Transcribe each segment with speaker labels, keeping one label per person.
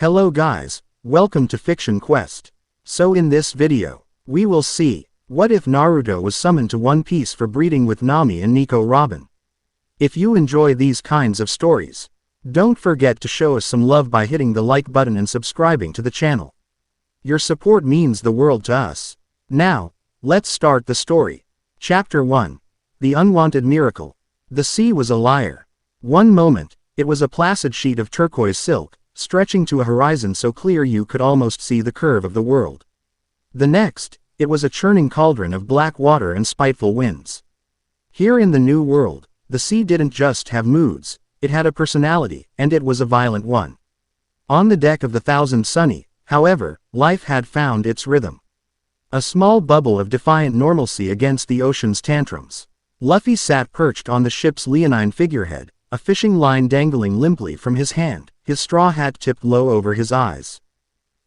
Speaker 1: Hello guys, welcome to Fiction Quest. So in this video, we will see, what if Naruto was summoned to One Piece for breeding with Nami and Nico Robin? If you enjoy these kinds of stories, don't forget to show us some love by hitting the like button and subscribing to the channel. Your support means the world to us. Now, let's start the story. Chapter 1. The Unwanted Miracle. The sea was a liar. One moment, it was a placid sheet of turquoise silk, stretching to a horizon so clear you could almost see the curve of the world. The next, it was a churning cauldron of black water and spiteful winds. Here in the New World, the sea didn't just have moods, it had a personality, and it was a violent one. On the deck of the Thousand Sunny, however, life had found its rhythm. A small bubble of defiant normalcy against the ocean's tantrums. Luffy sat perched on the ship's leonine figurehead, a fishing line dangling limply from his hand, his straw hat tipped low over his eyes.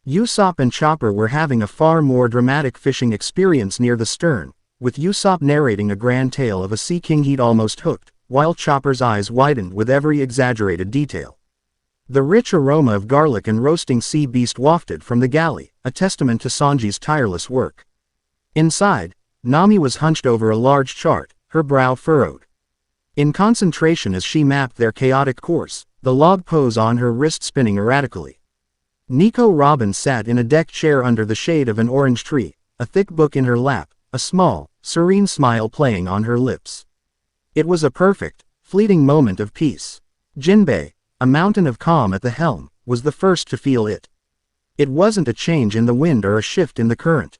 Speaker 1: Usopp and Chopper were having a far more dramatic fishing experience near the stern, with Usopp narrating a grand tale of a sea king he'd almost hooked, while Chopper's eyes widened with every exaggerated detail. The rich aroma of garlic and roasting sea beast wafted from the galley, a testament to Sanji's tireless work. Inside, Nami was hunched over a large chart, her brow furrowed. In concentration as she mapped their chaotic course, the log pose on her wrist spinning erratically. Nico Robin sat in a deck chair under the shade of an orange tree, a thick book in her lap, a small, serene smile playing on her lips. It was a perfect, fleeting moment of peace. Jinbei, a mountain of calm at the helm, was the first to feel it. It wasn't a change in the wind or a shift in the current.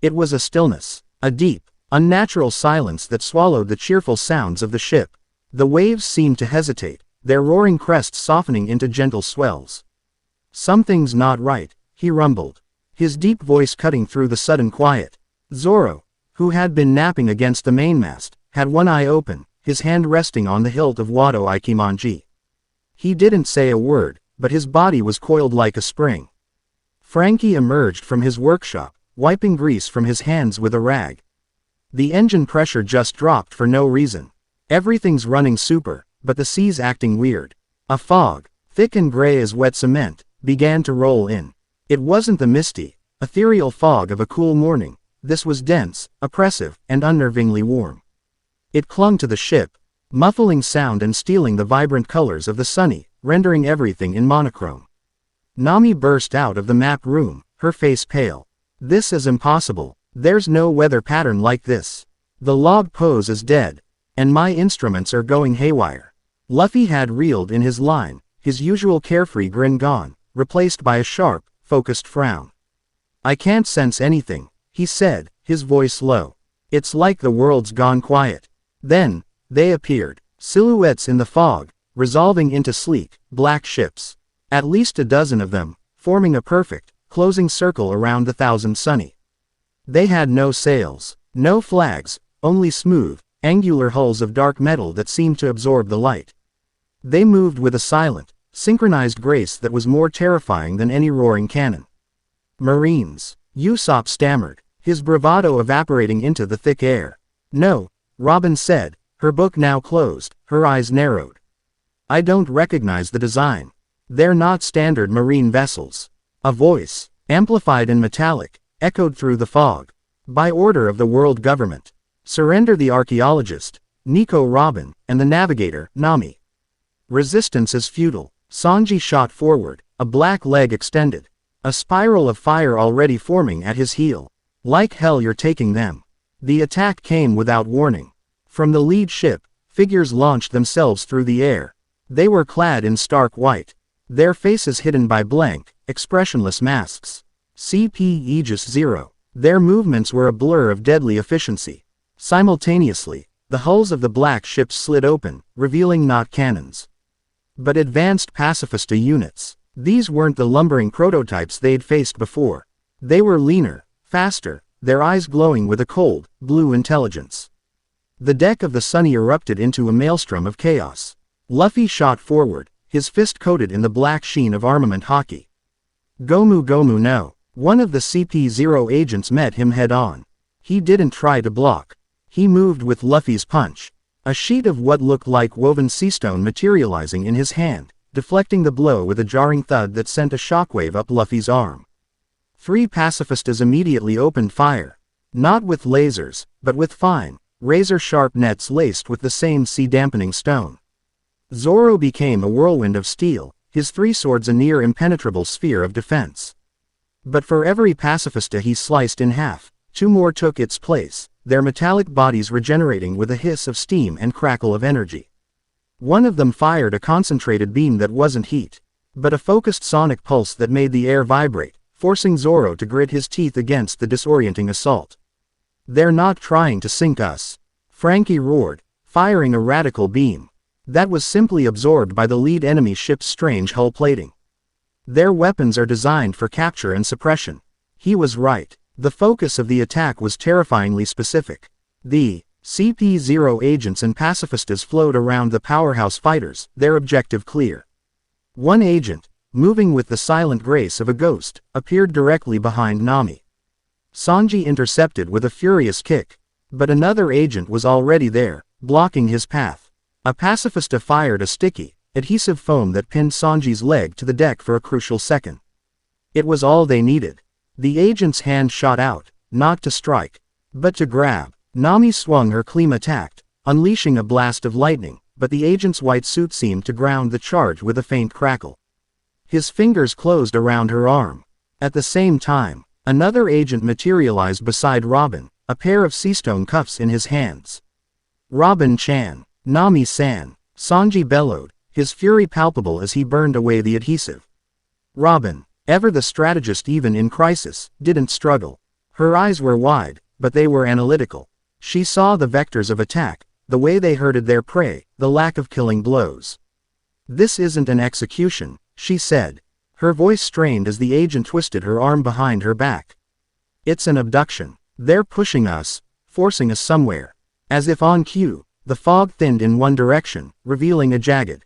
Speaker 1: It was a stillness, a deep, unnatural silence that swallowed the cheerful sounds of the ship. The waves seemed to hesitate, their roaring crests softening into gentle swells. "Something's not right," he rumbled, his deep voice cutting through the sudden quiet. Zoro, who had been napping against the mainmast, had one eye open, his hand resting on the hilt of Wado Ikimonji. He didn't say a word, but his body was coiled like a spring. Frankie emerged from his workshop, wiping grease from his hands with a rag. The engine pressure just dropped for no reason. Everything's running super, but the sea's acting weird. A fog, thick and gray as wet cement, began to roll in. It wasn't the misty, ethereal fog of a cool morning. This was dense, oppressive, and unnervingly warm. It clung to the ship, muffling sound and stealing the vibrant colors of the sunny, rendering everything in monochrome. Nami burst out of the map room, her face pale. "This is impossible. There's no weather pattern like this. The log pose is dead. And my instruments are going haywire." Luffy had reeled in his line, his usual carefree grin gone, replaced by a sharp, focused frown. "I can't sense anything," he said, his voice low. "It's like the world's gone quiet." Then, they appeared, silhouettes in the fog, resolving into sleek, black ships. At least a dozen of them, forming a perfect, closing circle around the Thousand Sunny. They had no sails, no flags, only smooth, angular hulls of dark metal that seemed to absorb the light. They moved with a silent, synchronized grace that was more terrifying than any roaring cannon. "Marines," Usopp stammered, his bravado evaporating into the thick air. "No," Robin said, her book now closed, her eyes narrowed. "I don't recognize the design. They're not standard marine vessels." A voice, amplified and metallic, echoed through the fog. "By order of the world government. Surrender the archaeologist, Nico Robin, and the navigator, Nami. Resistance is futile." Sanji shot forward, a black leg extended. A spiral of fire already forming at his heel. "Like hell you're taking them." The attack came without warning. From the lead ship, figures launched themselves through the air. They were clad in stark white, their faces hidden by blank, expressionless masks. CP Aegis Zero. Their movements were a blur of deadly efficiency. Simultaneously, the hulls of the black ships slid open, revealing not cannons, but advanced pacifista units. These weren't the lumbering prototypes they'd faced before. They were leaner, faster, their eyes glowing with a cold, blue intelligence. The deck of the Sunny erupted into a maelstrom of chaos. Luffy shot forward, his fist coated in the black sheen of armament hockey. "Gomu Gomu no." One of the CP0 agents met him head-on. He didn't try to block. He moved with Luffy's punch. A sheet of what looked like woven seastone materializing in his hand, deflecting the blow with a jarring thud that sent a shockwave up Luffy's arm. 3 pacifistas immediately opened fire. Not with lasers, but with fine, razor-sharp nets laced with the same sea-dampening stone. Zoro became a whirlwind of steel, his 3 swords a near impenetrable sphere of defense. But for every pacifista he sliced in half, 2 more took its place, their metallic bodies regenerating with a hiss of steam and crackle of energy. One of them fired a concentrated beam that wasn't heat, but a focused sonic pulse that made the air vibrate, forcing Zoro to grit his teeth against the disorienting assault. "They're not trying to sink us," Frankie roared, firing a radical beam that was simply absorbed by the lead enemy ship's strange hull plating. "Their weapons are designed for capture and suppression." He was right. The focus of the attack was terrifyingly specific. The CP0 agents and pacifistas flowed around the powerhouse fighters, their objective clear. One agent, moving with the silent grace of a ghost, appeared directly behind Nami. Sanji intercepted with a furious kick, but another agent was already there, blocking his path. A pacifista fired a sticky, adhesive foam that pinned Sanji's leg to the deck for a crucial second. It was all they needed. The agent's hand shot out, not to strike, but to grab. Nami swung her cleam attack, unleashing a blast of lightning, but the agent's white suit seemed to ground the charge with a faint crackle. His fingers closed around her arm. At the same time, another agent materialized beside Robin, a pair of seastone cuffs in his hands. "Robin-chan, Nami-san," Sanji bellowed, his fury palpable as he burned away the adhesive. Robin, ever the strategist even in crisis, didn't struggle. Her eyes were wide, but they were analytical. She saw the vectors of attack, the way they herded their prey, the lack of killing blows. "This isn't an execution," she said. Her voice strained as the agent twisted her arm behind her back. "It's an abduction. They're pushing us, forcing us somewhere." As if on cue, the fog thinned in one direction, revealing a jagged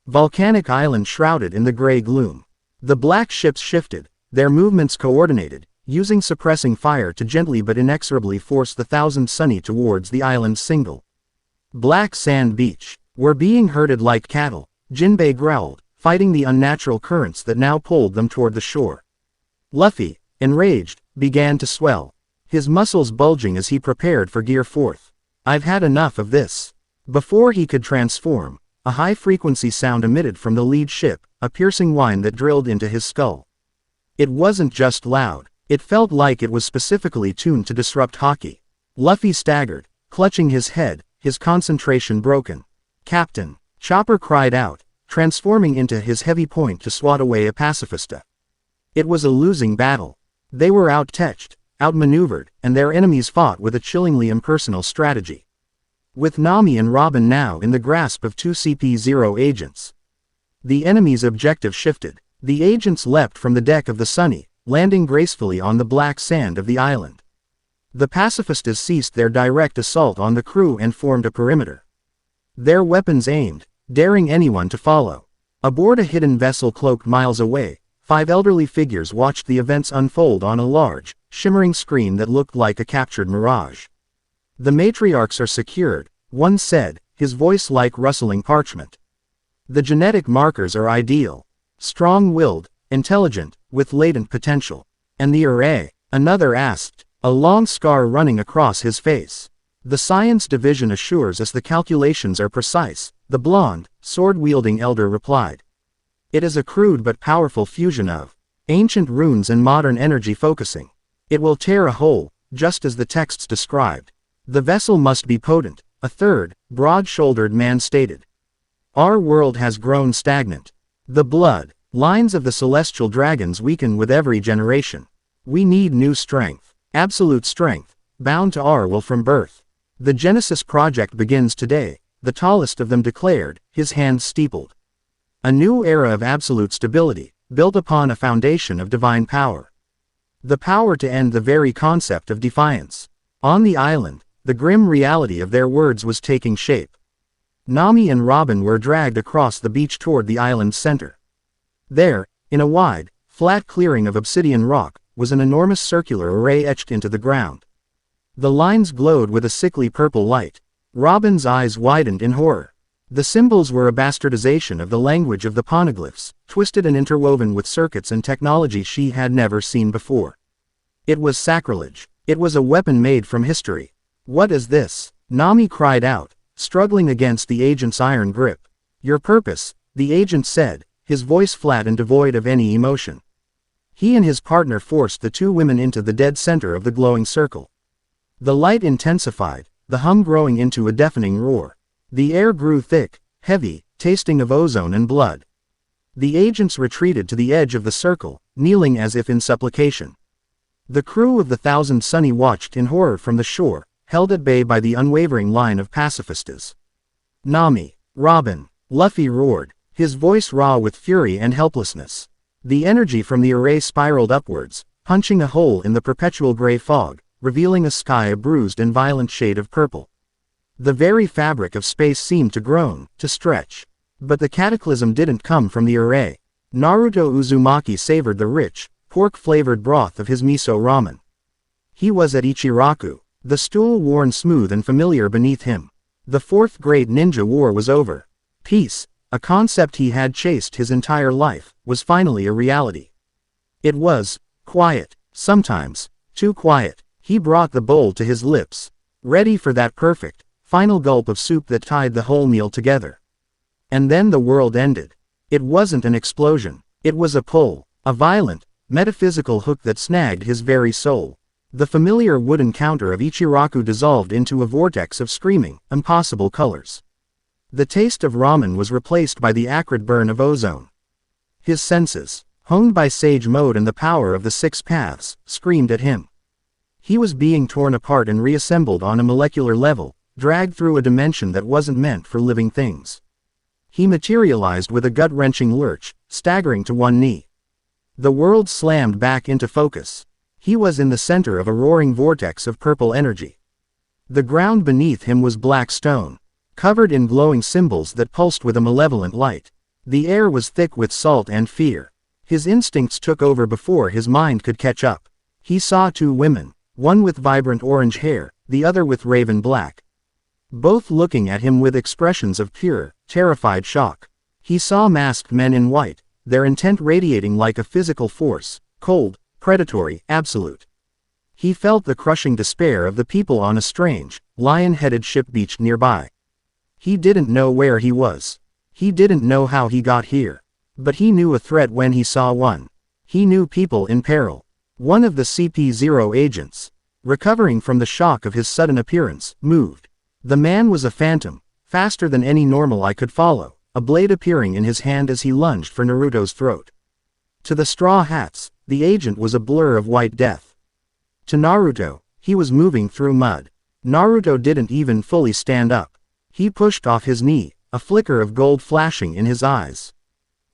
Speaker 1: volcanic island shrouded in the gray gloom. The black ships shifted, their movements coordinated, using suppressing fire to gently but inexorably force the Thousand Sunny towards the island's single black sand beach. "We're being herded like cattle," Jinbei growled, fighting the unnatural currents that now pulled them toward the shore. Luffy, enraged, began to swell, his muscles bulging as he prepared for Gear 4. "I've had enough of this." Before he could transform, a high-frequency sound emitted from the lead ship, a piercing whine that drilled into his skull. It wasn't just loud. It felt like it was specifically tuned to disrupt Haki. Luffy staggered, clutching his head, his concentration broken. "Captain!" Chopper cried out, transforming into his heavy point to swat away a pacifista. It was a losing battle. They were out-teched, outmaneuvered, and their enemies fought with a chillingly impersonal strategy. With Nami and Robin now in the grasp of 2 CP0 agents. The enemy's objective shifted. The agents leapt from the deck of the Sunny, landing gracefully on the black sand of the island. The pacifistas ceased their direct assault on the crew and formed a perimeter. Their weapons aimed, daring anyone to follow. Aboard a hidden vessel cloaked miles away, 5 elderly figures watched the events unfold on a large, shimmering screen that looked like a captured mirage. "The matriarchs are secured," one said, his voice like rustling parchment. "The genetic markers are ideal. Strong-willed, intelligent, with latent potential." "And the array?" another asked, a long scar running across his face. "The science division assures us the calculations are precise," the blonde, sword-wielding elder replied. "It is a crude but powerful fusion of ancient runes and modern energy focusing. It will tear a hole, just as the texts described. The vessel must be potent," a third, broad-shouldered man stated. "Our world has grown stagnant. The blood lines of the celestial dragons weaken with every generation. We need new strength, absolute strength, bound to our will from birth. The Genesis Project begins today," the tallest of them declared, his hands steepled. "A new era of absolute stability, built upon a foundation of divine power. The power to end the very concept of defiance." On the island, the grim reality of their words was taking shape. Nami and Robin were dragged across the beach toward the island's center. There, in a wide, flat clearing of obsidian rock, was an enormous circular array etched into the ground. The lines glowed with a sickly purple light. Robin's eyes widened in horror. The symbols were a bastardization of the language of the poneglyphs, twisted and interwoven with circuits and technology she had never seen before. It was sacrilege. It was a weapon made from history. "What is this?" Nami cried out, struggling against the agent's iron grip. "Your purpose," the agent said, his voice flat and devoid of any emotion. He and his partner forced the two women into the dead center of the glowing circle. The light intensified, the hum growing into a deafening roar. The air grew thick, heavy, tasting of ozone and blood. The agents retreated to the edge of the circle, kneeling as if in supplication. The crew of the Thousand Sunny watched in horror from the shore, held at bay by the unwavering line of pacifistas. "Nami, Robin," Luffy roared, his voice raw with fury and helplessness. The energy from the array spiraled upwards, punching a hole in the perpetual gray fog, revealing a sky a bruised and violent shade of purple. The very fabric of space seemed to groan, to stretch. But the cataclysm didn't come from the array. Naruto Uzumaki savored the rich, pork-flavored broth of his miso ramen. He was at Ichiraku, the stool worn smooth and familiar beneath him. The fourth great ninja war was over. Peace, a concept he had chased his entire life, was finally a reality. It was quiet, sometimes too quiet. He brought the bowl to his lips, ready for that perfect, final gulp of soup that tied the whole meal together. And then the world ended. It wasn't an explosion. It was a pull, a violent, metaphysical hook that snagged his very soul. The familiar wooden counter of Ichiraku dissolved into a vortex of screaming, impossible colors. The taste of ramen was replaced by the acrid burn of ozone. His senses, honed by Sage Mode and the power of the Six Paths, screamed at him. He was being torn apart and reassembled on a molecular level, dragged through a dimension that wasn't meant for living things. He materialized with a gut-wrenching lurch, staggering to one knee. The world slammed back into focus. He was in the center of a roaring vortex of purple energy. The ground beneath him was black stone, covered in glowing symbols that pulsed with a malevolent light. The air was thick with salt and fear. His instincts took over before his mind could catch up. He saw two women, one with vibrant orange hair, the other with raven black. Both looking at him with expressions of pure, terrified shock. He saw masked men in white, their intent radiating like a physical force, cold, predatory, absolute. He felt the crushing despair of the people on a strange, lion-headed ship beached nearby. He didn't know where he was. He didn't know how he got here. But he knew a threat when he saw one. He knew people in peril. One of the CP0 agents, recovering from the shock of his sudden appearance, moved. The man was a phantom, faster than any normal eye could follow, a blade appearing in his hand as he lunged for Naruto's throat. To the Straw Hats, the agent was a blur of white death. To Naruto, he was moving through mud. Naruto didn't even fully stand up. He pushed off his knee, a flicker of gold flashing in his eyes.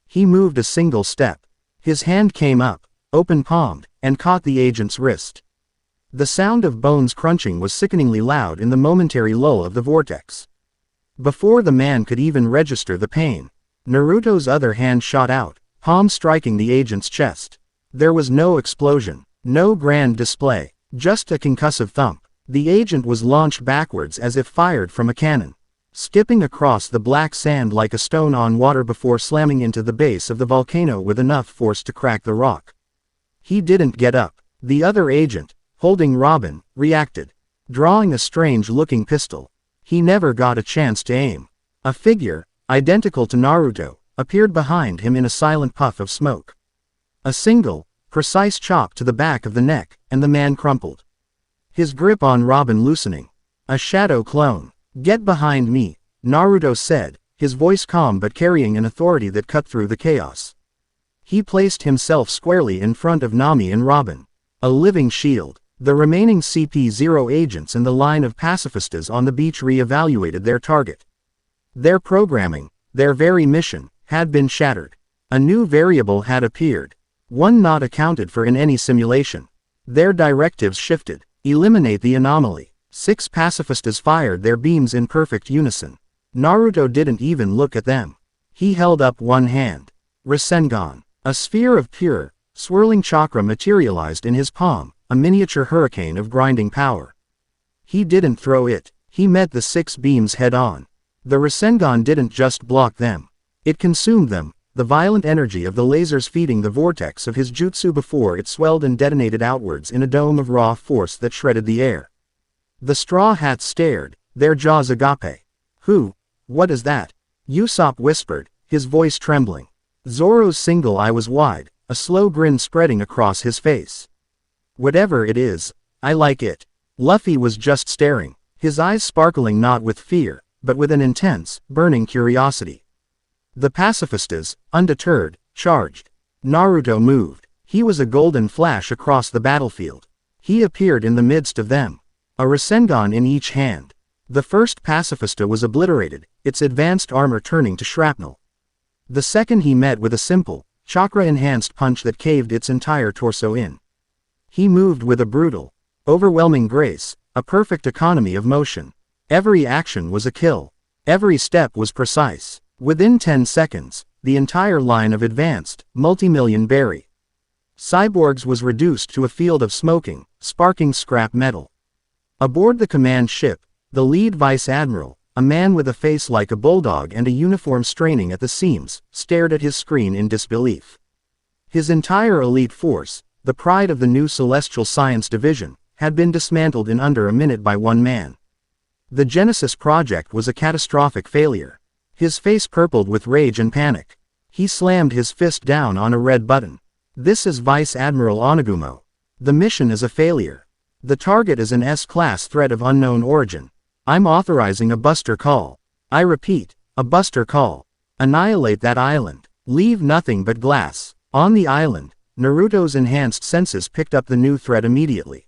Speaker 1: He moved a single step. His hand came up, open-palmed, and caught the agent's wrist. The sound of bones crunching was sickeningly loud in the momentary lull of the vortex. Before the man could even register the pain, Naruto's other hand shot out, palm striking the agent's chest. There was no explosion, no grand display, just a concussive thump. The agent was launched backwards as if fired from a cannon, skipping across the black sand like a stone on water before slamming into the base of the volcano with enough force to crack the rock. He didn't get up. The other agent, holding Robin, reacted, drawing a strange-looking pistol. He never got a chance to aim. A figure, identical to Naruto, appeared behind him in a silent puff of smoke. A single, precise chop to the back of the neck, and the man crumpled. His grip on Robin loosening. A shadow clone. "Get behind me," Naruto said, his voice calm but carrying an authority that cut through the chaos. He placed himself squarely in front of Nami and Robin. A living shield. The remaining CP0 agents in the line of pacifistas on the beach re-evaluated their target. Their programming, their very mission, had been shattered. A new variable had appeared, one not accounted for in any simulation. Their directives shifted. Eliminate the anomaly. 6 pacifistas fired their beams in perfect unison. Naruto didn't even look at them. He held up one hand. Rasengan. A sphere of pure, swirling chakra materialized in his palm, a miniature hurricane of grinding power. He didn't throw it. He met the 6 beams head-on. The Rasengan didn't just block them. It consumed them, the violent energy of the lasers feeding the vortex of his jutsu before it swelled and detonated outwards in a dome of raw force that shredded the air. The Straw Hats stared, their jaws agape. What is that? Usopp whispered, his voice trembling. Zoro's single eye was wide, a slow grin spreading across his face. Whatever it is, I like it. Luffy was just staring, his eyes sparkling not with fear, but with an intense, burning curiosity. The pacifistas, undeterred, charged. Naruto moved. He was a golden flash across the battlefield. He appeared in the midst of them, a Rasengan in each hand. The first pacifista was obliterated, its advanced armor turning to shrapnel. The second he met with a simple, chakra-enhanced punch that caved its entire torso in. He moved with a brutal, overwhelming grace, a perfect economy of motion. Every action was a kill. Every step was precise. Within 10 seconds, the entire line of advanced, multi-million berry cyborgs was reduced to a field of smoking, sparking scrap metal. Aboard the command ship, the lead vice admiral, a man with a face like a bulldog and a uniform straining at the seams, stared at his screen in disbelief. His entire elite force, the pride of the new Celestial Science Division, had been dismantled in under a minute by one man. The Genesis project was a catastrophic failure. His face purpled with rage and panic. He slammed his fist down on a red button. This is Vice Admiral Onagumo. The mission is a failure. The target is an S-class threat of unknown origin. I'm authorizing a buster call. I repeat, a buster call. Annihilate that island. Leave nothing but glass. On the island, Naruto's enhanced senses picked up the new threat immediately.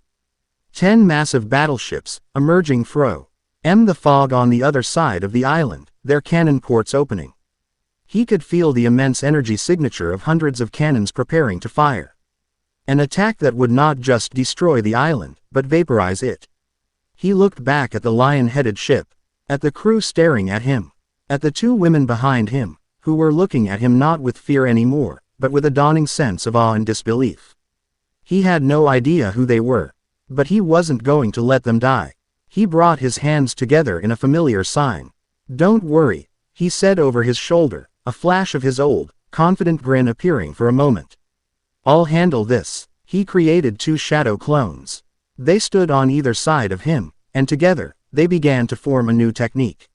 Speaker 1: 10 massive battleships, emerging fro. The fog on the other side of the island, their cannon ports opening. He could feel the immense energy signature of hundreds of cannons preparing to fire. An attack that would not just destroy the island, but vaporize it. He looked back at the lion-headed ship, at the crew staring at him, at the two women behind him, who were looking at him not with fear anymore, but with a dawning sense of awe and disbelief. He had no idea who they were, but he wasn't going to let them die. He brought his hands together in a familiar sign. Don't worry, he said over his shoulder, a flash of his old, confident grin appearing for a moment. I'll handle this. He created 2 shadow clones. They stood on either side of him, and together, they began to form a new technique.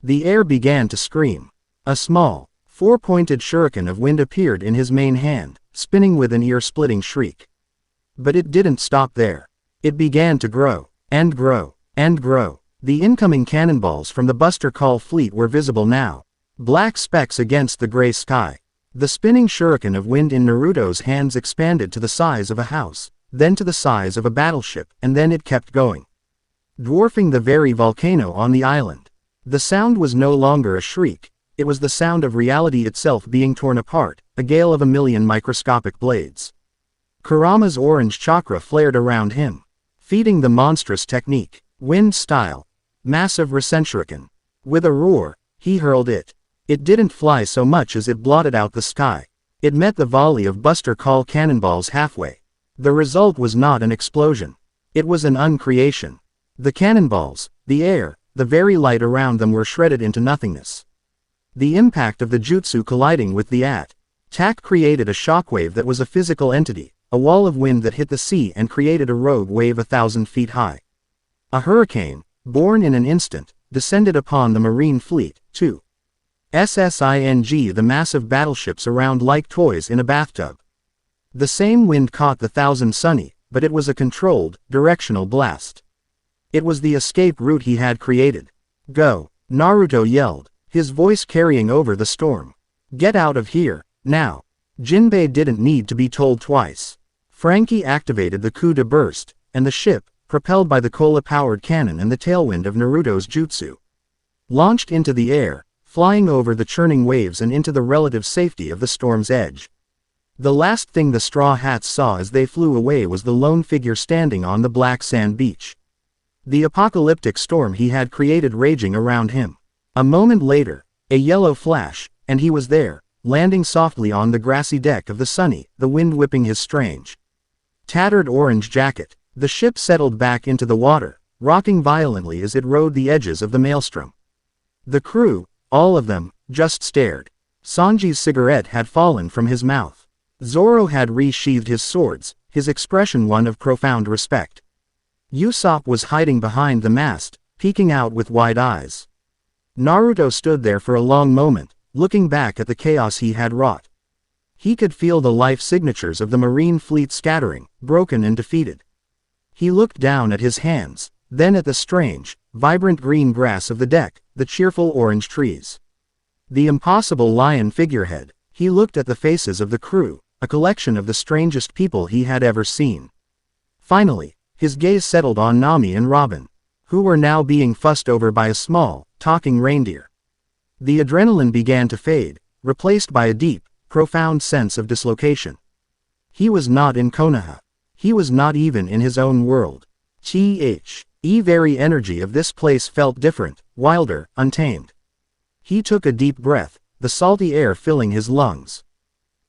Speaker 1: The air began to scream. A small, 4-pointed shuriken of wind appeared in his main hand, spinning with an ear-splitting shriek. But it didn't stop there. It began to grow, and grow, and grow. The incoming cannonballs from the Buster Call fleet were visible now. Black specks against the gray sky. The spinning shuriken of wind in Naruto's hands expanded to the size of a house, then to the size of a battleship, and then it kept going, dwarfing the very volcano on the island. The sound was no longer a shriek, it was the sound of reality itself being torn apart, a gale of 1,000,000 microscopic blades. Kurama's orange chakra flared around him, feeding the monstrous technique. Wind style. Massive Rasenshuriken. With a roar, he hurled it. It didn't fly so much as it blotted out the sky. It met the volley of Buster Call cannonballs halfway. The result was not an explosion. It was an uncreation. The cannonballs, the air, the very light around them were shredded into nothingness. The impact of the jutsu colliding with the attack created a shockwave that was a physical entity, a wall of wind that hit the sea and created a rogue wave 1,000 feet high. A hurricane, born in an instant, descended upon the marine fleet, too. SSING the massive battleships around like toys in a bathtub. The same wind caught the Thousand Sunny, but it was a controlled, directional blast. It was the escape route he had created. Go! Naruto yelled, his voice carrying over the storm. Get out of here, now! Jinbei didn't need to be told twice. Frankie activated the coup de burst, and the ship, propelled by the cola-powered cannon and the tailwind of Naruto's jutsu, launched into the air, flying over the churning waves and into the relative safety of the storm's edge. The last thing the Straw Hats saw as they flew away was the lone figure standing on the black sand beach. The apocalyptic storm he had created raging around him. A moment later, a yellow flash, and he was there, landing softly on the grassy deck of the Sunny, the wind whipping his strange, tattered orange jacket. The ship settled back into the water, rocking violently as it rode the edges of the maelstrom. The crew, all of them, just stared. Sanji's cigarette had fallen from his mouth. Zoro had resheathed his swords, his expression one of profound respect. Usopp was hiding behind the mast, peeking out with wide eyes. Naruto stood there for a long moment, looking back at the chaos he had wrought. He could feel the life signatures of the Marine fleet scattering, broken and defeated. He looked down at his hands, then at the strange, vibrant green grass of the deck, the cheerful orange trees. The impossible lion figurehead. He looked at the faces of the crew, a collection of the strangest people he had ever seen. Finally, his gaze settled on Nami and Robin, who were now being fussed over by a small, talking reindeer. The adrenaline began to fade, replaced by a deep, profound sense of dislocation. He was not in Konoha. He was not even in his own world. The very energy of this place felt different, wilder, untamed. He took a deep breath, the salty air filling his lungs.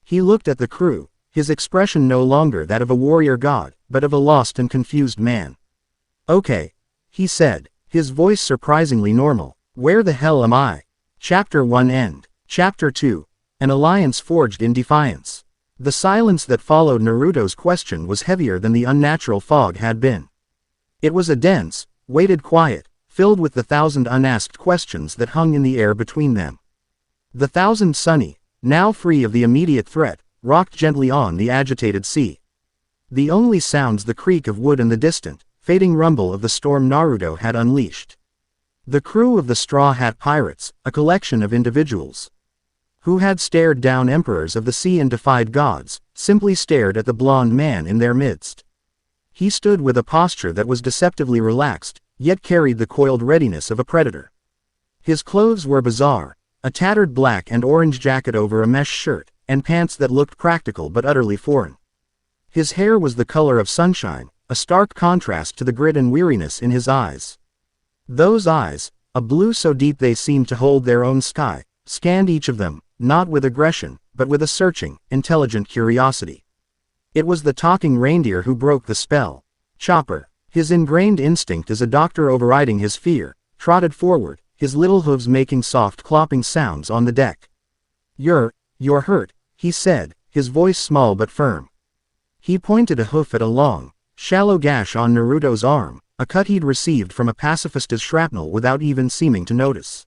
Speaker 1: He looked at the crew, his expression no longer that of a warrior god, but of a lost and confused man. "Okay," he said, his voice surprisingly normal. "Where the hell am I?" Chapter 1 End. Chapter 2. An alliance forged in defiance. The silence that followed Naruto's question was heavier than the unnatural fog had been. It was a dense, weighted quiet, filled with the thousand unasked questions that hung in the air between them. The thousand Sunny, now free of the immediate threat, rocked gently on the agitated sea. The only sounds the creak of wood and the distant, fading rumble of the storm Naruto had unleashed. The crew of the Straw Hat Pirates, a collection of individuals who had stared down emperors of the sea and defied gods, simply stared at the blond man in their midst. He stood with a posture that was deceptively relaxed, yet carried the coiled readiness of a predator. His clothes were bizarre, a tattered black and orange jacket over a mesh shirt, and pants that looked practical but utterly foreign. His hair was the color of sunshine, a stark contrast to the grit and weariness in his eyes. Those eyes, a blue so deep they seemed to hold their own sky, scanned each of them, not with aggression, but with a searching, intelligent curiosity. It was the talking reindeer who broke the spell. Chopper, his ingrained instinct as a doctor overriding his fear, trotted forward, his little hooves making soft clopping sounds on the deck. You're hurt," he said, his voice small but firm. He pointed a hoof at a long, shallow gash on Naruto's arm, a cut he'd received from a pacifista's shrapnel without even seeming to notice.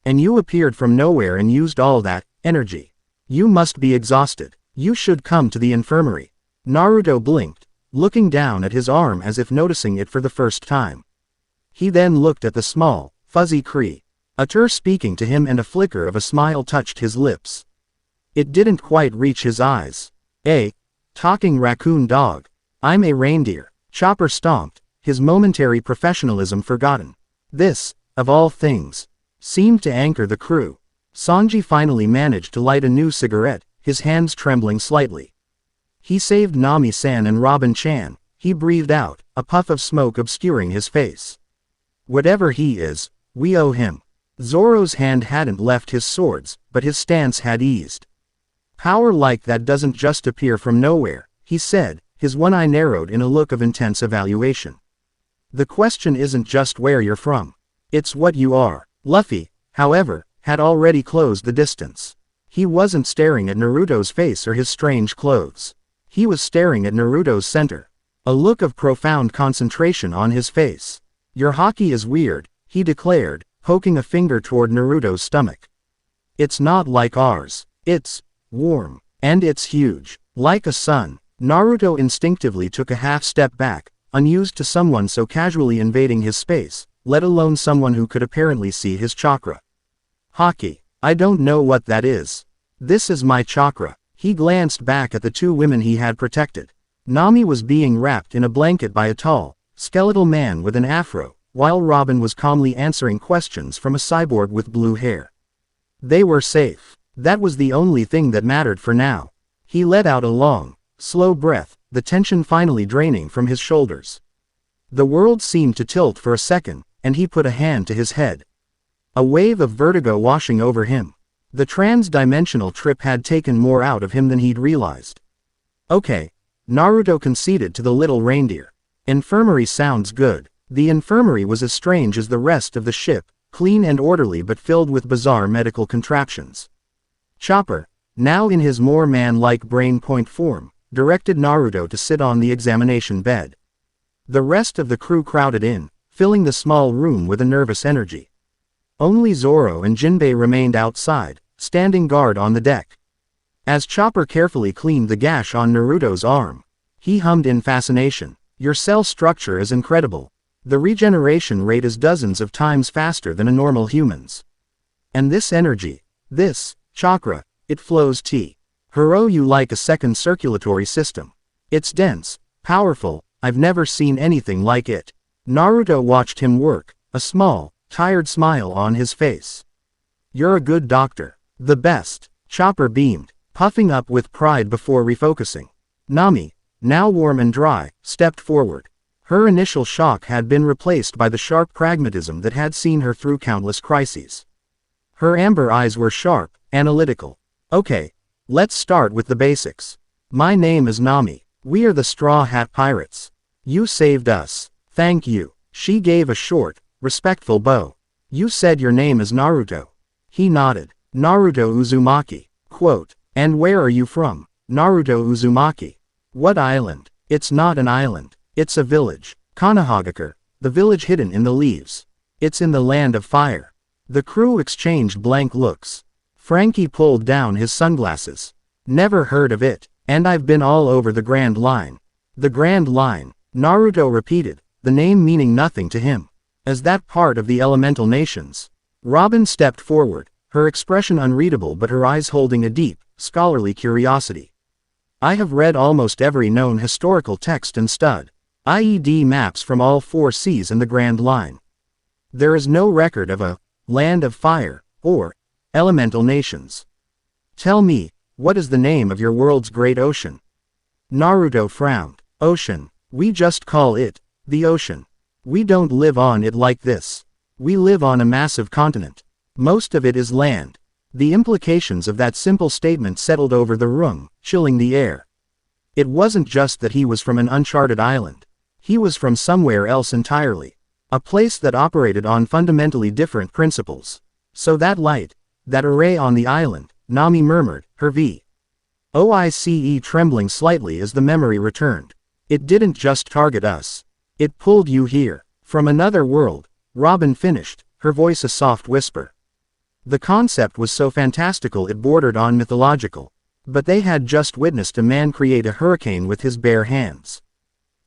Speaker 1: "And you appeared from nowhere and used all that energy. You must be exhausted. You should come to the infirmary." Naruto blinked, looking down at his arm as if noticing it for the first time. He then looked at the small, fuzzy Kree. A tear speaking to him and a flicker of a smile touched his lips. It didn't quite reach his eyes. Talking raccoon dog. I'm a reindeer. Chopper stomped, his momentary professionalism forgotten. This, of all things, seemed to anchor the crew. Sanji finally managed to light a new cigarette, his hands trembling slightly. He saved Nami-san and Robin-chan, he breathed out, a puff of smoke obscuring his face. Whatever he is, we owe him. Zoro's hand hadn't left his swords, but his stance had eased. Power like that doesn't just appear from nowhere, he said, his one eye narrowed in a look of intense evaluation. The question isn't just where you're from. It's what you are. Luffy, however, had already closed the distance. He wasn't staring at Naruto's face or his strange clothes. He was staring at Naruto's center. A look of profound concentration on his face. Your haki is weird, he declared, poking a finger toward Naruto's stomach. It's not like ours. It's warm. And it's huge. Like a sun. Naruto instinctively took a half step back, unused to someone so casually invading his space, let alone someone who could apparently see his chakra. Haki. I don't know what that is. This is my chakra. He glanced back at the two women he had protected. Nami was being wrapped in a blanket by a tall, skeletal man with an afro, while Robin was calmly answering questions from a cyborg with blue hair. They were safe. That was the only thing that mattered for now. He let out a long, slow breath, the tension finally draining from his shoulders. The world seemed to tilt for a second, and he put a hand to his head. A wave of vertigo washing over him. The trans-dimensional trip had taken more out of him than he'd realized. Okay, Naruto conceded to the little reindeer. Infirmary sounds good. The infirmary was as strange as the rest of the ship, clean and orderly but filled with bizarre medical contraptions. Chopper, now in his more man-like brain-point form, directed Naruto to sit on the examination bed. The rest of the crew crowded in, filling the small room with a nervous energy. Only Zoro and Jinbei remained outside, standing guard on the deck. As Chopper carefully cleaned the gash on Naruto's arm, he hummed in fascination. "Your cell structure is incredible. The regeneration rate is dozens of times faster than a normal human's. And this energy, this chakra, it flows through you like a second circulatory system. It's dense, powerful, I've never seen anything like it." Naruto watched him work, a small, tired smile on his face. "You're a good doctor. The best." Chopper beamed, puffing up with pride before refocusing. Nami, now warm and dry, stepped forward. Her initial shock had been replaced by the sharp pragmatism that had seen her through countless crises. Her amber eyes were sharp, analytical. "Okay, let's start with the basics. My name is Nami. We are the Straw Hat Pirates. You saved us. Thank you." She gave a short, respectful bow. "You said your name is Naruto." He nodded. "Naruto Uzumaki." Quote, "And where are you from?" "Naruto Uzumaki." "What island?" "It's not an island. It's a village. Konohagakure, the village hidden in the leaves. It's in the land of fire." The crew exchanged blank looks. Frankie pulled down his sunglasses. "Never heard of it. And I've been all over the Grand Line." "The Grand Line," Naruto repeated, the name meaning nothing to him. "Is that part of the elemental nations?" Robin stepped forward, her expression unreadable but her eyes holding a deep, scholarly curiosity. "I have read almost every known historical text and stud, i.e. maps from all 4 seas and the Grand Line. There is no record of a land of fire, or elemental nations. Tell me, what is the name of your world's great ocean?" Naruto frowned. "Ocean. We just call it the ocean. We don't live on it like this. We live on a massive continent. Most of it is land." The implications of that simple statement settled over the room, chilling the air. It wasn't just that he was from an uncharted island. He was from somewhere else entirely. A place that operated on fundamentally different principles. "So that light, that array on the island," Nami murmured, her voice trembling slightly as the memory returned. "It didn't just target us. It pulled you here. From another world," Robin finished, her voice a soft whisper. The concept was so fantastical it bordered on mythological. But they had just witnessed a man create a hurricane with his bare hands.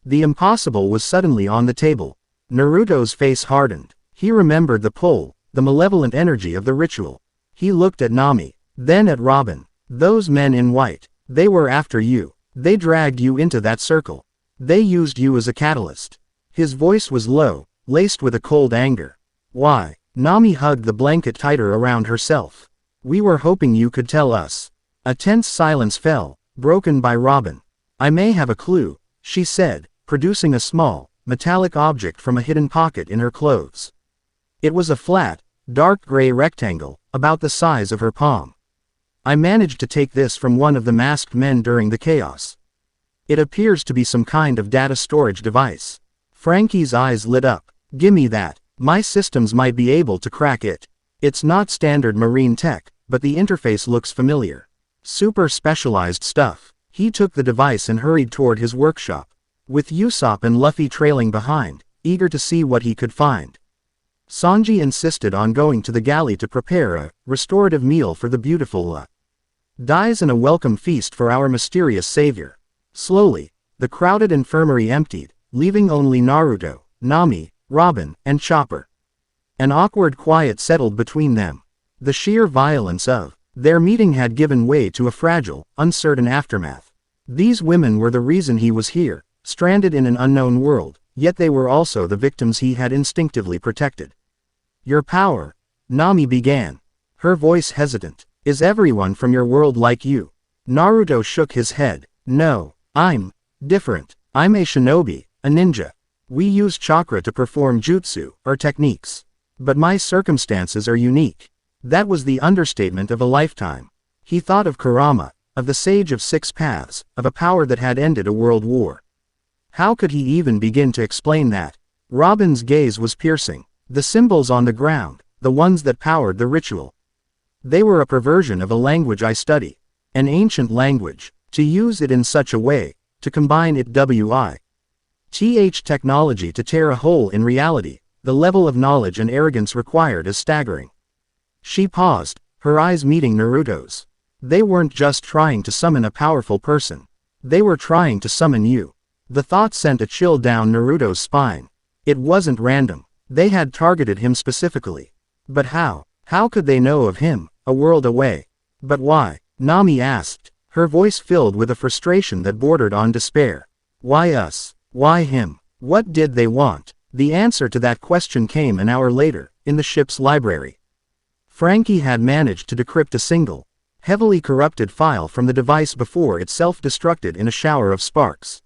Speaker 1: The impossible was suddenly on the table. Naruto's face hardened. He remembered the pull, the malevolent energy of the ritual. He looked at Nami, then at Robin. "Those men in white, they were after you. They dragged you into that circle. They used you as a catalyst." His voice was low, laced with a cold anger. "Why?" Nami hugged the blanket tighter around herself. "We were hoping you could tell us." A tense silence fell, broken by Robin. "I may have a clue," she said, producing a small, metallic object from a hidden pocket in her clothes. It was a flat, dark gray rectangle, about the size of her palm. "I managed to take this from one of the masked men during the chaos. It appears to be some kind of data storage device." Frankie's eyes lit up. "Gimme that. My systems might be able to crack it. It's not standard marine tech, but the interface looks familiar. Super specialized stuff." He took the device and hurried toward his workshop, with Usopp and Luffy trailing behind, eager to see what he could find. Sanji insisted on going to the galley to prepare a restorative meal for the beautiful Dais and a welcome feast for our mysterious savior. Slowly, the crowded infirmary emptied, leaving only Naruto, Nami, Robin, and Chopper. An awkward quiet settled between them. The sheer violence of their meeting had given way to a fragile, uncertain aftermath. These women were the reason he was here, stranded in an unknown world, yet they were also the victims he had instinctively protected. "Your power," Nami began, her voice hesitant. "Is everyone from your world like you?" Naruto shook his head. "No, I'm different. I'm a shinobi, a ninja. We use chakra to perform jutsu, or techniques. But my circumstances are unique." That was the understatement of a lifetime. He thought of Kurama, of the Sage of Six Paths, of a power that had ended a world war. How could he even begin to explain that? Robin's gaze was piercing. The symbols on the ground, the ones that powered the ritual. They were a perversion of a language I study. An ancient language. To use it in such a way, to combine it with technology to tear a hole in reality, the level of knowledge and arrogance required is staggering. She paused, her eyes meeting Naruto's. They weren't just trying to summon a powerful person. They were trying to summon you. The thought sent a chill down Naruto's spine. It wasn't random. They had targeted him specifically. But how? How could they know of him, a world away? But why? Nami asked, her voice filled with a frustration that bordered on despair. Why us? Why him? What did they want? The answer to that question came an hour later, in the ship's library. Frankie had managed to decrypt a single, heavily corrupted file from the device before it self-destructed in a shower of sparks.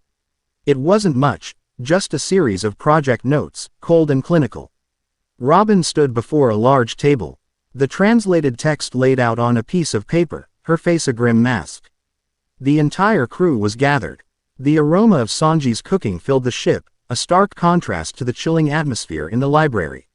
Speaker 1: It wasn't much, just a series of project notes, cold and clinical. Robin stood before a large table, the translated text laid out on a piece of paper, her face a grim mask. The entire crew was gathered. The aroma of Sanji's cooking filled the ship, a stark contrast to the chilling atmosphere in the library.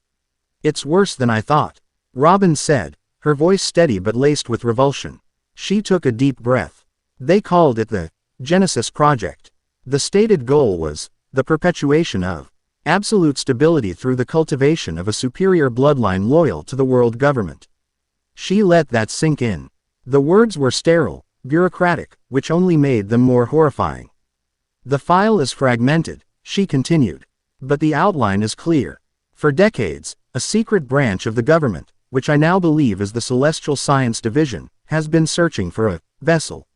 Speaker 1: It's worse than I thought, Robin said, her voice steady but laced with revulsion. She took a deep breath. They called it the Genesis Project. The stated goal was the perpetuation of absolute stability through the cultivation of a superior bloodline loyal to the world government. She let that sink in. The words were sterile, bureaucratic, which only made them more horrifying. The file is fragmented, she continued. But the outline is clear. For decades, a secret branch of the government, which I now believe is the Celestial Science Division, has been searching for a vessel.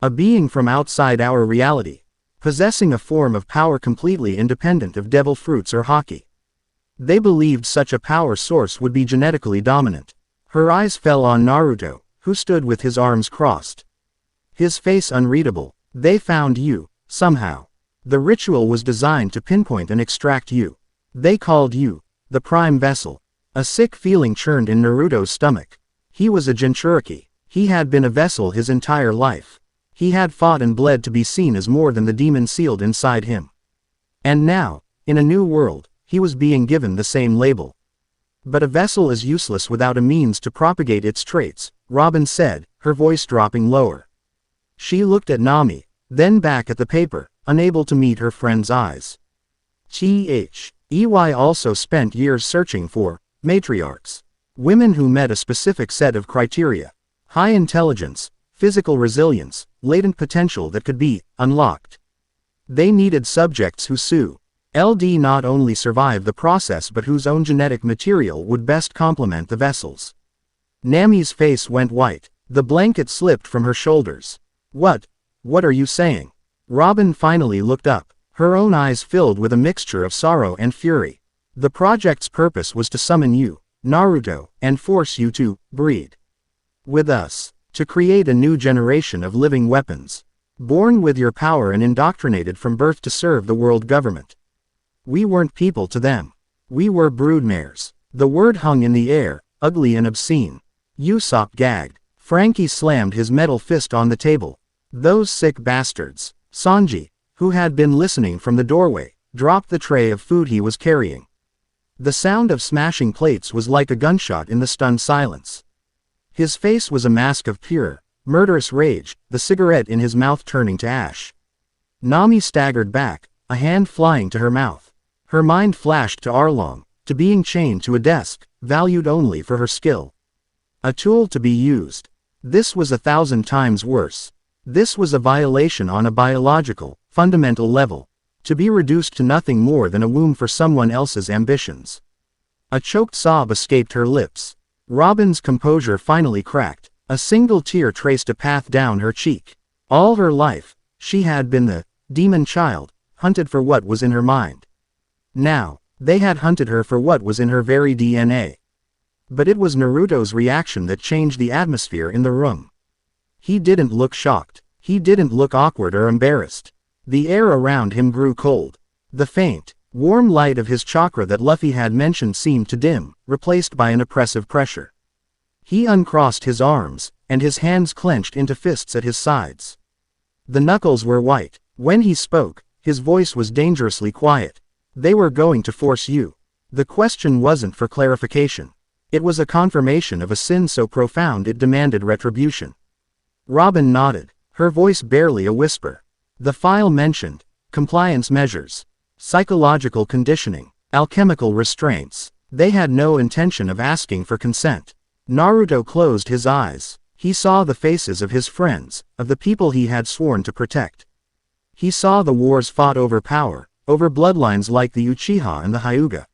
Speaker 1: A being from outside our reality, possessing a form of power completely independent of devil fruits or hockey. They believed such a power source would be genetically dominant. Her eyes fell on Naruto, who stood with his arms crossed. His face unreadable. They found you, somehow. The ritual was designed to pinpoint and extract you. They called you the prime vessel. A sick feeling churned in Naruto's stomach. He was a Jinchuriki. He had been a vessel his entire life. He had fought and bled to be seen as more than the demon sealed inside him. And now, in a new world, he was being given the same label. But a vessel is useless without a means to propagate its traits, Robin said, her voice dropping lower. She looked at Nami, then back at the paper, unable to meet her friend's eyes. EY also spent years searching for matriarchs. Women who met a specific set of criteria. High intelligence, physical resilience, latent potential that could be unlocked. They needed subjects who not only survive the process but whose own genetic material would best complement the vessels. Nami's face went white. The blanket slipped from her shoulders. What are you saying? Robin finally looked up, her own eyes filled with a mixture of sorrow and fury. The project's purpose was to summon you, Naruto, and force you to breed with us. To create a new generation of living weapons, born with your power and indoctrinated from birth to serve the world government. We weren't people to them. We were broodmares. The word hung in the air, ugly and obscene. Usopp gagged. Frankie slammed his metal fist on the table. Those sick bastards. Sanji, who had been listening from the doorway, dropped the tray of food he was carrying. The sound of smashing plates was like a gunshot in the stunned silence. His face was a mask of pure, murderous rage, the cigarette in his mouth turning to ash. Nami staggered back, a hand flying to her mouth. Her mind flashed to Arlong, to being chained to a desk, valued only for her skill. A tool to be used. This was 1,000 times worse. This was a violation on a biological, fundamental level. To be reduced to nothing more than a womb for someone else's ambitions. A choked sob escaped her lips. Robin's composure finally cracked. A single tear traced a path down her cheek. All her life, she had been the demon child, hunted for what was in her mind. Now, they had hunted her for what was in her very DNA. But it was Naruto's reaction that changed the atmosphere in the room. He didn't look shocked. He didn't look awkward or embarrassed. The air around him grew cold. The faint, warm light of his chakra that Luffy had mentioned seemed to dim, replaced by an oppressive pressure. He uncrossed his arms, and his hands clenched into fists at his sides. The knuckles were white. When he spoke, his voice was dangerously quiet. They were going to force you. The question wasn't for clarification. It was a confirmation of a sin so profound it demanded retribution. Robin nodded, her voice barely a whisper. The file mentioned compliance measures, psychological conditioning, alchemical restraints. They had no intention of asking for consent. Naruto closed his eyes. He saw the faces of his friends, of the people he had sworn to protect. He saw the wars fought over power, over bloodlines like the Uchiha and the Hyuga.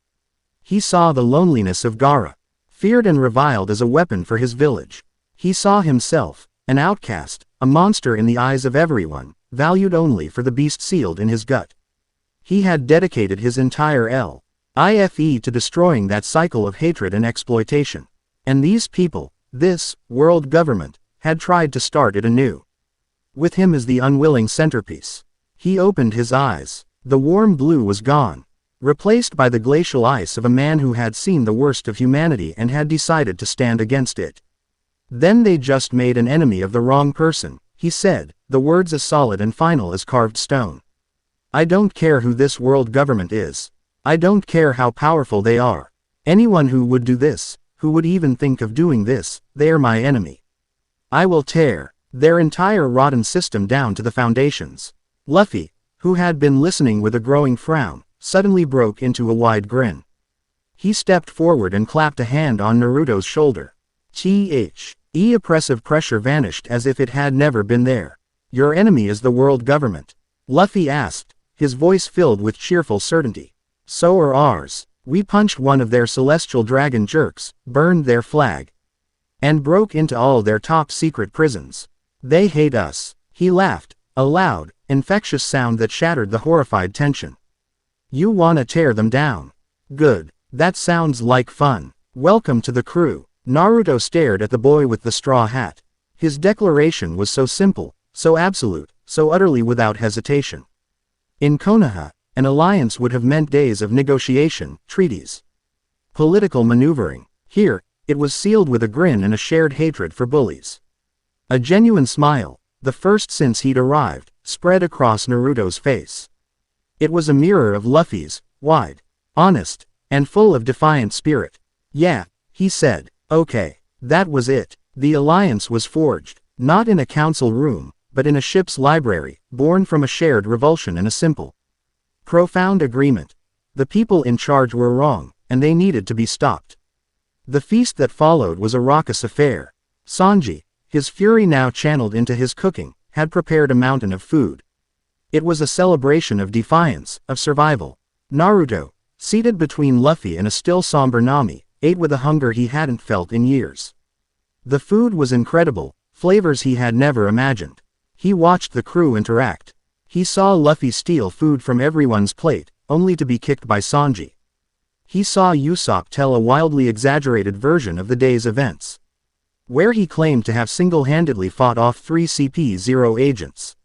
Speaker 1: He saw the loneliness of Gaara, feared and reviled as a weapon for his village. He saw himself, an outcast, a monster in the eyes of everyone, valued only for the beast sealed in his gut. He had dedicated his entire life to destroying that cycle of hatred and exploitation. And these people, this world government, had tried to start it anew. With him as the unwilling centerpiece. He opened his eyes. The warm blue was gone, replaced by the glacial ice of a man who had seen the worst of humanity and had decided to stand against it. Then they just made an enemy of the wrong person, he said, the words as solid and final as carved stone. I don't care who this world government is. I don't care how powerful they are. Anyone who would do this, who would even think of doing this, they are my enemy. I will tear their entire rotten system down to the foundations. Luffy, who had been listening with a growing frown, suddenly broke into a wide grin. He stepped forward and clapped a hand on Naruto's shoulder. Oppressive pressure vanished as if it had never been there. Your enemy is the world government? Luffy asked, his voice filled with cheerful certainty. So are ours. We punched one of their celestial dragon jerks, burned their flag, and broke into all their top-secret prisons. They hate us. He laughed, a loud, infectious sound that shattered the horrified tension. You wanna tear them down? Good. That sounds like fun. Welcome to the crew. Naruto stared at the boy with the straw hat. His declaration was so simple, so absolute, so utterly without hesitation. In Konoha, an alliance would have meant days of negotiation, treaties, political maneuvering. Here, it was sealed with a grin and a shared hatred for bullies. A genuine smile, the first since he'd arrived, spread across Naruto's face. It was a mirror of Luffy's, wide, honest, and full of defiant spirit. Yeah, he said. Okay, that was it. The alliance was forged, not in a council room, but in a ship's library, born from a shared revulsion and a simple, profound agreement. The people in charge were wrong, and they needed to be stopped. The feast that followed was a raucous affair. Sanji, his fury now channeled into his cooking, had prepared a mountain of food. It was a celebration of defiance, of survival. Naruto, seated between Luffy and a still somber Nami, ate with a hunger he hadn't felt in years. The food was incredible, flavors he had never imagined. He watched the crew interact. He saw Luffy steal food from everyone's plate, only to be kicked by Sanji. He saw Usopp tell a wildly exaggerated version of the day's events, where he claimed to have single-handedly fought off 3 CP0 agents.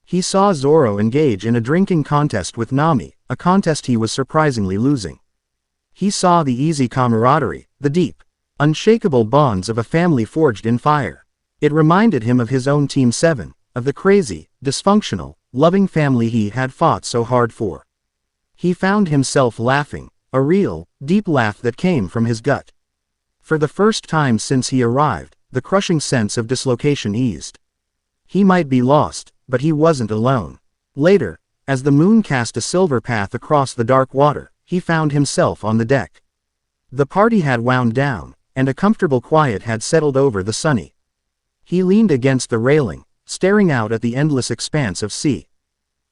Speaker 1: He saw Zoro engage in a drinking contest with Nami, a contest he was surprisingly losing. He saw the easy camaraderie, the deep, unshakable bonds of a family forged in fire. It reminded him of his own Team 7, of the crazy, dysfunctional, loving family he had fought so hard for. He found himself laughing, a real, deep laugh that came from his gut. For the first time since he arrived, the crushing sense of dislocation eased. He might be lost, but he wasn't alone. Later, as the moon cast a silver path across the dark water, he found himself on the deck. The party had wound down, and a comfortable quiet had settled over the sunny. He leaned against the railing, staring out at the endless expanse of sea.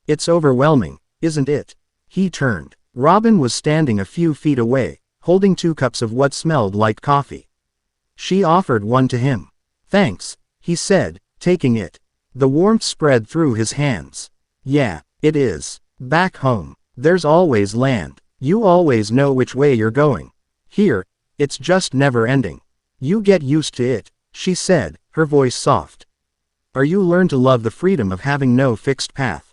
Speaker 1: It's overwhelming, isn't it? He turned. Robin was standing a few feet away, holding 2 cups of what smelled like coffee. She offered one to him. Thanks, he said, taking it. The warmth spread through his hands. Yeah, it is. Back home, there's always land. You always know which way you're going. Here, it's just never ending. You get used to it, she said, her voice soft. Or you learn to love the freedom of having no fixed path.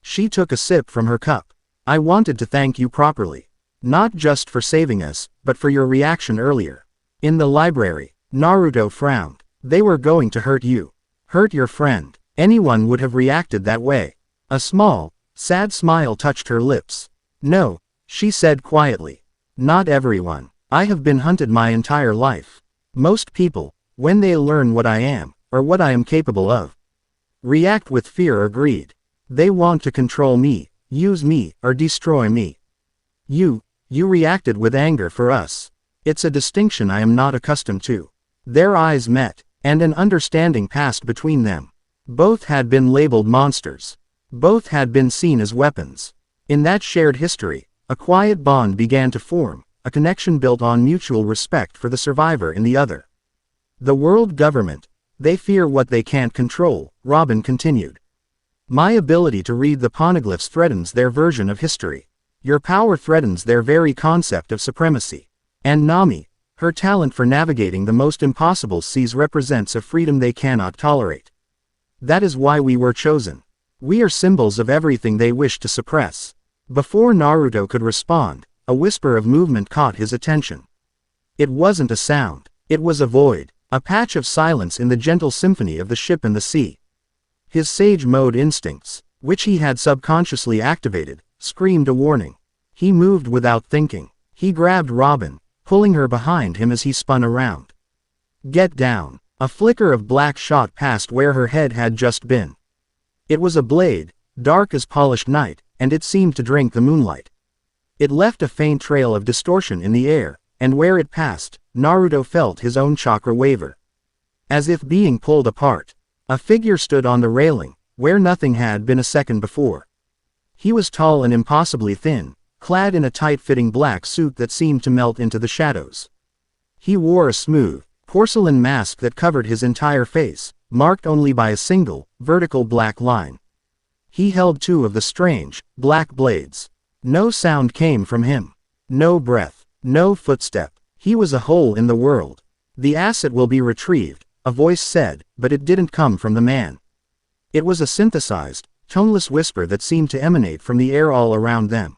Speaker 1: She took a sip from her cup. I wanted to thank you properly. Not just for saving us, but for your reaction earlier. In the library, Naruto frowned. They were going to hurt you. Hurt your friend. Anyone would have reacted that way. A small, sad smile touched her lips. No, she said quietly. Not everyone. I have been hunted my entire life. Most people, when they learn what I am, or what I am capable of, react with fear or greed. They want to control me, use me, or destroy me. You reacted with anger for us. It's a distinction I am not accustomed to. Their eyes met, and an understanding passed between them. Both had been labeled monsters. Both had been seen as weapons. In that shared history, a quiet bond began to form, a connection built on mutual respect for the survivor in the other. The world government, they fear what they can't control, Robin continued. My ability to read the poneglyphs threatens their version of history. Your power threatens their very concept of supremacy. And Nami, her talent for navigating the most impossible seas represents a freedom they cannot tolerate. That is why we were chosen. We are symbols of everything they wish to suppress. Before Naruto could respond, a whisper of movement caught his attention. It wasn't a sound. It was a void, a patch of silence in the gentle symphony of the ship and the sea. His sage mode instincts, which he had subconsciously activated, screamed a warning. He moved without thinking. He grabbed Robin, pulling her behind him as he spun around. Get down. A flicker of black shot past where her head had just been. It was a blade, dark as polished night, and it seemed to drink the moonlight. It left a faint trail of distortion in the air, and where it passed, Naruto felt his own chakra waver. As if being pulled apart. A figure stood on the railing, where nothing had been a second before. He was tall and impossibly thin, clad in a tight-fitting black suit that seemed to melt into the shadows. He wore a smooth, porcelain mask that covered his entire face, marked only by a single, vertical black line. He held two of the strange, black blades. No sound came from him. No breath, no footstep. He was a hole in the world. The asset will be retrieved, a voice said, but it didn't come from the man. It was a synthesized, toneless whisper that seemed to emanate from the air all around them.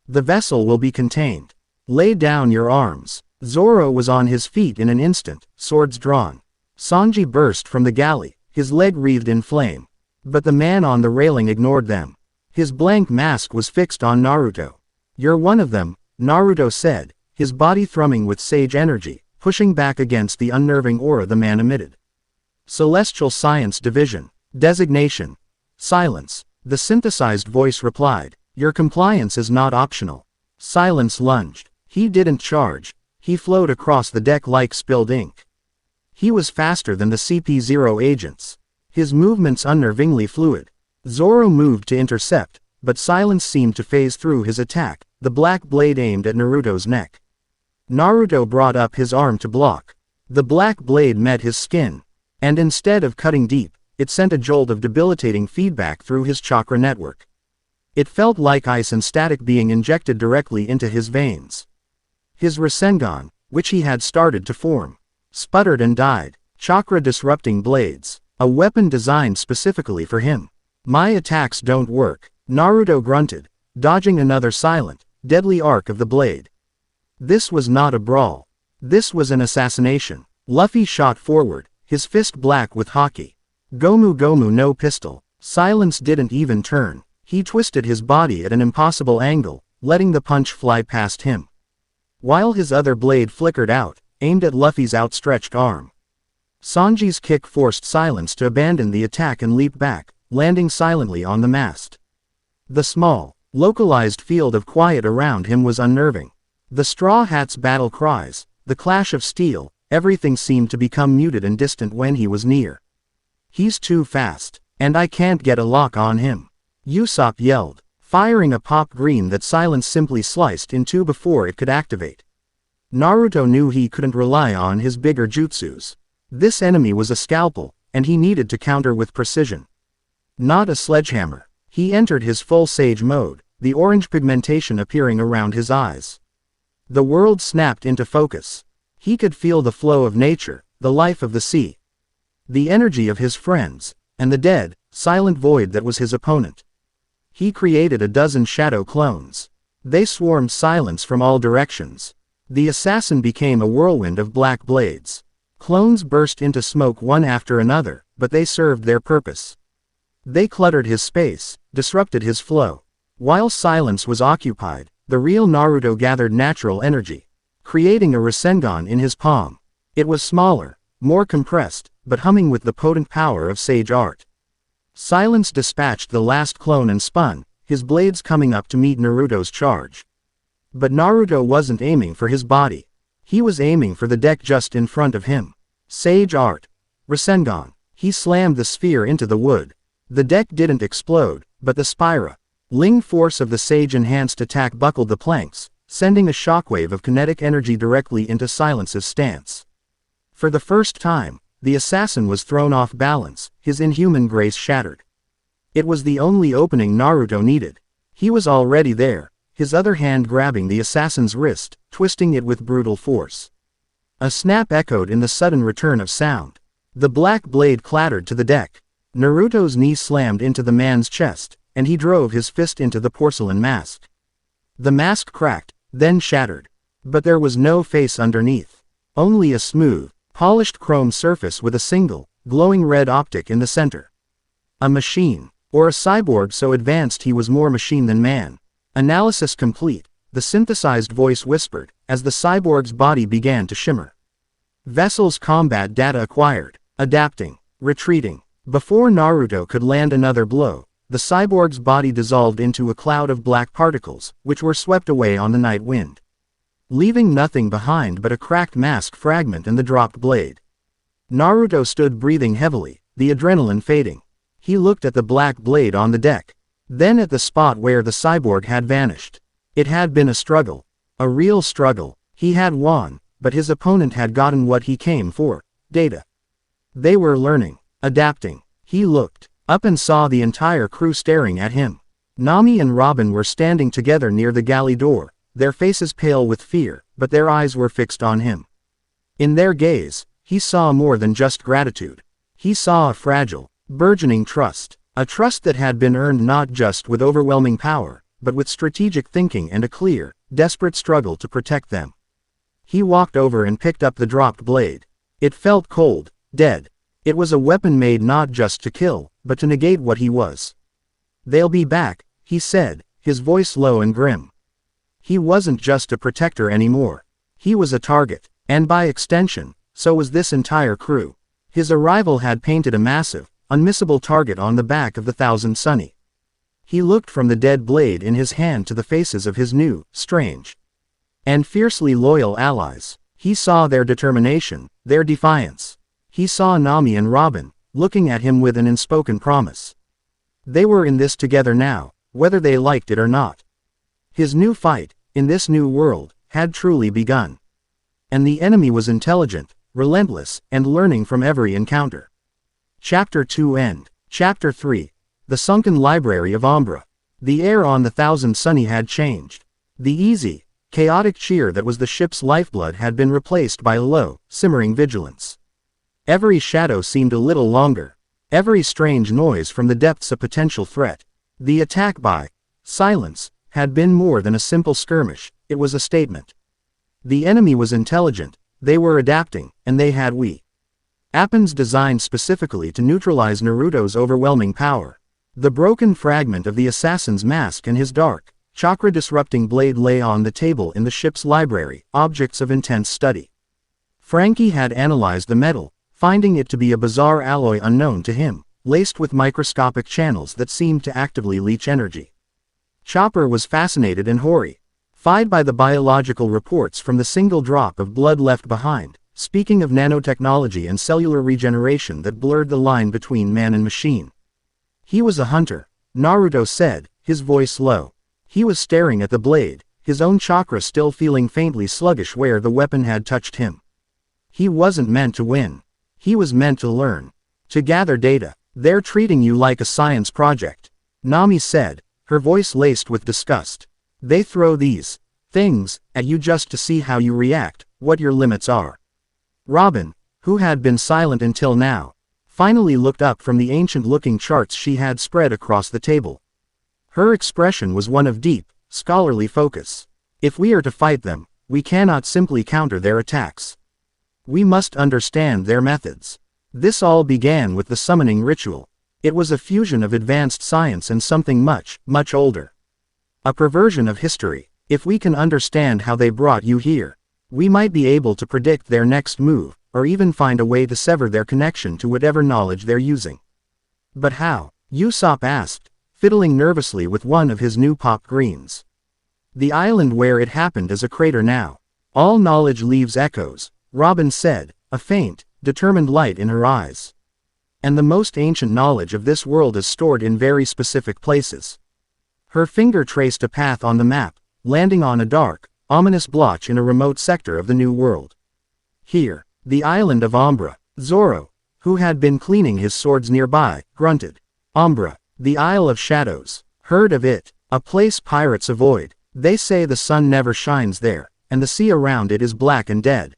Speaker 1: The vessel will be contained. Lay down your arms. Zoro was on his feet in an instant, swords drawn. Sanji burst from the galley, his leg wreathed in flame. But the man on the railing ignored them. His blank mask was fixed on Naruto. You're one of them, Naruto said, his body thrumming with sage energy, pushing back against the unnerving aura the man emitted. Celestial Science Division. Designation. Silence. The synthesized voice replied. Your compliance is not optional. Silence lunged. He didn't charge. He flowed across the deck like spilled ink. He was faster than the CP0 agents. His movements unnervingly fluid. Zoro moved to intercept, but silence seemed to phase through his attack, the black blade aimed at Naruto's neck. Naruto brought up his arm to block. The black blade met his skin, and instead of cutting deep, it sent a jolt of debilitating feedback through his chakra network. It felt like ice and static being injected directly into his veins. His Rasengan, which he had started to form, sputtered and died. Chakra-disrupting blades, a weapon designed specifically for him. My attacks don't work, Naruto grunted, dodging another silent, deadly arc of the blade. This was not a brawl. This was an assassination. Luffy shot forward, his fist black with haki. Gomu Gomu no pistol. Silence didn't even turn. He twisted his body at an impossible angle, letting the punch fly past him. While his other blade flickered out, aimed at Luffy's outstretched arm. Sanji's kick forced Silence to abandon the attack and leap back, landing silently on the mast. The small, localized field of quiet around him was unnerving. The Straw Hat's battle cries, the clash of steel, everything seemed to become muted and distant when he was near. He's too fast, and I can't get a lock on him. Usopp yelled, firing a pop green that Silence simply sliced in two before it could activate. Naruto knew he couldn't rely on his bigger jutsus. This enemy was a scalpel, and he needed to counter with precision. Not a sledgehammer. He entered his full sage mode, the orange pigmentation appearing around his eyes. The world snapped into focus. He could feel the flow of nature, the life of the sea. The energy of his friends, and the dead, silent void that was his opponent. He created a dozen shadow clones. They swarmed Silence from all directions. The assassin became a whirlwind of black blades. Clones burst into smoke one after another, but they served their purpose. They cluttered his space, disrupted his flow. While Silence was occupied, the real Naruto gathered natural energy. creating a Rasengan in his palm. It was smaller, more compressed, but humming with the potent power of sage art. Silence dispatched the last clone and spun, his blades coming up to meet Naruto's charge. But Naruto wasn't aiming for his body. He was aiming for the deck just in front of him. Sage art. Rasengan. He slammed the sphere into the wood. The deck didn't explode, but the spiraling force of the sage-enhanced attack buckled the planks, sending a shockwave of kinetic energy directly into Silence's stance. For the first time, the assassin was thrown off balance, his inhuman grace shattered. It was the only opening Naruto needed. He was already there, his other hand grabbing the assassin's wrist, twisting it with brutal force. A snap echoed in the sudden return of sound. The black blade clattered to the deck. Naruto's knee slammed into the man's chest, and he drove his fist into the porcelain mask. The mask cracked, then shattered. But there was no face underneath. Only a smooth, polished chrome surface with a single, glowing red optic in the center. A machine, or a cyborg so advanced he was more machine than man. Analysis complete, the synthesized voice whispered, as the cyborg's body began to shimmer. Vessel's combat data acquired, adapting, retreating. Before Naruto could land another blow, the cyborg's body dissolved into a cloud of black particles, which were swept away on the night wind, leaving nothing behind but a cracked mask fragment and the dropped blade. Naruto stood breathing heavily, the adrenaline fading. He looked at the black blade on the deck, then at the spot where the cyborg had vanished. It had been a struggle. A real struggle. He had won, but his opponent had gotten what he came for, data. They were learning, adapting. He looked up and saw the entire crew staring at him. Nami and Robin were standing together near the galley door, their faces pale with fear, but their eyes were fixed on him. In their gaze, he saw more than just gratitude. He saw a fragile, burgeoning trust, a trust that had been earned not just with overwhelming power, but with strategic thinking and a clear, desperate struggle to protect them. He walked over and picked up the dropped blade. It felt cold, dead. It was a weapon made not just to kill, but to negate what he was. "They'll be back," he said, his voice low and grim. He wasn't just a protector anymore. He was a target, and by extension, so was this entire crew. His arrival had painted a massive, unmissable target on the back of the Thousand Sunny. He looked from the dead blade in his hand to the faces of his new, strange, and fiercely loyal allies. He saw their determination, their defiance. He saw Nami and Robin, looking at him with an unspoken promise. They were in this together now, whether they liked it or not. His new fight, in this new world, had truly begun. And the enemy was intelligent, relentless, and learning from every encounter. Chapter 2 End. Chapter 3. The Sunken Library of Umbra. The air on the Thousand Sunny had changed. The easy, chaotic cheer that was the ship's lifeblood had been replaced by a low, simmering vigilance. Every shadow seemed a little longer. Every strange noise from the depths a potential threat. The attack by Silence had been more than a simple skirmish, it was a statement. The enemy was intelligent, they were adapting, and they had weapons designed specifically to neutralize Naruto's overwhelming power. The broken fragment of the assassin's mask and his dark, chakra-disrupting blade lay on the table in the ship's library, objects of intense study. Frankie had analyzed the metal, finding it to be a bizarre alloy unknown to him, laced with microscopic channels that seemed to actively leach energy. Chopper was fascinated and horrified by the biological reports from the single drop of blood left behind, speaking of nanotechnology and cellular regeneration that blurred the line between man and machine. He was a hunter, Naruto said, his voice low. He was staring at the blade, his own chakra still feeling faintly sluggish where the weapon had touched him. He wasn't meant to win. He was meant to learn. To gather data. "They're treating you like a science project," Nami said, her voice laced with disgust. "They throw these things at you just to see how you react, what your limits are." Robin, who had been silent until now, finally looked up from the ancient-looking charts she had spread across the table. Her expression was one of deep, scholarly focus. "If we are to fight them, we cannot simply counter their attacks. We must understand their methods." This all began with the summoning ritual. It was a fusion of advanced science and something much, much older. A perversion of history. If we can understand how they brought you here, We might be able to predict their next move, or even find a way to sever their connection to whatever knowledge they're using. But how? Usopp asked, fiddling nervously with one of his new pop greens. The island where it happened is a crater now. All knowledge leaves echoes, Robin said, a faint, determined light in her eyes. And the most ancient knowledge of this world is stored in very specific places. Her finger traced a path on the map, landing on a dark, ominous blotch in a remote sector of the New World. Here, the island of Umbra. Zoro, who had been cleaning his swords nearby, grunted. Umbra, the Isle of Shadows. Heard of it? A place pirates avoid. They say the sun never shines there, and the sea around it is black and dead.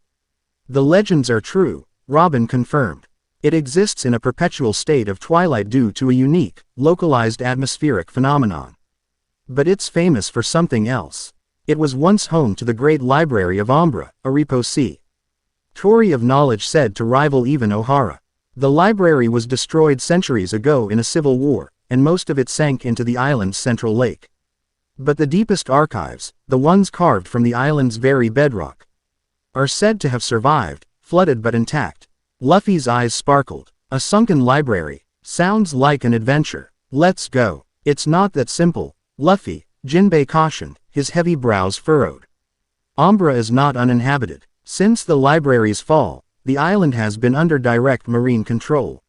Speaker 1: The legends are true, Robin confirmed. It exists in a perpetual state of twilight due to a unique, localized atmospheric phenomenon. But it's famous for something else. It was once home to the great library of Umbra, Aripo Sea. Tori of Knowledge said to rival even Ohara. The library was destroyed centuries ago in a civil war, and most of it sank into the island's central lake. But the deepest archives, the ones carved from the island's very bedrock, are said to have survived, flooded but intact. Luffy's eyes sparkled. A sunken library. Sounds like an adventure. Let's go. It's not that simple, Luffy, Jinbei cautioned, his heavy brows furrowed. Umbra is not uninhabited. Since the library's fall, the island has been under direct marine control.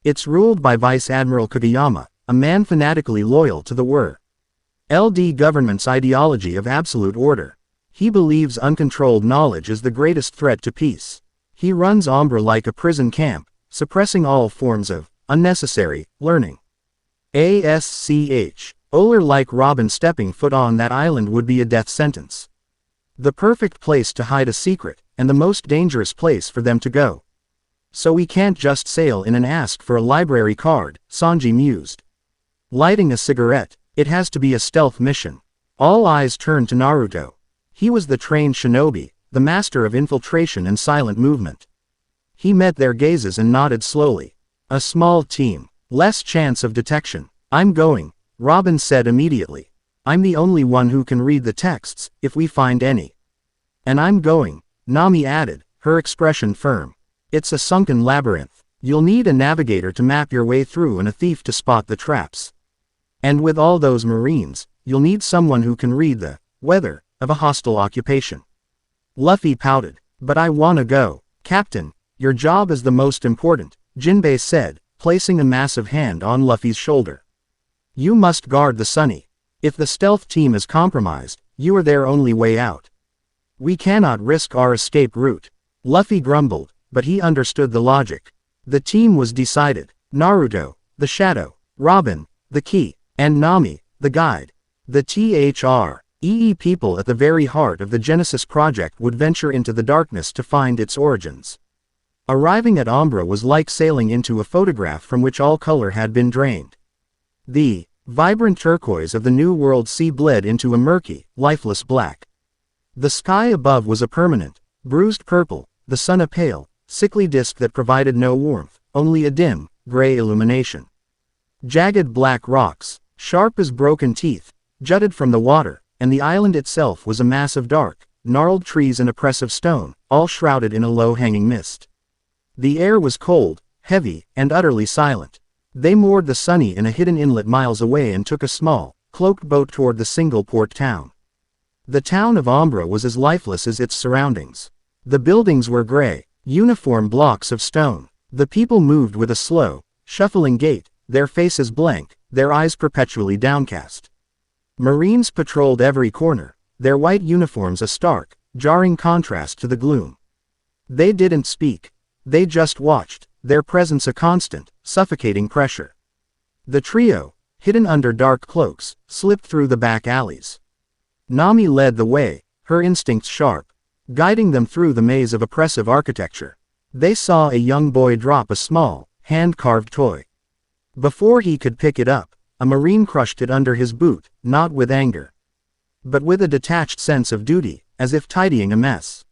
Speaker 1: It's ruled by Vice Admiral Kageyama, a man fanatically loyal to the LD government's ideology of absolute order. He believes uncontrolled knowledge is the greatest threat to peace. He runs Umbra like a prison camp, suppressing all forms of unnecessary learning. Oler like Robin stepping foot on that island would be a death sentence. The perfect place to hide a secret, and the most dangerous place for them to go. So we can't just sail in and ask for a library card, Sanji mused. Lighting a cigarette, it has to be a stealth mission. All eyes turned to Naruto. He was the trained shinobi, the master of infiltration and silent movement. He met their gazes and nodded slowly. A small team. Less chance of detection. I'm going, Robin said immediately. I'm the only one who can read the texts, if we find any. And I'm going, Nami added, her expression firm. It's a sunken labyrinth. You'll need a navigator to map your way through and a thief to spot the traps. And with all those marines, you'll need someone who can read the weather of a hostile occupation. Luffy pouted. But I wanna go. Captain, your job is the most important, Jinbei said, placing a massive hand on Luffy's shoulder. You must guard the Sunny. If the stealth team is compromised, you are their only way out. We cannot risk our escape route. Luffy grumbled, but he understood the logic. The team was decided. Naruto, the Shadow, Robin, the Key, and Nami, the Guide. The people at the very heart of the Genesis Project would venture into the darkness to find its origins. Arriving at Umbra was like sailing into a photograph from which all color had been drained. The vibrant turquoise of the New World sea bled into a murky, lifeless black. The sky above was a permanent, bruised purple, the sun a pale, sickly disk that provided no warmth, only a dim, gray illumination. Jagged black rocks, sharp as broken teeth, jutted from the water, and the island itself was a mass of dark, gnarled trees and oppressive stone, all shrouded in a low-hanging mist. The air was cold, heavy, and utterly silent. They moored the Sunny in a hidden inlet miles away and took a small, cloaked boat toward the single port town. The town of Umbra was as lifeless as its surroundings. The buildings were gray, uniform blocks of stone. The people moved with a slow, shuffling gait, their faces blank, their eyes perpetually downcast. Marines patrolled every corner, their white uniforms a stark, jarring contrast to the gloom. They didn't speak. They just watched, their presence a constant, suffocating pressure. The trio, hidden under dark cloaks, slipped through the back alleys. Nami led the way, her instincts sharp, guiding them through the maze of oppressive architecture. They saw a young boy drop a small, hand-carved toy. Before he could pick it up, a Marine crushed it under his boot, not with anger, but with a detached sense of duty, as if tidying a mess.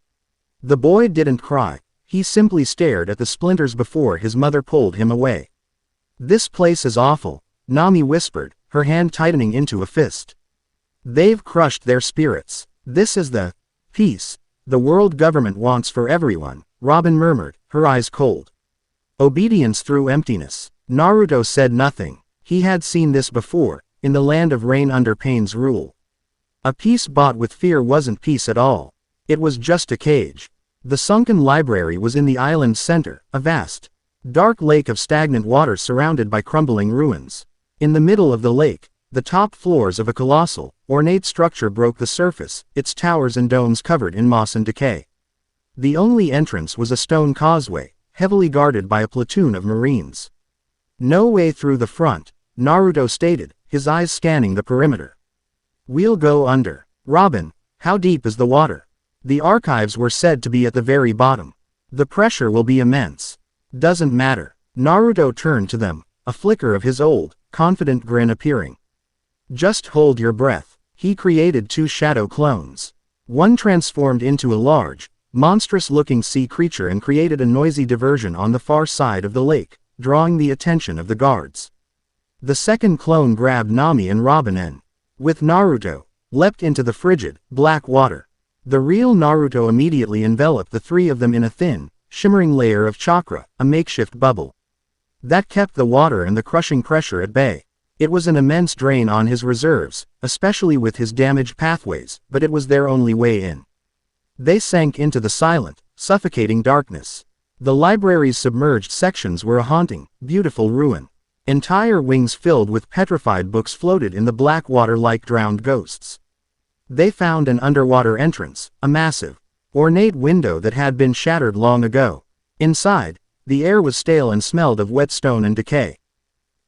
Speaker 1: The boy didn't cry, he simply stared at the splinters before his mother pulled him away. This place is awful, Nami whispered, her hand tightening into a fist. They've crushed their spirits. This is the peace The world government wants for everyone, Robin murmured, her eyes cold. Obedience through emptiness. Naruto said nothing. He had seen this before, in the land of rain under Pain's rule. A peace bought with fear wasn't peace at all. It was just a cage. The sunken library was in the island's center, a vast, dark lake of stagnant water surrounded by crumbling ruins. In the middle of the lake, the top floors of a colossal, ornate structure broke the surface, its towers and domes covered in moss and decay. The only entrance was a stone causeway, heavily guarded by a platoon of marines. No way through the front, Naruto stated, his eyes scanning the perimeter. We'll go under. Robin, how deep is the water? The archives were said to be at the very bottom. The pressure will be immense. Doesn't matter. Naruto turned to them, a flicker of his old, confident grin appearing. Just hold your breath. He created 2 shadow clones. One transformed into a large, monstrous-looking sea creature and created a noisy diversion on the far side of the lake, drawing the attention of the guards. The second clone grabbed Nami and Robin and, with Naruto, leapt into the frigid, black water. The real Naruto immediately enveloped the 3 of them in a thin, shimmering layer of chakra, a makeshift bubble. That kept the water and the crushing pressure at bay. It was an immense drain on his reserves, especially with his damaged pathways, but it was their only way in. They sank into the silent, suffocating darkness. The library's submerged sections were a haunting, beautiful ruin. Entire wings filled with petrified books floated in the black water like drowned ghosts. They found an underwater entrance, a massive, ornate window that had been shattered long ago. Inside, the air was stale and smelled of wet stone and decay.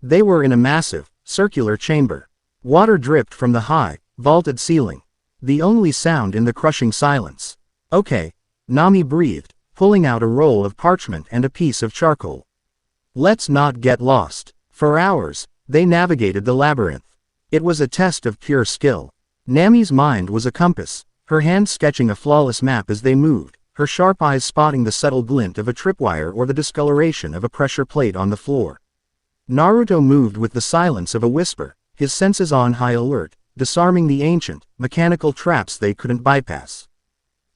Speaker 1: They were in a massive, circular chamber. Water dripped from the high, vaulted ceiling. The only sound in the crushing silence. Okay, Nami breathed, pulling out a roll of parchment and a piece of charcoal. Let's not get lost. For hours, they navigated the labyrinth. It was a test of pure skill. Nami's mind was a compass, her hand sketching a flawless map as they moved, her sharp eyes spotting the subtle glint of a tripwire or the discoloration of a pressure plate on the floor. Naruto moved with the silence of a whisper, his senses on high alert, disarming the ancient, mechanical traps they couldn't bypass.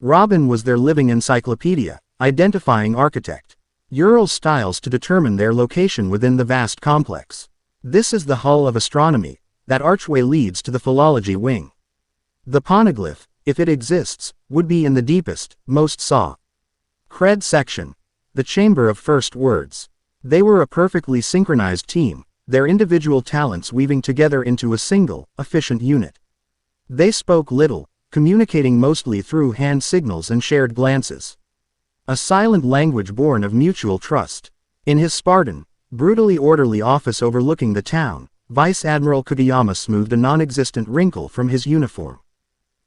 Speaker 1: Robin was their living encyclopedia, identifying architect Ural styles to determine their location within the vast complex. This is the Hall of Astronomy. That archway leads to the philology wing. The poneglyph, if it exists, would be in the deepest, most cred section. The Chamber of First Words. They were a perfectly synchronized team, their individual talents weaving together into a single, efficient unit. They spoke little, communicating mostly through hand signals and shared glances. A silent language born of mutual trust. In his Spartan, brutally orderly office overlooking the town, Vice Admiral Kageyama smoothed a non-existent wrinkle from his uniform.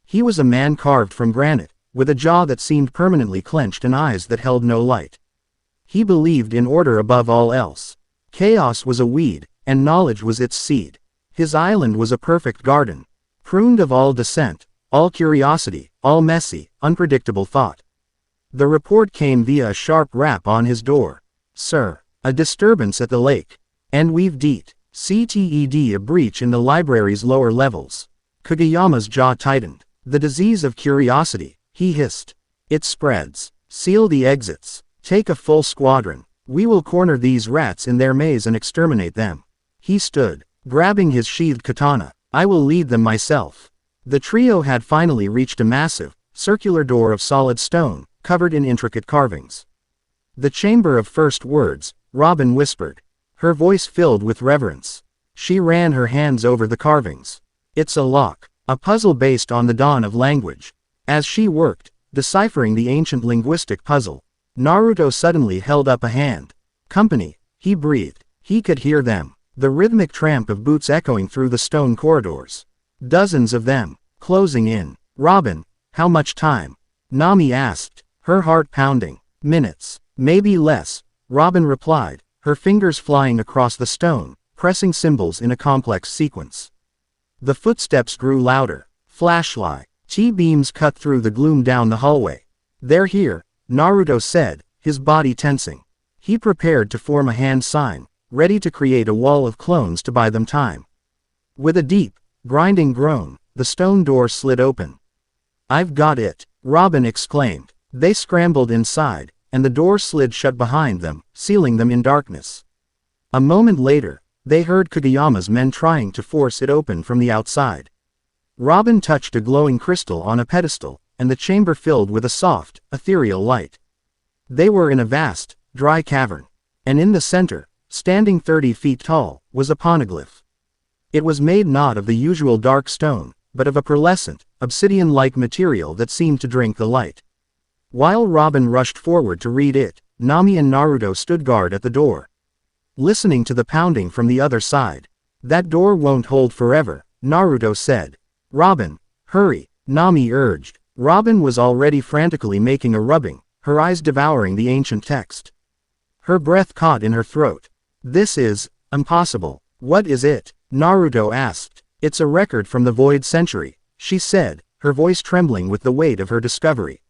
Speaker 1: He was a man carved from granite, with a jaw that seemed permanently clenched and eyes that held no light. He believed in order above all else. Chaos was a weed, and knowledge was its seed. His island was a perfect garden, pruned of all dissent, all curiosity, all messy, unpredictable thought. The report came via a sharp rap on his door. Sir, a disturbance at the lake. And we've CTED a breach in the library's lower levels. Kageyama's jaw tightened. The disease of curiosity, he hissed. It spreads. Seal the exits. Take a full squadron. We will corner these rats in their maze and exterminate them. He stood, grabbing his sheathed katana. I will lead them myself. The trio had finally reached a massive, circular door of solid stone, covered in intricate carvings. The Chamber of First Words, Robin whispered. Her voice filled with reverence. She ran her hands over the carvings. It's a lock, a puzzle based on the dawn of language. As she worked, deciphering the ancient linguistic puzzle, Naruto suddenly held up a hand. Company, he breathed. He could hear them, the rhythmic tramp of boots echoing through the stone corridors. Dozens of them, closing in. Robin, how much time? Nami asked, her heart pounding. Minutes, maybe less, Robin replied, her fingers flying across the stone, pressing symbols in a complex sequence. The footsteps grew louder. Flashlight. T-beams cut through the gloom down the hallway. They're here, Naruto said, his body tensing. He prepared to form a hand sign, ready to create a wall of clones to buy them time. With a deep, grinding groan, the stone door slid open. I've got it, Robin exclaimed. They scrambled inside, and the door slid shut behind them, sealing them in darkness. A moment later, they heard Kageyama's men trying to force it open from the outside. Robin touched a glowing crystal on a pedestal, and the chamber filled with a soft, ethereal light. They were in a vast, dry cavern. And in the center, standing 30 feet tall, was a poneglyph. It was made not of the usual dark stone, but of a pearlescent, obsidian-like material that seemed to drink the light. While Robin rushed forward to read it, Nami and Naruto stood guard at the door, listening to the pounding from the other side. That door won't hold forever, Naruto said. Robin, hurry, Nami urged. Robin was already frantically making a rubbing, her eyes devouring the ancient text. Her breath caught in her throat. This is impossible. What is it? Naruto asked. It's a record from the Void Century, she said, her voice trembling with the weight of her discovery.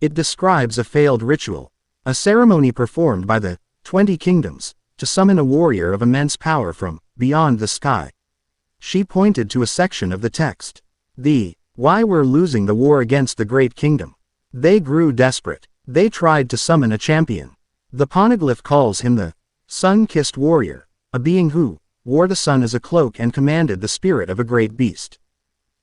Speaker 1: It describes a failed ritual, a ceremony performed by the 20 kingdoms, to summon a warrior of immense power from beyond the sky. She pointed to a section of the text. Why we're losing the war against the Great Kingdom. They grew desperate. They tried to summon a champion. The poneglyph calls him the sun-kissed warrior, a being who wore the sun as a cloak and commanded the spirit of a great beast.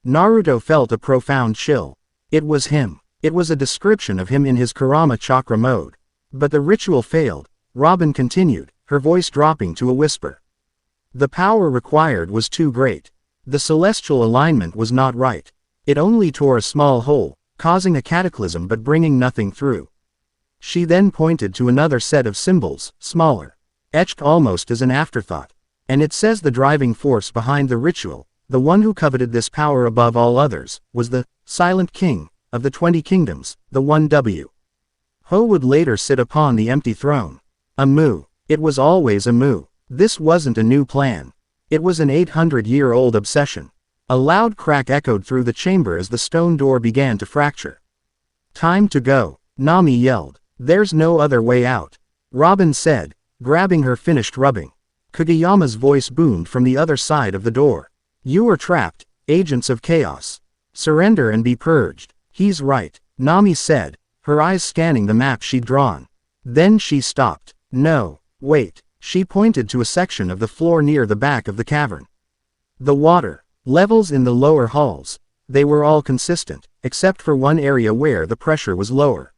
Speaker 1: Naruto felt a profound chill. It was him. It was a description of him in his Kurama chakra mode. But the ritual failed, Robin continued, her voice dropping to a whisper. The power required was too great. The celestial alignment was not right. It only tore a small hole, causing a cataclysm but bringing nothing through. She then pointed to another set of symbols, smaller, etched almost as an afterthought. And it says the driving force behind the ritual, the one who coveted this power above all others, was the silent king of the 20 kingdoms, the 1W. Ho would later sit upon the empty throne. A mu. It was always a mu. This wasn't a new plan. It was an 800-year-old obsession. A loud crack echoed through the chamber as the stone door began to fracture. Time to go, Nami yelled. There's no other way out, Robin said, grabbing her finished rubbing. Kageyama's voice boomed from the other side of the door. You are trapped, agents of chaos. Surrender and be purged. He's right, Nami said, her eyes scanning the map she'd drawn. Then she stopped. No, wait. She pointed to a section of the floor near the back of the cavern. The water levels in the lower halls. They were all consistent, except for one area where the pressure was lower.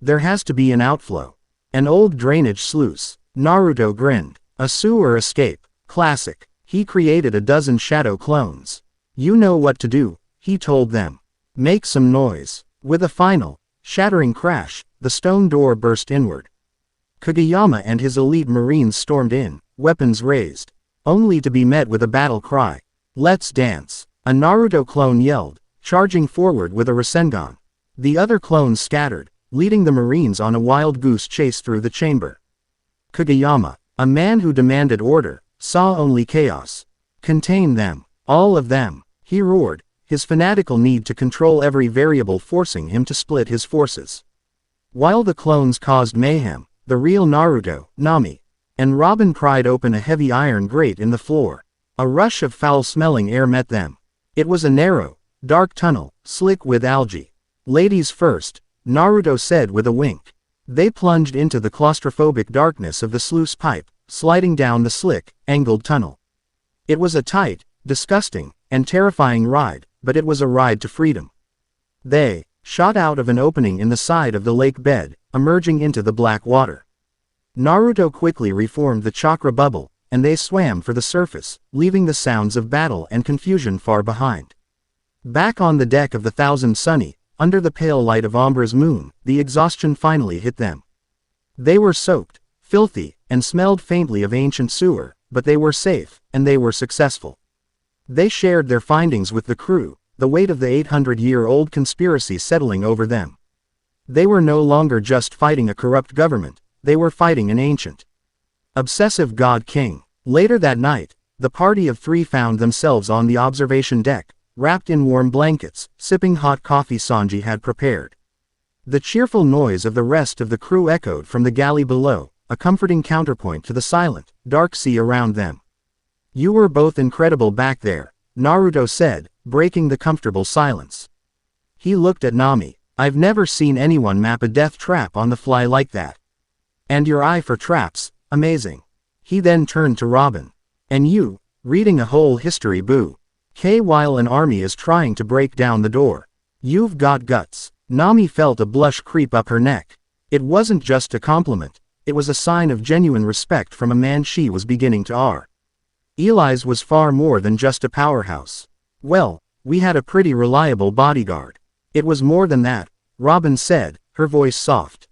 Speaker 1: There has to be an outflow. An old drainage sluice. Naruto grinned. A sewer escape. Classic. He created a dozen shadow clones. You know what to do, he told them. Make some noise. With a final, shattering crash, the stone door burst inward. Kageyama and his elite marines stormed in, weapons raised, only to be met with a battle cry. Let's dance. A Naruto clone yelled, charging forward with a Rasengan. The other clones scattered, leading the marines on a wild goose chase through the chamber. Kageyama, a man who demanded order, saw only chaos. Contain them, all of them, he roared, his fanatical need to control every variable forcing him to split his forces. While the clones caused mayhem, the real Naruto, Nami, and Robin pried open a heavy iron grate in the floor. A rush of foul-smelling air met them. It was a narrow, dark tunnel, slick with algae. Ladies first, Naruto said with a wink. They plunged into the claustrophobic darkness of the sluice pipe, sliding down the slick, angled tunnel. It was a tight, disgusting, and terrifying ride, but it was a ride to freedom. They shot out of an opening in the side of the lake bed, emerging into the black water. Naruto quickly reformed the chakra bubble, and they swam for the surface, leaving the sounds of battle and confusion far behind. Back on the deck of the Thousand Sunny, under the pale light of Ombra's moon, the exhaustion finally hit them. They were soaked, filthy, and smelled faintly of ancient sewer, but they were safe, and they were successful. They shared their findings with the crew, the weight of the 800-year-old conspiracy settling over them. They were no longer just fighting a corrupt government, they were fighting an ancient, obsessive god king. Later that night, the party of three found themselves on the observation deck, wrapped in warm blankets, sipping hot coffee Sanji had prepared. The cheerful noise of the rest of the crew echoed from the galley below, a comforting counterpoint to the silent, dark sea around them. You were both incredible back there, Naruto said, breaking the comfortable silence. He looked at Nami. I've never seen anyone map a death trap on the fly like that. And your eye for traps, amazing. He then turned to Robin. And you, reading a whole history boo. While an army is trying to break down the door. You've got guts. Nami felt a blush creep up her neck. It wasn't just a compliment, it was a sign of genuine respect from a man she was beginning to awe. Eli's was far more than just a powerhouse. Well, we had a pretty reliable bodyguard. It was more than that, Robin said, her voice soft.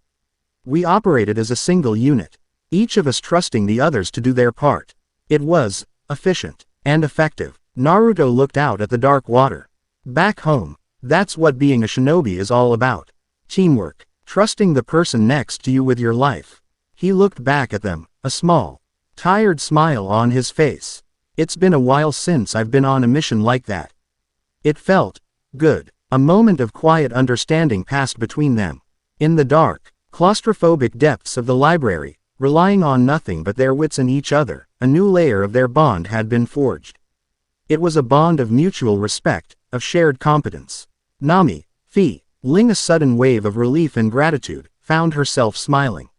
Speaker 1: We operated as a single unit, each of us trusting the others to do their part. It was efficient and effective. Naruto looked out at the dark water. Back home, that's what being a shinobi is all about. Teamwork, trusting the person next to you with your life. He looked back at them, a small, tired smile on his face. It's been a while since I've been on a mission like that. It felt good. A moment of quiet understanding passed between them. In the dark, claustrophobic depths of the library, relying on nothing but their wits and each other, a new layer of their bond had been forged. It was a bond of mutual respect, of shared competence. Nami, feeling a sudden wave of relief and gratitude, found herself smiling.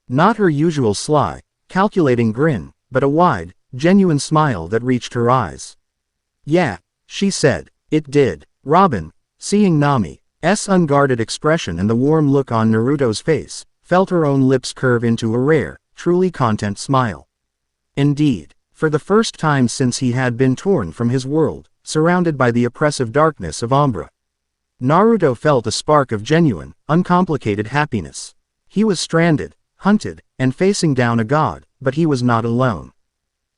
Speaker 1: Not her usual sly, calculating grin, but a wide, genuine smile that reached her eyes. Yeah, she said, it did. Robin, seeing Nami's unguarded expression and the warm look on Naruto's face, felt her own lips curve into a rare, truly content smile. Indeed, for the first time since he had been torn from his world, surrounded by the oppressive darkness of Umbra, Naruto felt a spark of genuine, uncomplicated happiness. He was stranded, hunted, and facing down a god, but he was not alone.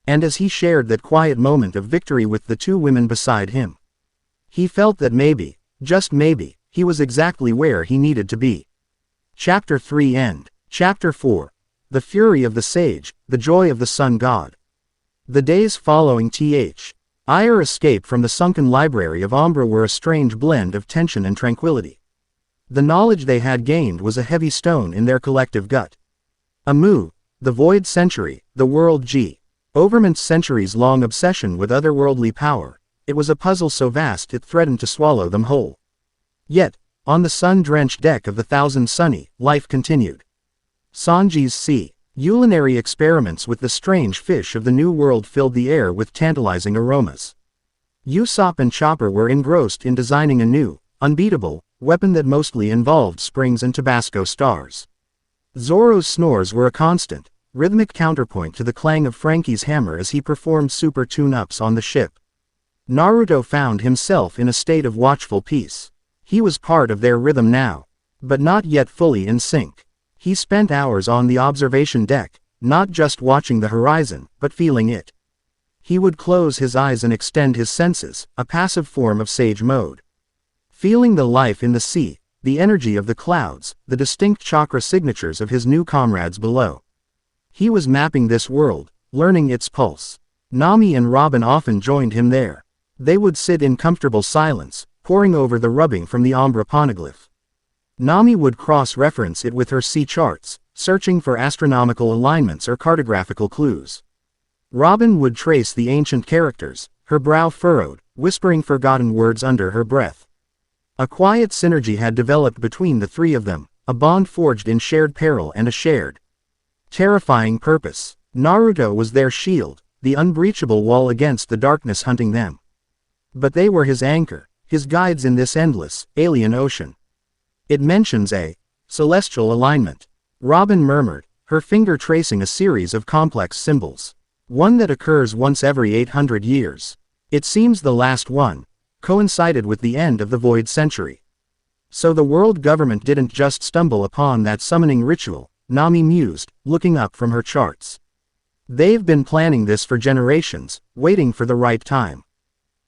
Speaker 1: And as he shared that quiet moment of victory with the two women beside him, he felt that maybe, just maybe, he was exactly where he needed to be. Chapter 3 End. Chapter 4. The Fury of the Sage, the Joy of the Sun God. The days following their escape from the sunken library of Umbra were a strange blend of tension and tranquility. The knowledge they had gained was a heavy stone in their collective gut. Amu, the Void Century, the World G. Overmant's centuries-long obsession with otherworldly power, it was a puzzle so vast it threatened to swallow them whole. Yet, on the sun-drenched deck of the Thousand Sunny, life continued. Sanji's culinary experiments with the strange fish of the New World filled the air with tantalizing aromas. Usopp and Chopper were engrossed in designing a new, unbeatable, weapon that mostly involved springs and Tabasco stars. Zoro's snores were a constant, rhythmic counterpoint to the clang of Frankie's hammer as he performed super tune-ups on the ship. Naruto found himself in a state of watchful peace. He was part of their rhythm now, but not yet fully in sync. He spent hours on the observation deck, not just watching the horizon, but feeling it. He would close his eyes and extend his senses, a passive form of sage mode. Feeling the life in the sea, the energy of the clouds, the distinct chakra signatures of his new comrades below. He was mapping this world, learning its pulse. Nami and Robin often joined him there. They would sit in comfortable silence, poring over the rubbing from the Umbra poneglyph. Nami would cross-reference it with her sea charts, searching for astronomical alignments or cartographical clues. Robin would trace the ancient characters, her brow furrowed, whispering forgotten words under her breath. A quiet synergy had developed between the three of them, a bond forged in shared peril and a shared, terrifying purpose. Naruto was their shield, the unbreachable wall against the darkness hunting them. But they were his anchor, his guides in this endless, alien ocean. It mentions a celestial alignment, Robin murmured, her finger tracing a series of complex symbols. One that occurs once every 800 years. It seems the last one coincided with the end of the Void Century. So the world government didn't just stumble upon that summoning ritual, Nami mused, looking up from her charts. They've been planning this for generations, waiting for the right time.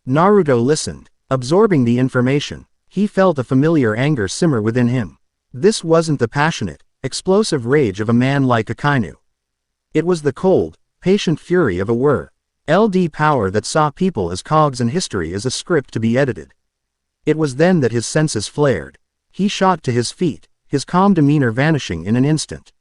Speaker 1: Naruto listened, absorbing the information. He felt a familiar anger simmer within him. This wasn't the passionate, explosive rage of a man like Akainu. It was the cold, patient fury of a world power that saw people as cogs and history as a script to be edited. It was then that his senses flared. He shot to his feet, his calm demeanor vanishing in an instant.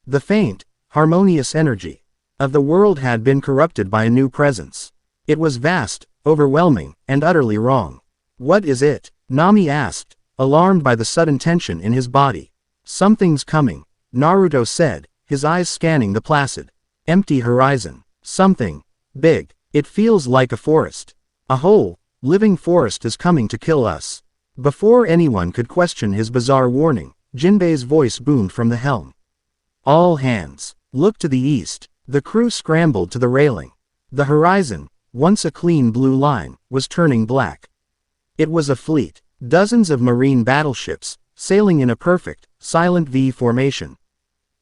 Speaker 1: The faint, harmonious energy of the world had been corrupted by a new presence. It was vast, overwhelming, and utterly wrong. What is it? Nami asked, alarmed by the sudden tension in his body. Something's coming, Naruto said, his eyes scanning the placid, empty horizon. Something big. It feels like a forest. A whole, living forest is coming to kill us. Before anyone could question his bizarre warning, Jinbei's voice boomed from the helm. All hands, look to the east. The crew scrambled to the railing. The horizon, once a clean blue line, was turning black. It was a fleet, dozens of marine battleships, sailing in a perfect, silent V formation,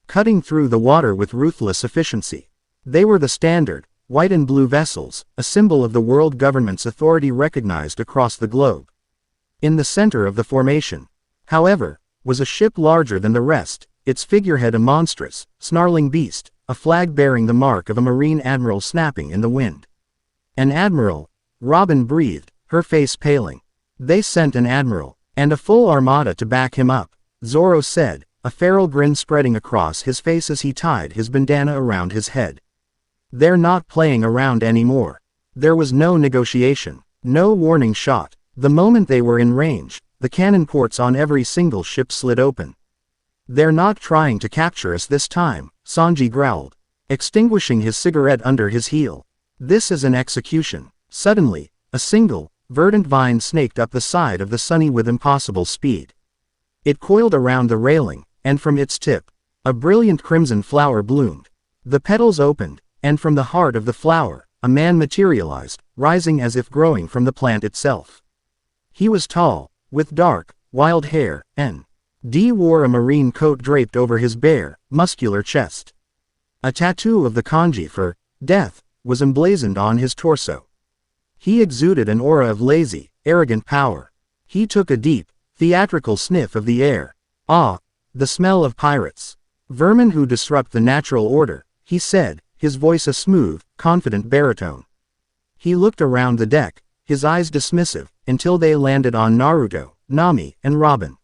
Speaker 1: cutting through the water with ruthless efficiency. They were the standard, white and blue vessels, a symbol of the world government's authority recognized across the globe. In the center of the formation, however, was a ship larger than the rest, its figurehead a monstrous, snarling beast, a flag bearing the mark of a marine admiral snapping in the wind. An admiral, Robin breathed, her face paling. They sent an admiral, and a full armada to back him up, Zoro said, a feral grin spreading across his face as he tied his bandana around his head. They're not playing around anymore. There was no negotiation, no warning shot. The moment they were in range, the cannon ports on every single ship slid open. They're not trying to capture us this time, Sanji growled, extinguishing his cigarette under his heel. This is an execution. Suddenly, a single, verdant vine snaked up the side of the Sunny with impossible speed. It coiled around the railing, and from its tip, a brilliant crimson flower bloomed. The petals opened, and from the heart of the flower, a man materialized, rising as if growing from the plant itself. He was tall, with dark, wild hair, and wore a marine coat draped over his bare, muscular chest. A tattoo of the kanji for death was emblazoned on his torso. He exuded an aura of lazy, arrogant power. He took a deep, theatrical sniff of the air. Ah, the smell of pirates. Vermin who disrupt the natural order, he said, his voice a smooth, confident baritone. He looked around the deck, his eyes dismissive, until they landed on Naruto, Nami, and Robin.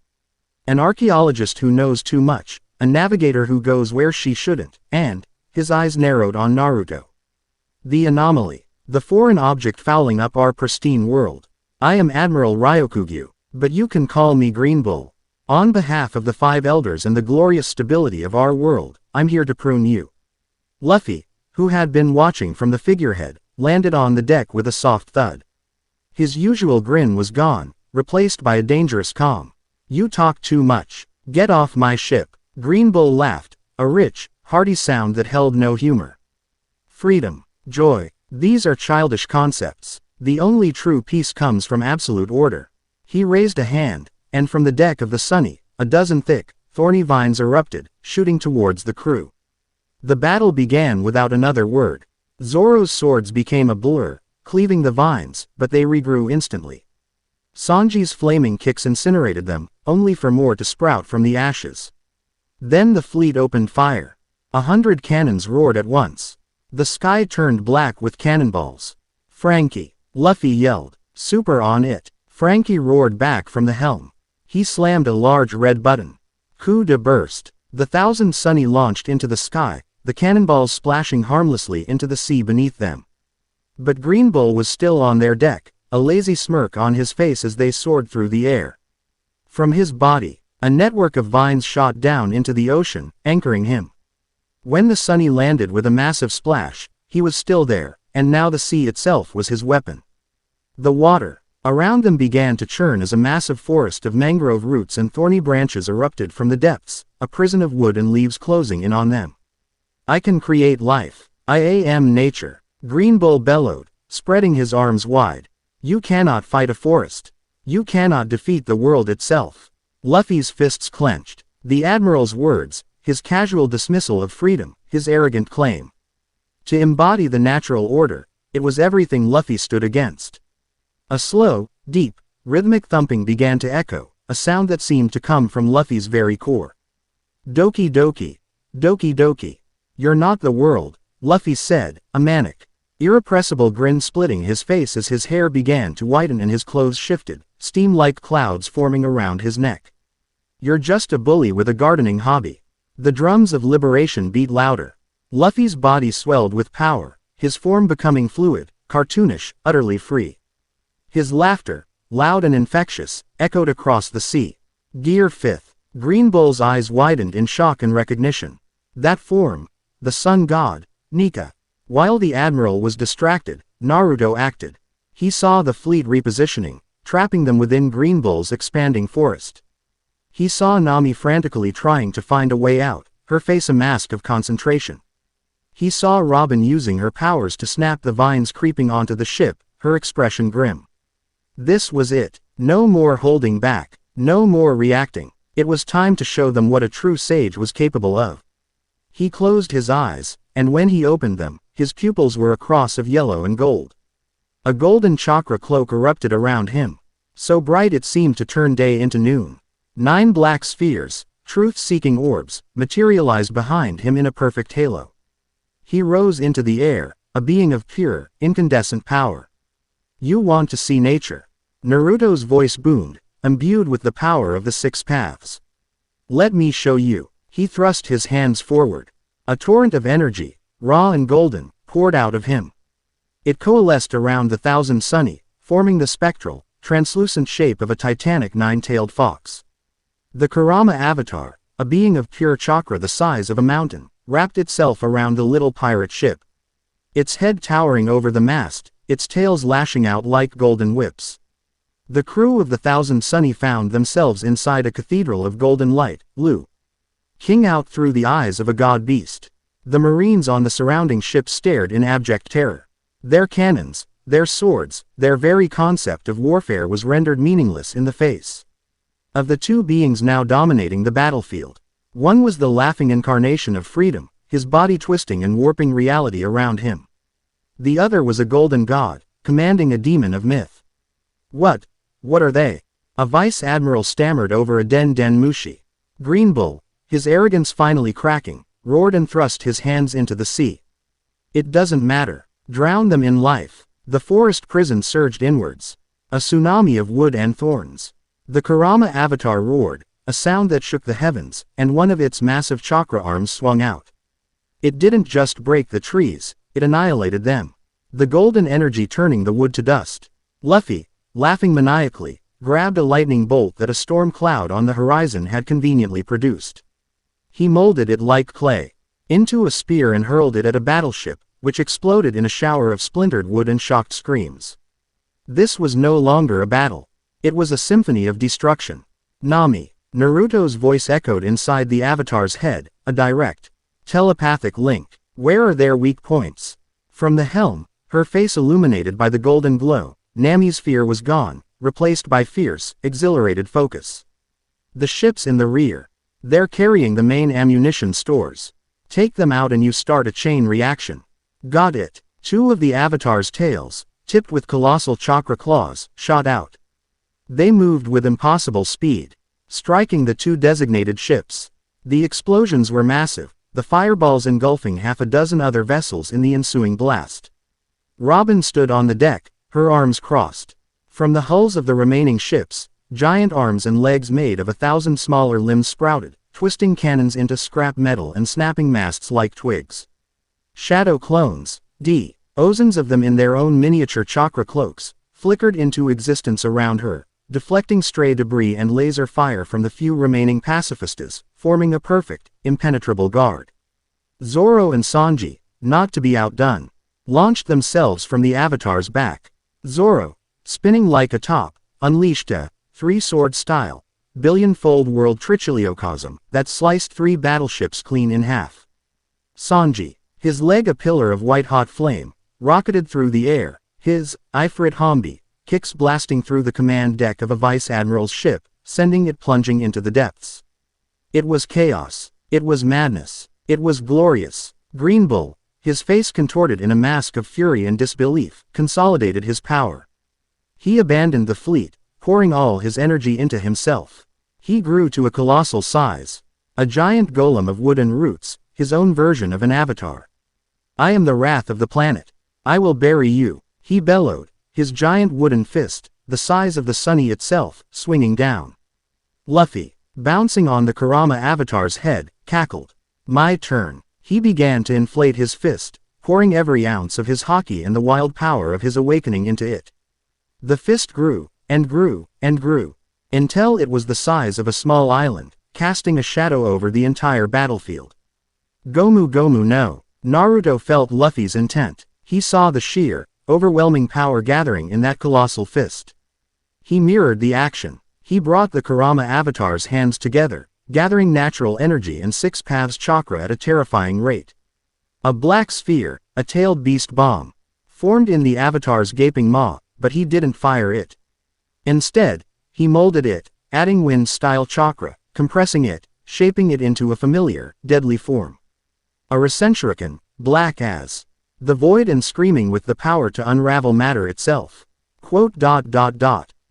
Speaker 1: An archaeologist who knows too much, a navigator who goes where she shouldn't, and, his eyes narrowed on Naruto. The anomaly. The foreign object fouling up our pristine world. I am Admiral Ryokugyu, but you can call me Green Bull. On behalf of the five elders and the glorious stability of our world, I'm here to prune you. Luffy, who had been watching from the figurehead, landed on the deck with a soft thud. His usual grin was gone, replaced by a dangerous calm. You talk too much. Get off my ship. Green Bull laughed, a rich, hearty sound that held no humor. Freedom, joy, these are childish concepts. The only true peace comes from absolute order. He raised a hand, and from the deck of the Sunny, a dozen thick, thorny vines erupted, shooting towards the crew. The battle began without another word. Zoro's swords became a blur, cleaving the vines, but they regrew instantly. Sanji's flaming kicks incinerated them, only for more to sprout from the ashes. Then the fleet opened fire. 100 cannons roared at once. The sky turned black with cannonballs. Frankie, Luffy yelled, super on it. Frankie roared back from the helm. He slammed a large red button. Coup de burst. The 1,000 Sunny launched into the sky, the cannonballs splashing harmlessly into the sea beneath them. But Green Bull was still on their deck, a lazy smirk on his face as they soared through the air. From his body, a network of vines shot down into the ocean, anchoring him. When the Sunny landed with a massive splash, he was still there, and now the sea itself was his weapon. The water around them began to churn as a massive forest of mangrove roots and thorny branches erupted from the depths, a prison of wood and leaves closing in on them. I can create life. I am nature. Green Bull bellowed, spreading his arms wide. You cannot fight a forest. You cannot defeat the world itself. Luffy's fists clenched. The Admiral's words, his casual dismissal of freedom, his arrogant claim to embody the natural order, it was everything Luffy stood against. A slow, deep, rhythmic thumping began to echo, a sound that seemed to come from Luffy's very core. Doki doki. Doki doki. You're not the world, Luffy said, a manic, irrepressible grin splitting his face as his hair began to whiten and his clothes shifted, steam-like clouds forming around his neck. You're just a bully with a gardening hobby. The drums of liberation beat louder. Luffy's body swelled with power, his form becoming fluid, cartoonish, utterly free. His laughter, loud and infectious, echoed across the sea. Gear 5th. Green Bull's eyes widened in shock and recognition. That form. The sun god, Nika. While the admiral was distracted, Naruto acted. He saw the fleet repositioning, trapping them within Green Bull's expanding forest. He saw Nami frantically trying to find a way out, her face a mask of concentration. He saw Robin using her powers to snap the vines creeping onto the ship, her expression grim. This was it. No more holding back. No more reacting. It was time to show them what a true sage was capable of. He closed his eyes, and when he opened them, his pupils were a cross of yellow and gold. A golden chakra cloak erupted around him, so bright it seemed to turn day into noon. 9 black spheres, truth-seeking orbs, materialized behind him in a perfect halo. He rose into the air, a being of pure, incandescent power. You want to see nature? Naruto's voice boomed, imbued with the power of the 6 paths. Let me show you. He thrust his hands forward. A torrent of energy, raw and golden, poured out of him. It coalesced around the 1,000 Sunny, forming the spectral, translucent shape of a titanic 9-tailed fox. The Kurama avatar, a being of pure chakra the size of a mountain, wrapped itself around the little pirate ship. Its head towering over the mast, its tails lashing out like golden whips. The crew of the 1,000 Sunny found themselves inside a cathedral of golden light, king out through the eyes of a god beast. The marines on the surrounding ship stared in abject terror. Their cannons, their swords, their very concept of warfare was rendered meaningless in the face of the 2 beings now dominating the battlefield. One was the laughing incarnation of freedom, his body twisting and warping reality around him. The other was a golden god, commanding a demon of myth. What are they? A vice admiral stammered over a den mushi. Green Bull, his arrogance finally cracking, roared and thrust his hands into the sea. It doesn't matter. Drown them in life. The forest prison surged inwards. A tsunami of wood and thorns. The Kurama avatar roared, a sound that shook the heavens, and one of its massive chakra arms swung out. It didn't just break the trees, it annihilated them. The golden energy turning the wood to dust. Luffy, laughing maniacally, grabbed a lightning bolt that a storm cloud on the horizon had conveniently produced. He molded it like clay into a spear and hurled it at a battleship, which exploded in a shower of splintered wood and shocked screams. This was no longer a battle. It was a symphony of destruction. Nami. Naruto's voice echoed inside the avatar's head, a direct, telepathic link. Where are their weak points? From the helm, her face illuminated by the golden glow, Nami's fear was gone, replaced by fierce, exhilarated focus. The ships in the rear. They're carrying the main ammunition stores. Take them out and you start a chain reaction. Got it. 2 of the avatar's tails, tipped with colossal chakra claws, shot out. They moved with impossible speed, striking the 2 designated ships. The explosions were massive, the fireballs engulfing half a dozen other vessels in the ensuing blast. Robin stood on the deck, her arms crossed. From the hulls of the remaining ships, giant arms and legs made of 1,000 smaller limbs sprouted, twisting cannons into scrap metal and snapping masts like twigs. Shadow clones, dozens of them in their own miniature chakra cloaks, flickered into existence around her, deflecting stray debris and laser fire from the few remaining pacifistas, forming a perfect, impenetrable guard. Zoro and Sanji, not to be outdone, launched themselves from the avatar's back. Zoro, spinning like a top, unleashed a 3-sword style, billion-fold world trichiliocosm that sliced 3 battleships clean in half. Sanji, his leg a pillar of white-hot flame, rocketed through the air, his Ifrit Hambi kicks blasting through the command deck of a vice admiral's ship, sending it plunging into the depths. It was chaos. It was madness. It was glorious. Green Bull, his face contorted in a mask of fury and disbelief, consolidated his power. He abandoned the fleet, pouring all his energy into himself. He grew to a colossal size. A giant golem of wood and roots, his own version of an avatar. I am the wrath of the planet. I will bury you, he bellowed, his giant wooden fist, the size of the Sunny itself, swinging down. Luffy, bouncing on the Kurama avatar's head, cackled. My turn. He began to inflate his fist, pouring every ounce of his haki and the wild power of his awakening into it. The fist grew, and grew, until it was the size of a small island, casting a shadow over the entire battlefield. Gomu Gomu no. Naruto felt Luffy's intent. He saw the sheer, overwhelming power gathering in that colossal fist. He mirrored the action. He brought the Kurama Avatar's hands together, gathering natural energy and six paths chakra at a terrifying rate. A black sphere, a tailed beast bomb, formed in the Avatar's gaping maw, but he didn't fire it. Instead, he molded it, adding wind-style chakra, compressing it, shaping it into a familiar, deadly form. A Rasenshuriken, black as the void and screaming with the power to unravel matter itself.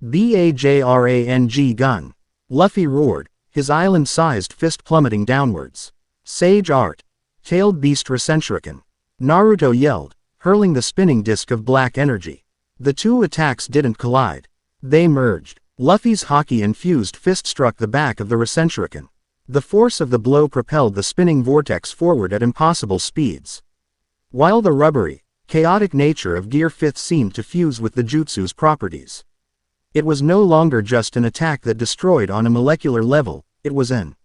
Speaker 1: BAJRANG gun. Luffy roared, his island-sized fist plummeting downwards. Sage art. Tailed beast Rasenshuriken. Naruto yelled, hurling the spinning disk of black energy. The two attacks didn't collide. They merged. Luffy's hockey-infused fist struck the back of the Rasenshuriken. The force of the blow propelled the spinning vortex forward at impossible speeds. While the rubbery, chaotic nature of Gear 5th seemed to fuse with the jutsu's properties. It was no longer just an attack that destroyed on a molecular level, it was an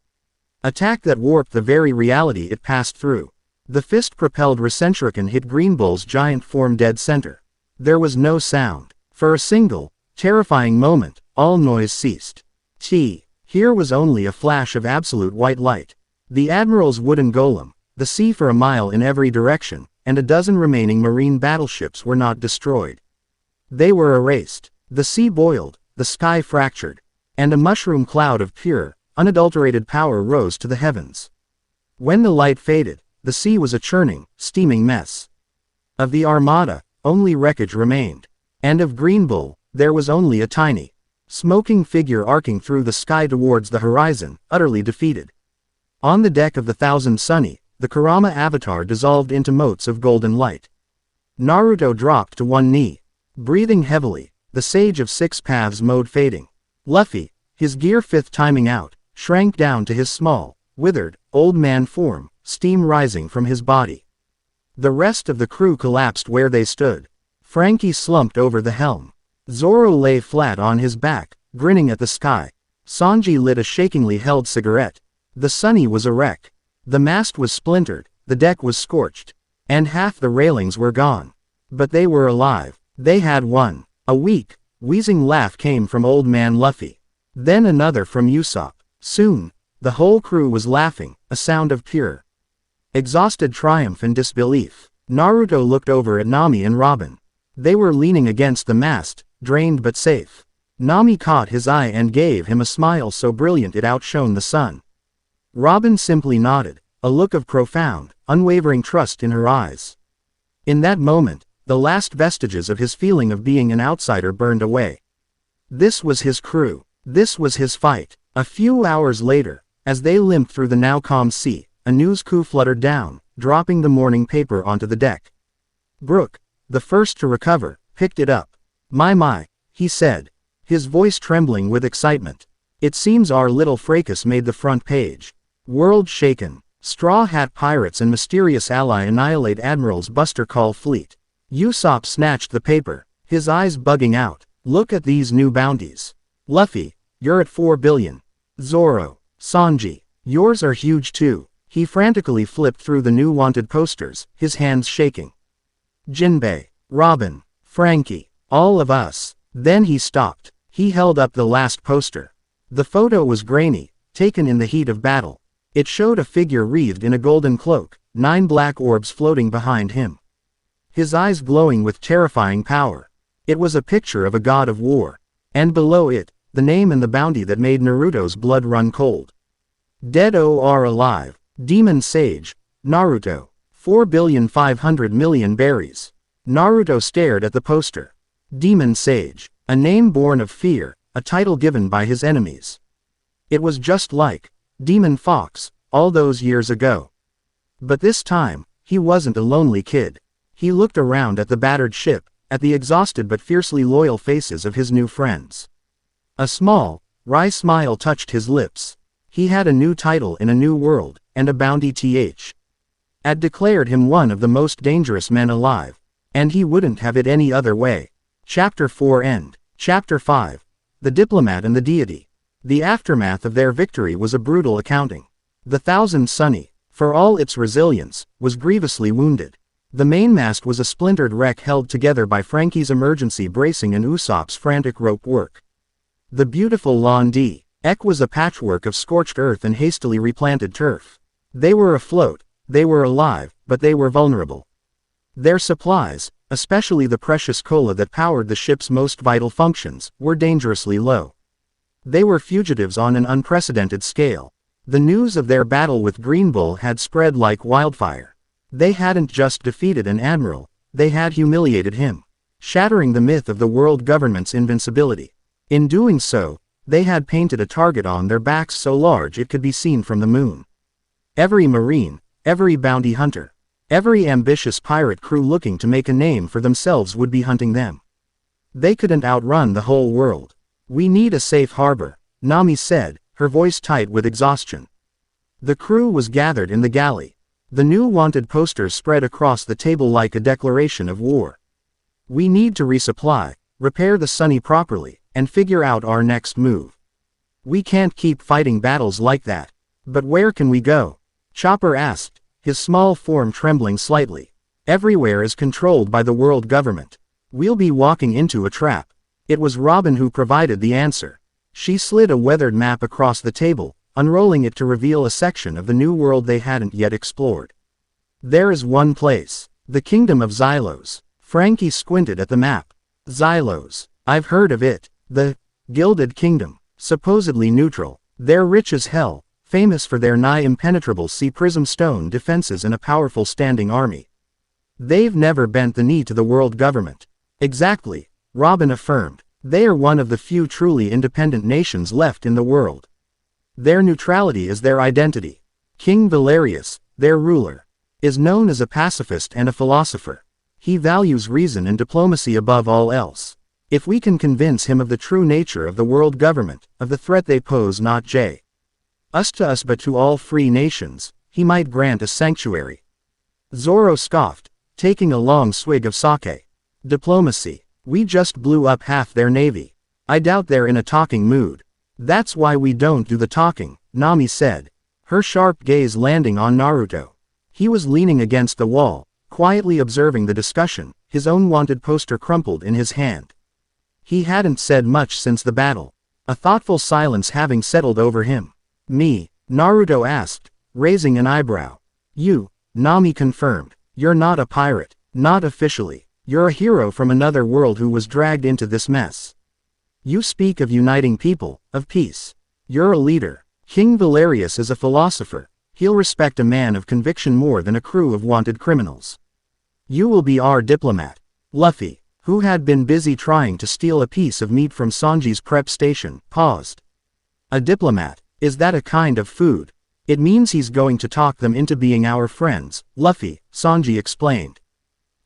Speaker 1: attack that warped the very reality it passed through. The fist-propelled Rasenshuriken hit Green Bull's giant form dead center. There was no sound. For a single, terrifying moment, all noise ceased. Here was only a flash of absolute white light. The Admiral's wooden golem, the sea for a mile in every direction, and a dozen remaining marine battleships were not destroyed. They were erased. The sea boiled, the sky fractured, and a mushroom cloud of pure, unadulterated power rose to the heavens. When the light faded, the sea was a churning, steaming mess. Of the Armada, only wreckage remained. And of Green Bull, there was only a tiny, smoking figure arcing through the sky towards the horizon, utterly defeated. On the deck of the Thousand Sunny, the Kurama Avatar dissolved into motes of golden light. Naruto dropped to one knee, breathing heavily, the Sage of Six Paths mode fading. Luffy, his Gear 5th timing out, shrank down to his small, withered, old man form, steam rising from his body. The rest of the crew collapsed where they stood. Frankie slumped over the helm. Zoro lay flat on his back, grinning at the sky. Sanji lit a shakingly held cigarette. The Sunny was a wreck. The mast was splintered, the deck was scorched, and half the railings were gone. But they were alive. They had won. A weak, wheezing laugh came from Old Man Luffy. Then another from Usopp. Soon, the whole crew was laughing, a sound of pure, exhausted triumph and disbelief. Naruto looked over at Nami and Robin. They were leaning against the mast, drained but safe. Nami caught his eye and gave him a smile so brilliant it outshone the sun. Robin simply nodded, a look of profound, unwavering trust in her eyes. In that moment, the last vestiges of his feeling of being an outsider burned away. This was his crew. This was his fight. A few hours later, as they limped through the now calm sea, a news coup fluttered down, dropping the morning paper onto the deck. Brook, the first to recover, picked it up. My, he said, his voice trembling with excitement. It seems our little fracas made the front page. World shaken. Straw Hat Pirates and mysterious ally annihilate Admiral's Buster Call fleet. Usopp snatched the paper, his eyes bugging out. Look at these new bounties. Luffy, you're at 4 billion. Zoro, Sanji, yours are huge too. He frantically flipped through the new wanted posters, his hands shaking. Jinbei, Robin, Frankie, all of us. Then he stopped. He held up the last poster. The photo was grainy, taken in the heat of battle. It showed a figure wreathed in a golden cloak, 9 black orbs floating behind him. His eyes glowing with terrifying power. It was a picture of a god of war. And below it, the name and the bounty that made Naruto's blood run cold. Dead or alive, Demon Sage, Naruto, 4,500,000,000 berries. Naruto stared at the poster. Demon Sage, a name born of fear, a title given by his enemies. It was just like Demon Fox, all those years ago. But this time, he wasn't a lonely kid. He looked around at the battered ship, at the exhausted but fiercely loyal faces of his new friends. A small, wry smile touched his lips. He had a new title in a new world, and a bounty had declared him one of the most dangerous men alive. And he wouldn't have it any other way. Chapter 4 End. Chapter 5, the diplomat and the deity. The aftermath of their victory was a brutal accounting. The Thousand Sunny, for all its resilience, was grievously wounded. The mainmast was a splintered wreck held together by Frankie's emergency bracing and Usopp's frantic rope work. The beautiful Lawn d'Ek was a patchwork of scorched earth and hastily replanted turf. They were afloat, they were alive, but they were vulnerable. Their supplies, especially the precious cola that powered the ship's most vital functions, were dangerously low. They were fugitives on an unprecedented scale. The news of their battle with Green Bull had spread like wildfire. They hadn't just defeated an admiral, they had humiliated him, shattering the myth of the world government's invincibility. In doing so, they had painted a target on their backs so large it could be seen from the moon. Every marine, every bounty hunter, every ambitious pirate crew looking to make a name for themselves would be hunting them. They couldn't outrun the whole world. "We need a safe harbor," Nami said, her voice tight with exhaustion. The crew was gathered in the galley. The new wanted posters spread across the table like a declaration of war. "We need to resupply, repair the Sunny properly, and figure out our next move. We can't keep fighting battles like that." "But where can we go?" Chopper asked, his small form trembling slightly. "Everywhere is controlled by the world government. We'll be walking into a trap." It was Robin who provided the answer. She slid a weathered map across the table, unrolling it to reveal a section of the new world they hadn't yet explored. "There is one place. The Kingdom of Xylos." Frankie squinted at the map. "Xylos. I've heard of it. The Gilded Kingdom. Supposedly neutral. They're rich as hell, famous for their nigh impenetrable sea prism stone defenses and a powerful standing army. They've never bent the knee to the world government." "Exactly," Robin affirmed. "They are one of the few truly independent nations left in the world. Their neutrality is their identity. King Valerius, their ruler, is known as a pacifist and a philosopher. He values reason and diplomacy above all else. If we can convince him of the true nature of the world government, of the threat they pose not just to us but to all free nations, he might grant us sanctuary." Zoro scoffed, taking a long swig of sake. "Diplomacy. We just blew up half their navy. I doubt they're in a talking mood." "That's why we don't do the talking," Nami said, her sharp gaze landing on Naruto. He was leaning against the wall, quietly observing the discussion, his own wanted poster crumpled in his hand. He hadn't said much since the battle, a thoughtful silence having settled over him. "Me?" Naruto asked, raising an eyebrow. "You," Nami confirmed. "You're not a pirate, not officially. You're a hero from another world who was dragged into this mess. You speak of uniting people, of peace. You're a leader. King Valerius is a philosopher. He'll respect a man of conviction more than a crew of wanted criminals. You will be our diplomat." Luffy, who had been busy trying to steal a piece of meat from Sanji's prep station, paused. "A diplomat, is that a kind of food?" "It means he's going to talk them into being our friends, Luffy," Sanji explained,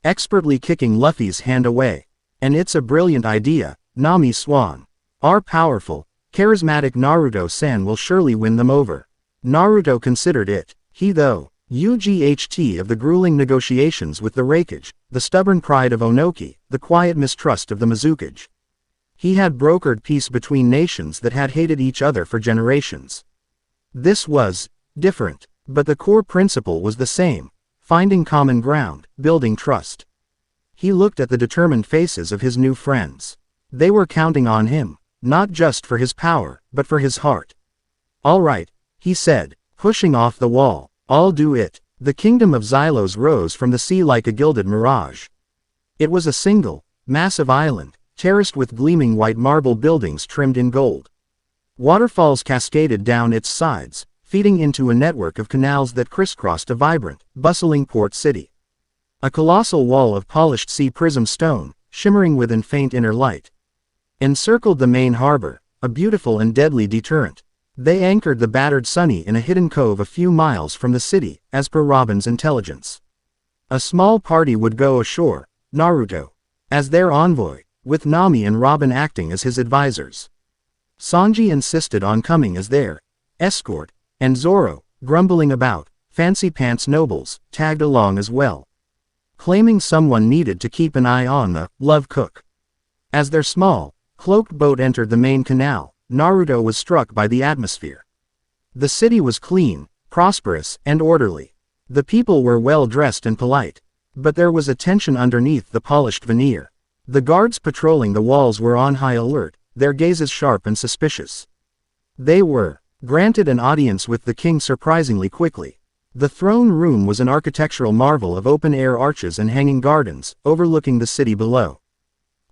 Speaker 1: expertly kicking Luffy's hand away. "And it's a brilliant idea," Nami swung. "Our powerful, charismatic Naruto-san will surely win them over." Naruto considered it. He though, UGHT of the grueling negotiations with the Raikage, the stubborn pride of Onoki, the quiet mistrust of the Mizukage. He had brokered peace between nations that had hated each other for generations. This was different, but the core principle was the same: finding common ground, building trust. He looked at the determined faces of his new friends. They were counting on him, not just for his power, but for his heart. "All right," he said, pushing off the wall. "I'll do it." The Kingdom of Xylos rose from the sea like a gilded mirage. It was a single, massive island, terraced with gleaming white marble buildings trimmed in gold. Waterfalls cascaded down its sides, feeding into a network of canals that crisscrossed a vibrant, bustling port city. A colossal wall of polished sea prism stone, shimmering within faint inner light, encircled the main harbor, a beautiful and deadly deterrent. They anchored the battered Sunny in a hidden cove a few miles from the city, as per Robin's intelligence. A small party would go ashore, Naruto, as their envoy, with Nami and Robin acting as his advisors. Sanji insisted on coming as their escort, and Zoro, grumbling about fancy pants nobles, tagged along as well, claiming someone needed to keep an eye on the love cook. As their small, Cloaked boat entered the main canal. Naruto was struck by the atmosphere. The city was clean, prosperous, and orderly. The people were well dressed and polite. But there was a tension underneath the polished veneer. The guards patrolling the walls were on high alert, their gazes sharp and suspicious. They were granted an audience with the king surprisingly quickly. The throne room was an architectural marvel of open-air arches and hanging gardens, overlooking the city below.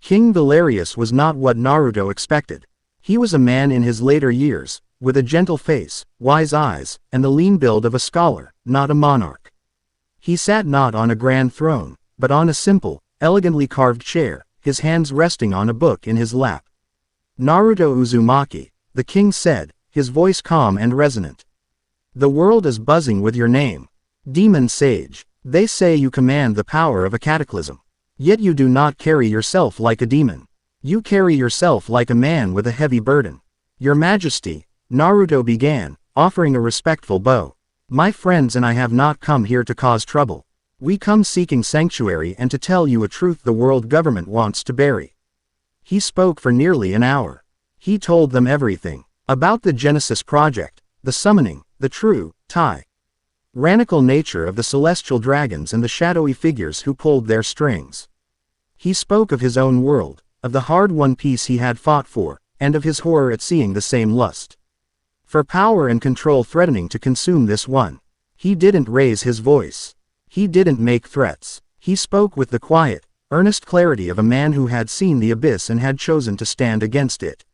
Speaker 1: King Valerius was not what Naruto expected. He was a man in his later years, with a gentle face, wise eyes, and the lean build of a scholar, not a monarch. He sat not on a grand throne, but on a simple, elegantly carved chair, his hands resting on a book in his lap. Naruto Uzumaki, the king said, his voice calm and resonant. The world is buzzing with your name. Demon Sage. They say you command the power of a cataclysm. Yet you do not carry yourself like a demon. You carry yourself like a man with a heavy burden. Your Majesty, Naruto began, offering a respectful bow. My friends and I have not come here to cause trouble. We come seeking sanctuary and to tell you a truth the world government wants to bury. He spoke for nearly an hour. He told them everything. About the Genesis Project, the summoning, the true, tyrannical nature of the celestial dragons and the shadowy figures who pulled their strings. He spoke of his own world, of the hard-won peace he had fought for, and of his horror at seeing the same lust for power and control threatening to consume this one. He didn't raise his voice. He didn't make threats. He spoke with the quiet, earnest clarity of a man who had seen the abyss and had chosen to stand against it.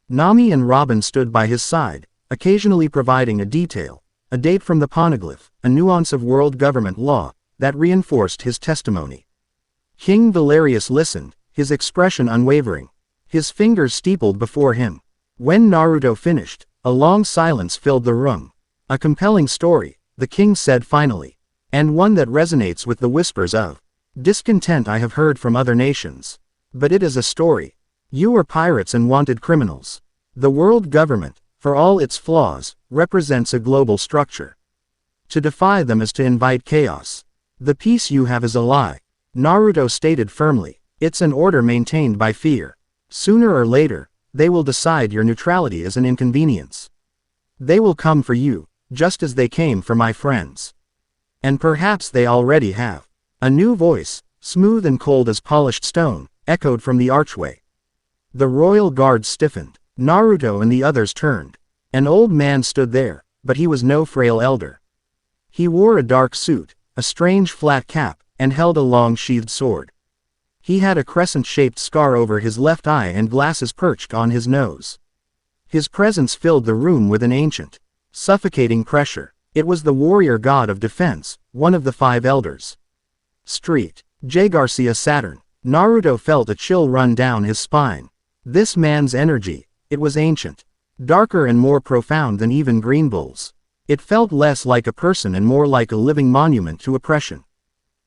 Speaker 1: Nami and Robin stood by his side, occasionally providing a detail, a date from the poneglyph, a nuance of world government law, that reinforced his testimony. King Valerius listened, his expression unwavering, his fingers steepled before him. When Naruto finished, a long silence filled the room. A compelling story, the king said finally, and one that resonates with the whispers of discontent I have heard from other nations. But it is a story. You are pirates and wanted criminals. The world government, for all its flaws, represents a global structure. To defy them is to invite chaos. The peace you have is a lie. Naruto stated firmly. It's an order maintained by fear. Sooner or later, they will decide your neutrality is an inconvenience. They will come for you, just as they came for my friends. And perhaps they already have. A new voice, smooth and cold as polished stone, echoed from the archway. The royal guard stiffened. Naruto and the others turned. An old man stood there, but he was no frail elder. He wore a dark suit, a strange flat cap, and held a long sheathed sword. He had a crescent-shaped scar over his left eye and glasses perched on his nose. His presence filled the room with an ancient, suffocating pressure. It was the warrior god of defense, one of the 5 elders. Street. J. Garcia Saturn. Naruto felt a chill run down his spine. This man's energy, it was ancient. Darker and more profound than even Green Bull's. It felt less like a person and more like a living monument to oppression.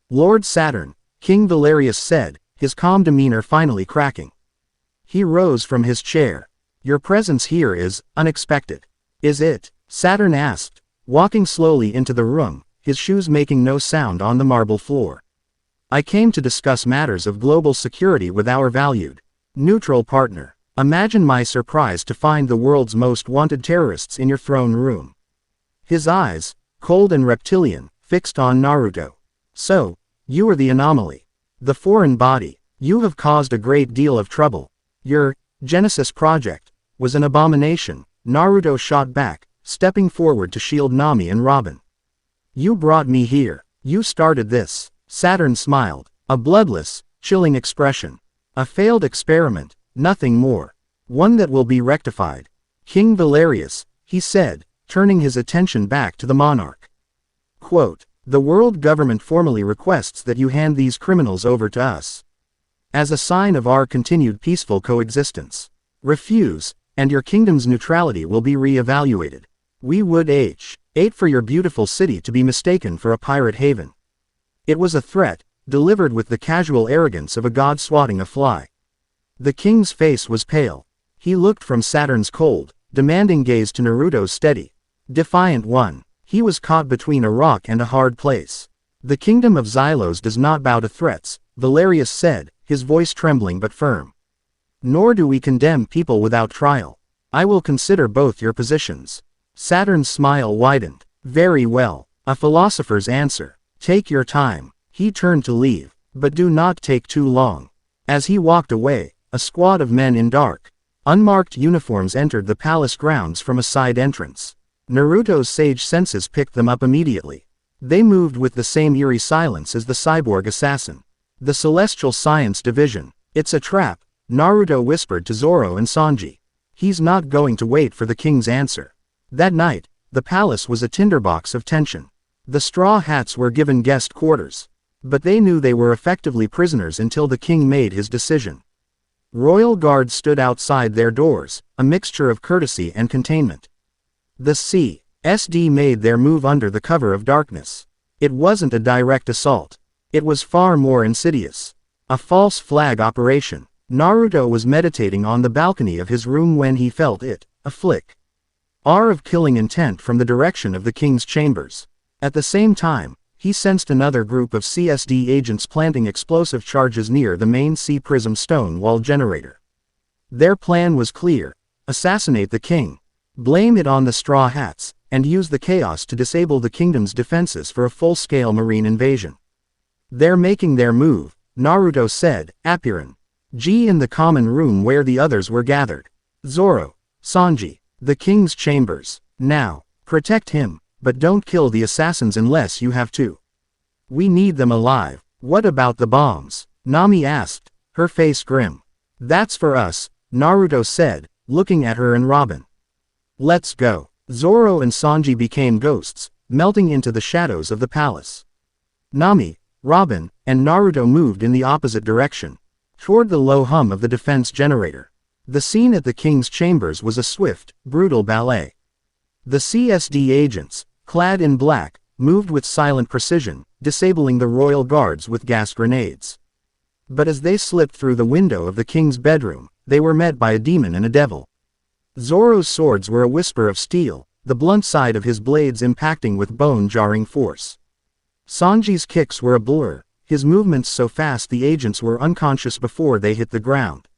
Speaker 1: Lord Saturn, King Valerius said, his calm demeanor finally cracking. He rose from his chair. Your presence here is unexpected. Is it? Saturn asked, walking slowly into the room, his shoes making no sound on the marble floor. I came to discuss matters of global security with our valued, neutral partner. Imagine my surprise to find the world's most wanted terrorists in your throne room. His eyes, cold and reptilian, fixed on Naruto. So, you are the anomaly. The foreign body. You have caused a great deal of trouble. Your Genesis Project was an abomination. Naruto shot back, stepping forward to shield Nami and Robin. You brought me here. You started this. Saturn smiled. A bloodless, chilling expression. A failed experiment, nothing more. One that will be rectified. King Valerius, he said, turning his attention back to the monarch. Quote, the world government formally requests that you hand these criminals over to us. As a sign of our continued peaceful coexistence. Refuse, and your kingdom's neutrality will be re-evaluated. We would hate for your beautiful city to be mistaken for a pirate haven. It was a threat, delivered with the casual arrogance of a god swatting a fly. The king's face was pale. He looked from Saturn's cold, demanding gaze to Naruto's steady, defiant one. He was caught between a rock and a hard place. The kingdom of Xylos does not bow to threats, Valerius said, his voice trembling but firm. Nor do we condemn people without trial. I will consider both your positions. Saturn's smile widened. Very well. A philosopher's answer. Take your time. He turned to leave. But do not take too long. As he walked away, a squad of men in dark, unmarked uniforms entered the palace grounds from a side entrance. Naruto's sage senses picked them up immediately. They moved with the same eerie silence as the cyborg assassin. The Celestial Science Division. It's a trap, Naruto whispered to Zoro and Sanji. He's not going to wait for the king's answer. That night, the palace was a tinderbox of tension. The Straw Hats were given guest quarters. But they knew they were effectively prisoners until the king made his decision. Royal guards stood outside their doors, a mixture of courtesy and containment. The CSD made their move under the cover of darkness. It wasn't a direct assault. It was far more insidious. A false flag operation. Naruto was meditating on the balcony of his room when he felt a flick of killing intent from the direction of the king's chambers. At the same time, he sensed another group of CSD agents planting explosive charges near the main C-Prism stone wall generator. Their plan was clear: assassinate the king, blame it on the Straw Hats, and use the chaos to disable the kingdom's defenses for a full-scale marine invasion. They're making their move, Naruto said, Appirin. G in the common room where the others were gathered. Zoro, Sanji, the king's chambers. Now, protect him, but don't kill the assassins unless you have to. We need them alive. What about the bombs? Nami asked, her face grim. That's for us, Naruto said, looking at her and Robin. Let's go. Zoro and Sanji became ghosts, melting into the shadows of the palace. Nami, Robin, and Naruto moved in the opposite direction, toward the low hum of the defense generator. The scene at the king's chambers was a swift, brutal ballet. The CSD agents, clad in black, moved with silent precision, disabling the royal guards with gas grenades. But as they slipped through the window of the king's bedroom, they were met by a demon and a devil. Zoro's swords were a whisper of steel, the blunt side of his blades impacting with bone-jarring force. Sanji's kicks were a blur, his movements so fast the agents were unconscious before they hit the ground.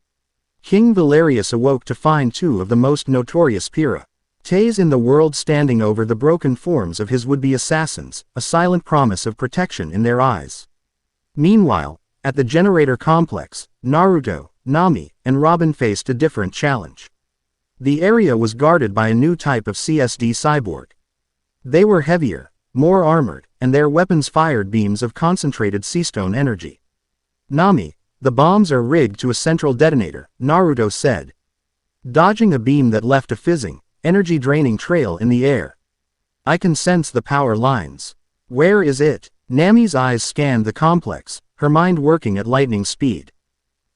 Speaker 1: King Valerius awoke to find two of the most notorious pirates in the world standing over the broken forms of his would-be assassins, a silent promise of protection in their eyes. Meanwhile, at the generator complex, Naruto, Nami, and Robin faced a different challenge. The area was guarded by a new type of CSD cyborg. They were heavier, more armored, and their weapons fired beams of concentrated C-stone energy. Nami, the bombs are rigged to a central detonator, Naruto said, dodging a beam that left a fizzing, energy-draining trail in the air. I can sense the power lines. Where is it? Nami's eyes scanned the complex, her mind working at lightning speed.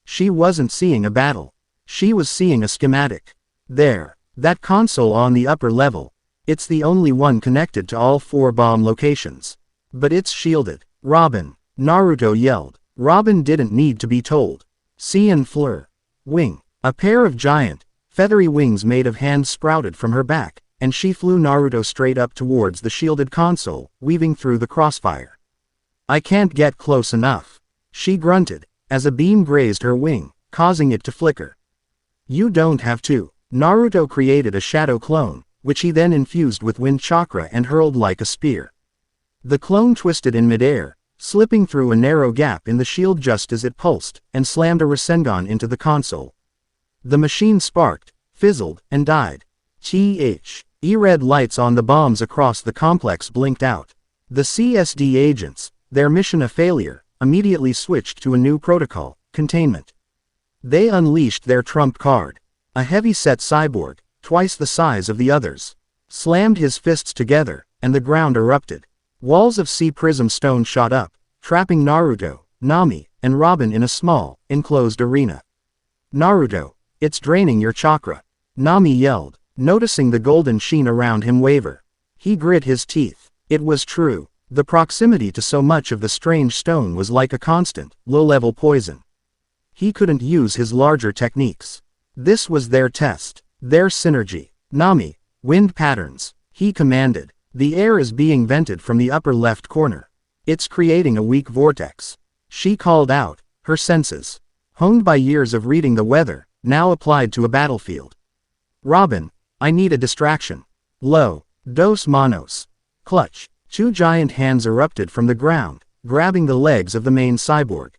Speaker 1: She wasn't seeing a battle. She was seeing a schematic. There. That console on the upper level. It's the only one connected to all 4 bomb locations. But it's shielded. Robin, Naruto yelled. Robin didn't need to be told. Cyan Fleur. Wing. A pair of giant, feathery wings made of hands sprouted from her back, and she flew Naruto straight up towards the shielded console, weaving through the crossfire. I can't get close enough. She grunted, as a beam grazed her wing, causing it to flicker. You don't have to. Naruto created a shadow clone, which he then infused with wind chakra and hurled like a spear. The clone twisted in midair, slipping through a narrow gap in the shield just as it pulsed, and slammed a Rasengan into the console. The machine sparked, fizzled, and died. Red lights on the bombs across the complex blinked out. The CSD agents, their mission a failure, immediately switched to a new protocol, containment. They unleashed their trump card. A heavy-set cyborg, twice the size of the others, slammed his fists together, and the ground erupted. Walls of C-Prism stone shot up, trapping Naruto, Nami, and Robin in a small, enclosed arena. Naruto, it's draining your chakra. Nami yelled, noticing the golden sheen around him waver. He grit his teeth. It was true. The proximity to so much of the strange stone was like a constant, low-level poison. He couldn't use his larger techniques. This was their test, their synergy. Nami, wind patterns, he commanded. The air is being vented from the upper left corner. It's creating a weak vortex. She called out, her senses, honed by years of reading the weather, now applied to a battlefield. Robin, I need a distraction. Lo, dos manos. Clutch. Two giant hands erupted from the ground, grabbing the legs of the main cyborg,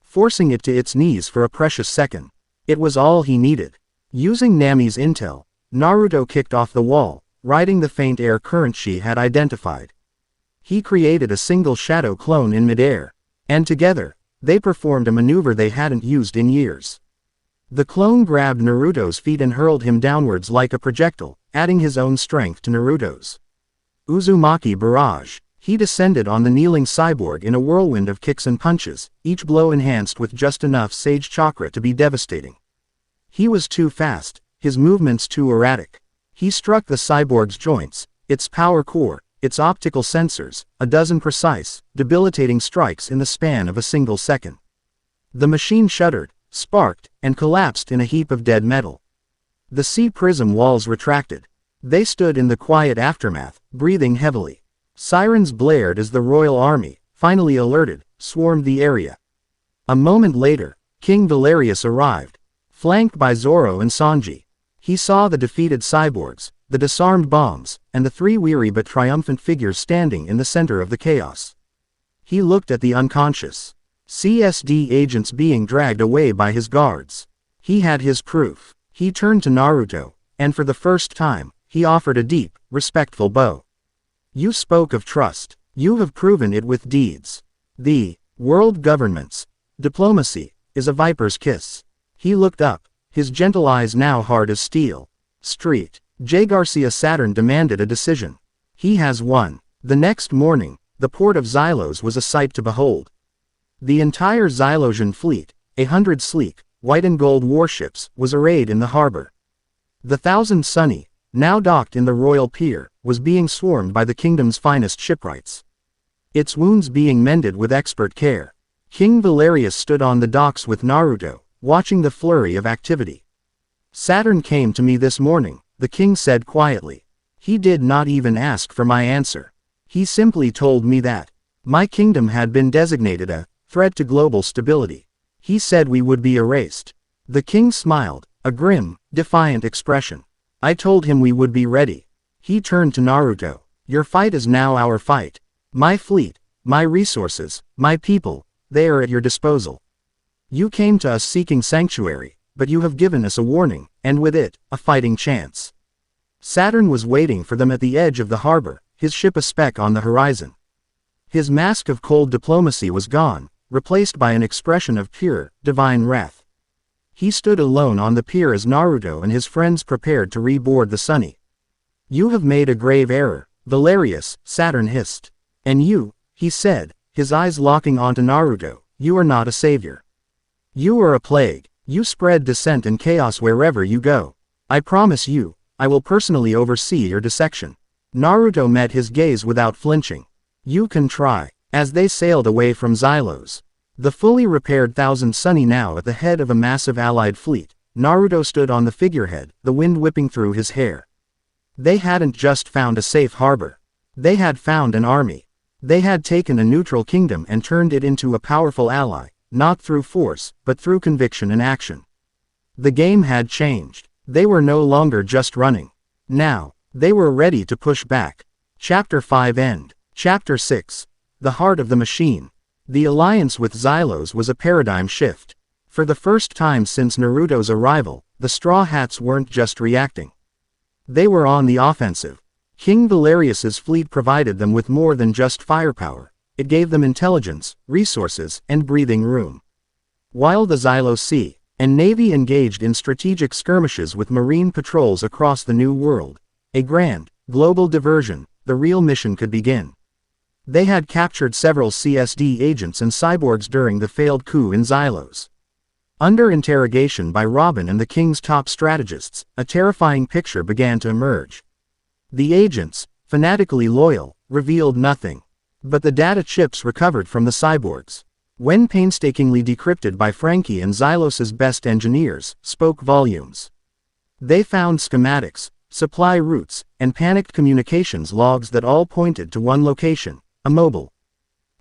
Speaker 1: forcing it to its knees for a precious second. It was all he needed. Using Nami's intel, Naruto kicked off the wall, riding the faint air current she had identified. He created a single shadow clone in midair, and together, they performed a maneuver they hadn't used in years. The clone grabbed Naruto's feet and hurled him downwards like a projectile, adding his own strength to Naruto's. Uzumaki barrage. He descended on the kneeling cyborg in a whirlwind of kicks and punches, each blow enhanced with just enough sage chakra to be devastating. He was too fast, his movements too erratic. He struck the cyborg's joints, its power core, its optical sensors, a dozen precise, debilitating strikes in the span of a single second. The machine shuddered, sparked, and collapsed in a heap of dead metal. The C-prism walls retracted. They stood in the quiet aftermath, breathing heavily. Sirens blared as the royal army, finally alerted, swarmed the area. A moment later, King Valerius arrived, flanked by Zoro and Sanji. He saw the defeated cyborgs, the disarmed bombs, and the three weary but triumphant figures standing in the center of the chaos. He looked at the unconscious CSD agents being dragged away by his guards. He had his proof. He turned to Naruto, and for the first time, he offered a deep, respectful bow. You spoke of trust. You have proven it with deeds. The world government's diplomacy is a viper's kiss. He looked up, his gentle eyes now hard as steel. Street. J. Garcia Saturn demanded a decision. He has won. The next morning, the port of Xylos was a sight to behold. The entire Xylosian fleet, 100 sleek, white and gold warships, was arrayed in the harbor. The Thousand Sunny, now docked in the royal pier, was being swarmed by the kingdom's finest shipwrights. Its wounds being mended with expert care. King Valerius stood on the docks with Naruto, watching the flurry of activity. Saturn came to me this morning, the king said quietly. He did not even ask for my answer. He simply told me that my kingdom had been designated a threat to global stability. He said we would be erased. The king smiled, a grim, defiant expression. I told him we would be ready. He turned to Naruto. Your fight is now our fight. My fleet, my resources, my people, they are at your disposal. You came to us seeking sanctuary, but you have given us a warning, and with it, a fighting chance. Saturn was waiting for them at the edge of the harbor, his ship a speck on the horizon. His mask of cold diplomacy was gone, replaced by an expression of pure, divine wrath. He stood alone on the pier as Naruto and his friends prepared to reboard the Sunny. You have made a grave error, Valerius, Saturn hissed. And you, he said, his eyes locking onto Naruto, you are not a savior. You are a plague. You spread dissent and chaos wherever you go. I promise you, I will personally oversee your dissection. Naruto met his gaze without flinching. You can try. As they sailed away from Xylos, the fully repaired Thousand Sunny now at the head of a massive allied fleet, Naruto stood on the figurehead, the wind whipping through his hair. They hadn't just found a safe harbor. They had found an army. They had taken a neutral kingdom and turned it into a powerful ally, not through force, but through conviction and action. The game had changed. They were no longer just running. Now, they were ready to push back. Chapter 5 End. Chapter 6. The Heart of the Machine. The alliance with Xylos was a paradigm shift. For the first time since Naruto's arrival, the Straw Hats weren't just reacting. They were on the offensive. King Valerius's fleet provided them with more than just firepower. It gave them intelligence, resources, and breathing room. While the Xylos Sea and Navy engaged in strategic skirmishes with marine patrols across the New World, a grand, global diversion, the real mission could begin. They had captured several CSD agents and cyborgs during the failed coup in Xylos. Under interrogation by Robin and the king's top strategists, a terrifying picture began to emerge. The agents, fanatically loyal, revealed nothing. But the data chips recovered from the cyborgs, when painstakingly decrypted by Frankie and Xylos's best engineers, spoke volumes. They found schematics, supply routes, and panicked communications logs that all pointed to one location, a mobile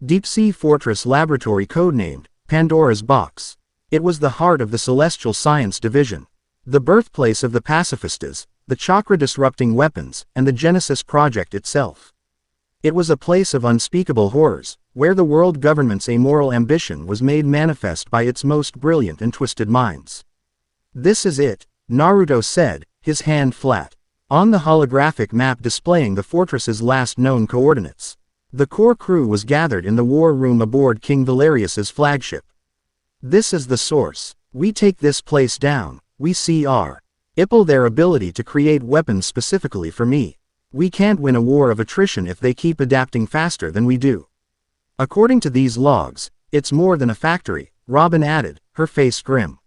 Speaker 1: deep-sea fortress laboratory codenamed Pandora's Box. It was the heart of the Celestial Science Division, the birthplace of the pacifistas, the chakra-disrupting weapons, and the Genesis Project itself. It was a place of unspeakable horrors, where the world government's amoral ambition was made manifest by its most brilliant and twisted minds. "This is it," Naruto said, his hand flat on the holographic map displaying the fortress's last known coordinates. The core crew was gathered in the war room aboard King Valerius's flagship. "This is the source. We take this place down, we Ipple their ability to create weapons specifically for me. We can't win a war of attrition if they keep adapting faster than we do." According to these logs, it's more than a factory, Robin added, her face grim.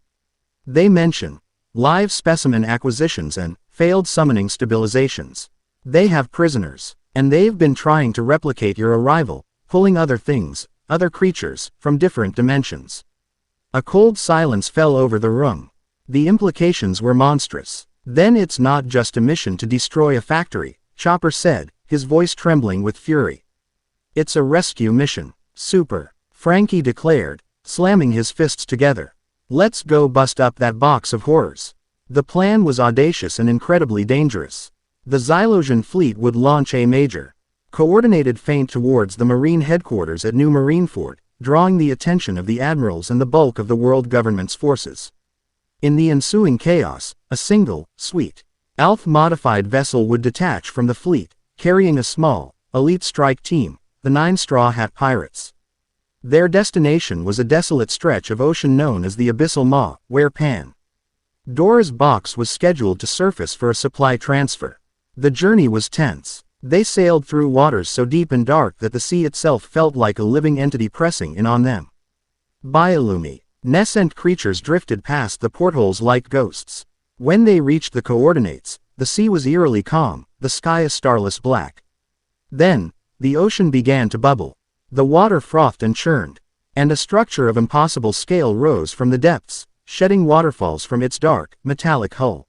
Speaker 1: They mention live specimen acquisitions and failed summoning stabilizations. They have prisoners, and they've been trying to replicate your arrival, pulling other things, other creatures, from different dimensions. A cold silence fell over the room. The implications were monstrous. "Then it's not just a mission to destroy a factory," Chopper said, his voice trembling with fury. "It's a rescue mission. Super," Frankie declared, slamming his fists together. "Let's go bust up that box of horrors." The plan was audacious and incredibly dangerous. The Xylosian fleet would launch a major, coordinated feint towards the Marine headquarters at New Marineford, drawing the attention of the admirals and the bulk of the world government's forces. In the ensuing chaos, a single, sweet, ALF-modified vessel would detach from the fleet, carrying a small, elite strike team, the 9 Straw Hat Pirates. Their destination was a desolate stretch of ocean known as the Abyssal Maw, where Pandora's box was scheduled to surface for a supply transfer. The journey was tense. They sailed through waters so deep and dark that the sea itself felt like a living entity pressing in on them. Bioluminescent creatures drifted past the portholes like ghosts. When they reached the coordinates, the sea was eerily calm, the sky a starless black. Then, the ocean began to bubble. The water frothed and churned, and a structure of impossible scale rose from the depths, shedding waterfalls from its dark, metallic hull.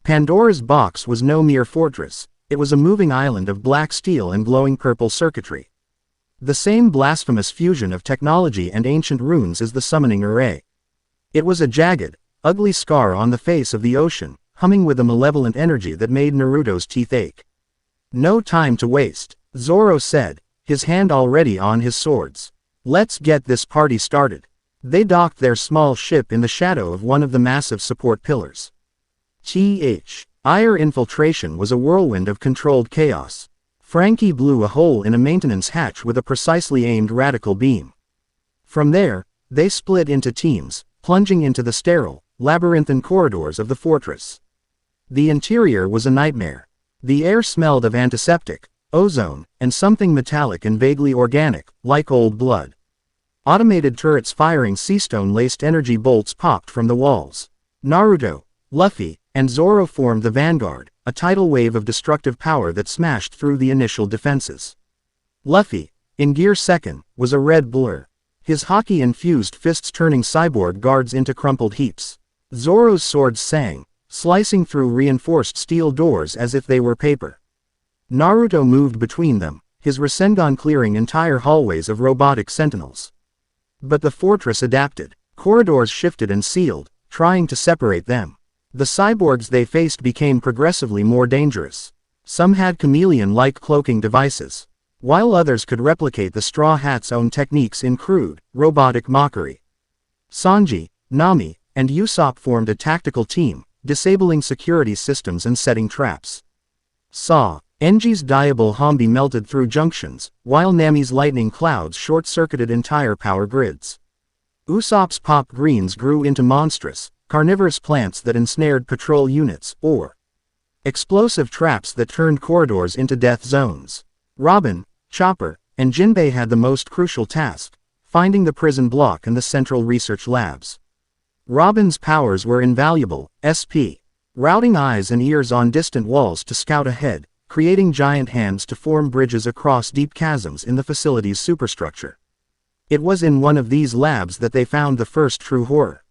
Speaker 1: Pandora's box was no mere fortress, it was a moving island of black steel and glowing purple circuitry. The same blasphemous fusion of technology and ancient runes as the summoning array. It was a jagged, ugly scar on the face of the ocean, humming with a malevolent energy that made Naruto's teeth ache. "No time to waste," Zoro said, his hand already on his swords. "Let's get this party started." They docked their small ship in the shadow of one of the massive support pillars. Air infiltration was a whirlwind of controlled chaos. Frankie blew a hole in a maintenance hatch with a precisely aimed radical beam. From there, they split into teams, plunging into the sterile, labyrinthine corridors of the fortress. The interior was a nightmare. The air smelled of antiseptic, ozone, and something metallic and vaguely organic, like old blood. Automated turrets firing seastone-laced energy bolts popped from the walls. Naruto, Luffy, and Zoro formed the vanguard, a tidal wave of destructive power that smashed through the initial defenses. Luffy, in gear second, was a red blur, his hockey-infused fists turning cyborg guards into crumpled heaps. Zoro's swords sang, slicing through reinforced steel doors as if they were paper. Naruto moved between them, his Rasengan clearing entire hallways of robotic sentinels. But the fortress adapted. Corridors shifted and sealed, trying to separate them. The cyborgs they faced became progressively more dangerous. Some had chameleon-like cloaking devices, while others could replicate the Straw Hat's own techniques in crude, robotic mockery. Sanji, Nami, and Usopp formed a tactical team, disabling security systems and setting traps. Enji's Diable Hambi melted through junctions, while Nami's lightning clouds short-circuited entire power grids. Usopp's pop greens grew into monstrous, carnivorous plants that ensnared patrol units, or explosive traps that turned corridors into death zones. Robin, Chopper, and Jinbei had the most crucial task, finding the prison block and the central research labs. Robin's powers were invaluable, routing eyes and ears on distant walls to scout ahead, creating giant hands to form bridges across deep chasms in the facility's superstructure. It was in one of these labs that they found the first true horror.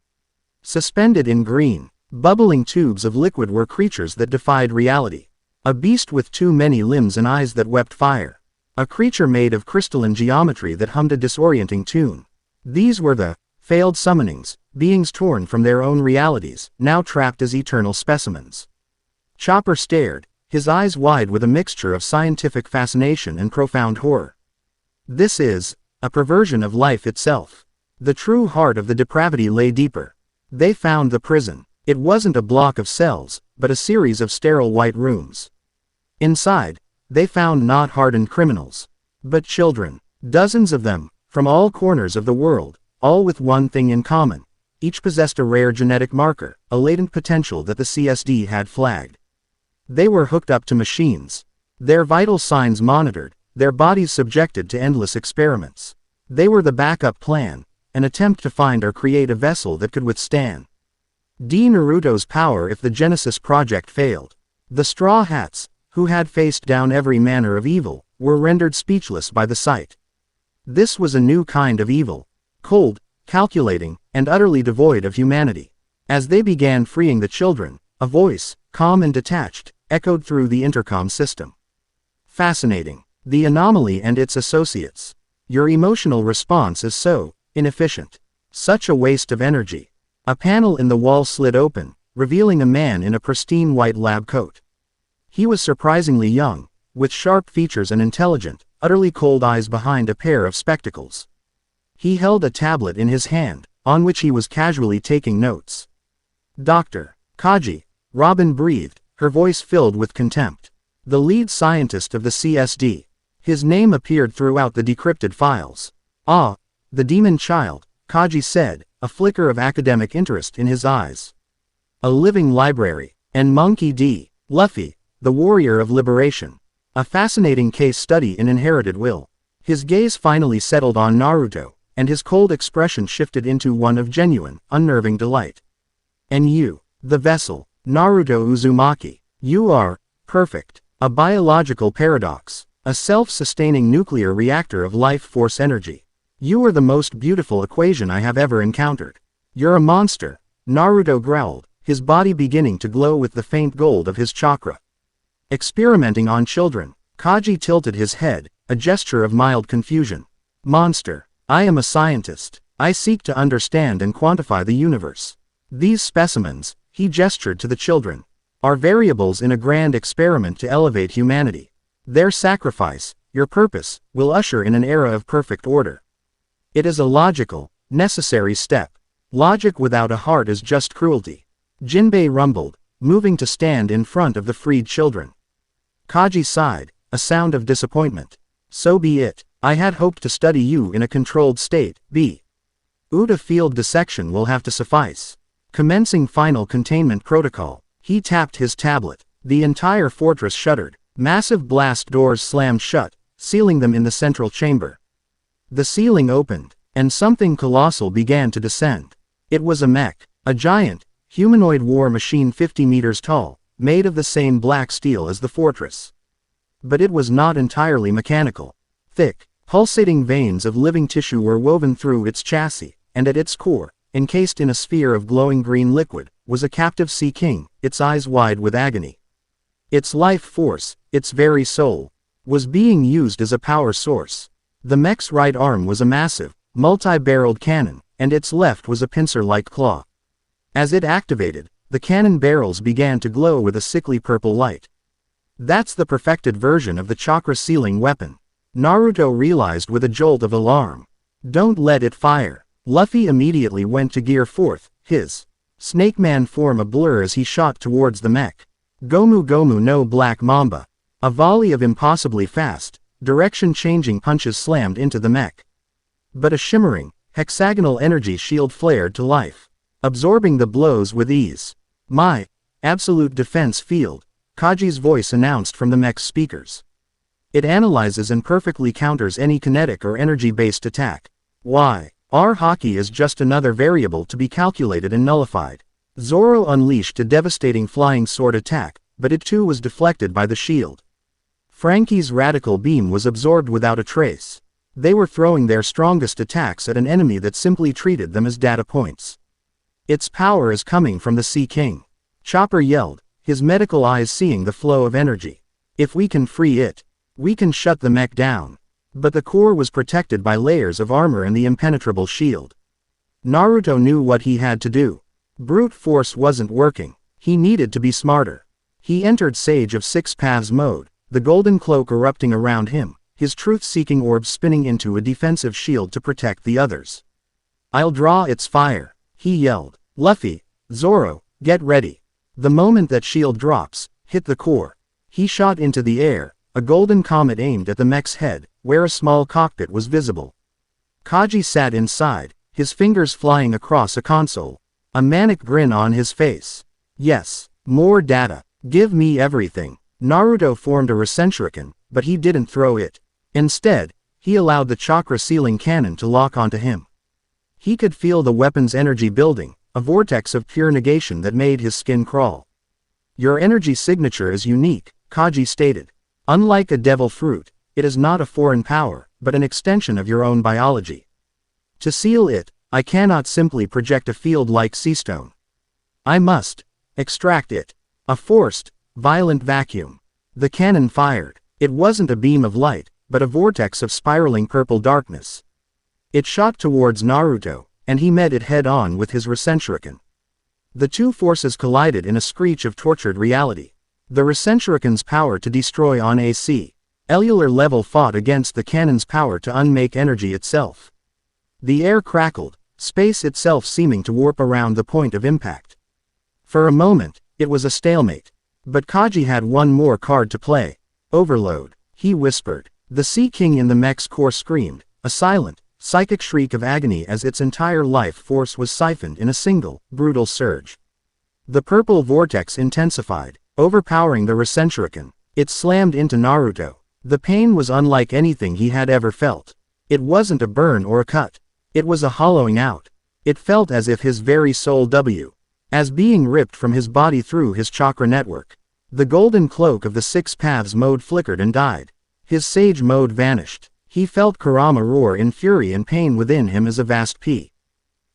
Speaker 1: Suspended in green, bubbling tubes of liquid were creatures that defied reality. A beast with too many limbs and eyes that wept fire. A creature made of crystalline geometry that hummed a disorienting tune. These were the Failed summonings, beings torn from their own realities, now trapped as eternal specimens. Chopper stared, his eyes wide with a mixture of scientific fascination and profound horror. This is a perversion of life itself. The true heart of the depravity lay deeper. They found the prison. It wasn't a block of cells, but a series of sterile white rooms. Inside, they found not hardened criminals, but children. Dozens of them, from all corners of the world, all with one thing in common. Each possessed a rare genetic marker, a latent potential that the CSD had flagged. They were hooked up to machines. Their vital signs monitored, their bodies subjected to endless experiments. They were the backup plan, an attempt to find or create a vessel that could withstand Naruto's power if the Genesis project failed. The Straw Hats, who had faced down every manner of evil, were rendered speechless by the sight. This was a new kind of evil, cold, calculating, and utterly devoid of humanity. As they began freeing the children, a voice, calm and detached, echoed through the intercom system. Fascinating. The anomaly and its associates. Your emotional response is so inefficient. Such a waste of energy. A panel in the wall slid open, revealing a man in a pristine white lab coat. He was surprisingly young, with sharp features and intelligent, utterly cold eyes behind a pair of spectacles. He held a tablet in his hand, on which he was casually taking notes. Dr. Kaji, Robin breathed, her voice filled with contempt. The lead scientist of the CSD. His name appeared throughout the decrypted files. Ah, the demon child, Kaji said, a flicker of academic interest in his eyes. A living library. And Monkey D. Luffy, the warrior of liberation. A fascinating case study in inherited will. His gaze finally settled on Naruto, and his cold expression shifted into one of genuine, unnerving delight. And you, the vessel, Naruto Uzumaki, you are perfect. A biological paradox. A self-sustaining nuclear reactor of life force energy. You are the most beautiful equation I have ever encountered. You're a monster, Naruto growled, his body beginning to glow with the faint gold of his chakra. Experimenting on children, Kaji tilted his head, a gesture of mild confusion. Monster. I am a scientist. I seek to understand and quantify the universe. These specimens, he gestured to the children, are variables in a grand experiment to elevate humanity. Their sacrifice, your purpose, will usher in an era of perfect order. It is a logical, necessary step. Logic without a heart is just cruelty. Jinbei rumbled, moving to stand in front of the freed children. Kaji sighed, a sound of disappointment. So be it. I had hoped to study you in a controlled state. Uda field dissection will have to suffice. Commencing final containment protocol. He tapped his tablet. The entire fortress shuddered. Massive blast doors slammed shut, sealing them in the central chamber. The ceiling opened, and something colossal began to descend. It was a mech, a giant, humanoid war machine 50 meters tall, made of the same black steel as the fortress. But it was not entirely mechanical. Thick, pulsating veins of living tissue were woven through its chassis, and at its core, encased in a sphere of glowing green liquid, was a captive sea king, its eyes wide with agony. Its life force, its very soul, was being used as a power source. The mech's right arm was a massive, multi-barreled cannon, and its left was a pincer-like claw. As it activated, the cannon barrels began to glow with a sickly purple light. That's the perfected version of the chakra-sealing weapon. Naruto realized with a jolt of alarm. Don't let it fire. Luffy immediately went to gear fourth, his Snake Man form a blur as he shot towards the mech. Gomu Gomu no Black Mamba. A volley of impossibly fast, direction-changing punches slammed into the mech. But a shimmering, hexagonal energy shield flared to life, absorbing the blows with ease. My absolute defense field, Kaji's voice announced from the mech's speakers. It analyzes and perfectly counters any kinetic or energy-based attack. Why? Our hockey is just another variable to be calculated and nullified. Zoro unleashed a devastating flying sword attack, but it too was deflected by the shield. Frankie's radical beam was absorbed without a trace. They were throwing their strongest attacks at an enemy that simply treated them as data points. Its power is coming from the Sea King. Chopper yelled, his medical eyes seeing the flow of energy. If we can free it, we can shut the mech down. But the core was protected by layers of armor and the impenetrable shield. Naruto knew what he had to do. Brute force wasn't working. He needed to be smarter. He entered Sage of Six Paths mode, the golden cloak erupting around him, his truth-seeking orb spinning into a defensive shield to protect the others. "I'll draw its fire," he yelled. "Luffy, Zoro, get ready." The moment that shield drops, hit the core. He shot into the air, a golden comet aimed at the mech's head, where a small cockpit was visible. Kaji sat inside, his fingers flying across a console, a manic grin on his face. "Yes, more data. Give me everything." Naruto formed a Rasenshuriken, but he didn't throw it. Instead, he allowed the chakra sealing cannon to lock onto him. He could feel the weapon's energy building, a vortex of pure negation that made his skin crawl. "Your energy signature is unique," Kaji stated. "Unlike a devil fruit, it is not a foreign power, but an extension of your own biology. To seal it, I cannot simply project a field like seastone. I must extract it." A forced, violent vacuum. The cannon fired. It wasn't a beam of light, but a vortex of spiraling purple darkness. It shot towards Naruto, and he met it head-on with his Rasenshuriken. The two forces collided in a screech of tortured reality. The Rasenshuriken's power to destroy on a cellular level fought against the cannon's power to unmake energy itself. The air crackled, space itself seeming to warp around the point of impact. For a moment, it was a stalemate. But Kaji had one more card to play. "Overload," he whispered. The Sea King in the mech's core screamed, a silent, psychic shriek of agony as its entire life force was siphoned in a single, brutal surge. The purple vortex intensified, overpowering the Rasenshuriken. It slammed into Naruto. The pain was unlike anything he had ever felt. It wasn't a burn or a cut. It was a hollowing out. It felt as if his very soul as being ripped from his body through his chakra network. The golden cloak of the Six Paths mode flickered and died. His Sage mode vanished. He felt Kurama roar in fury and pain within him as a vast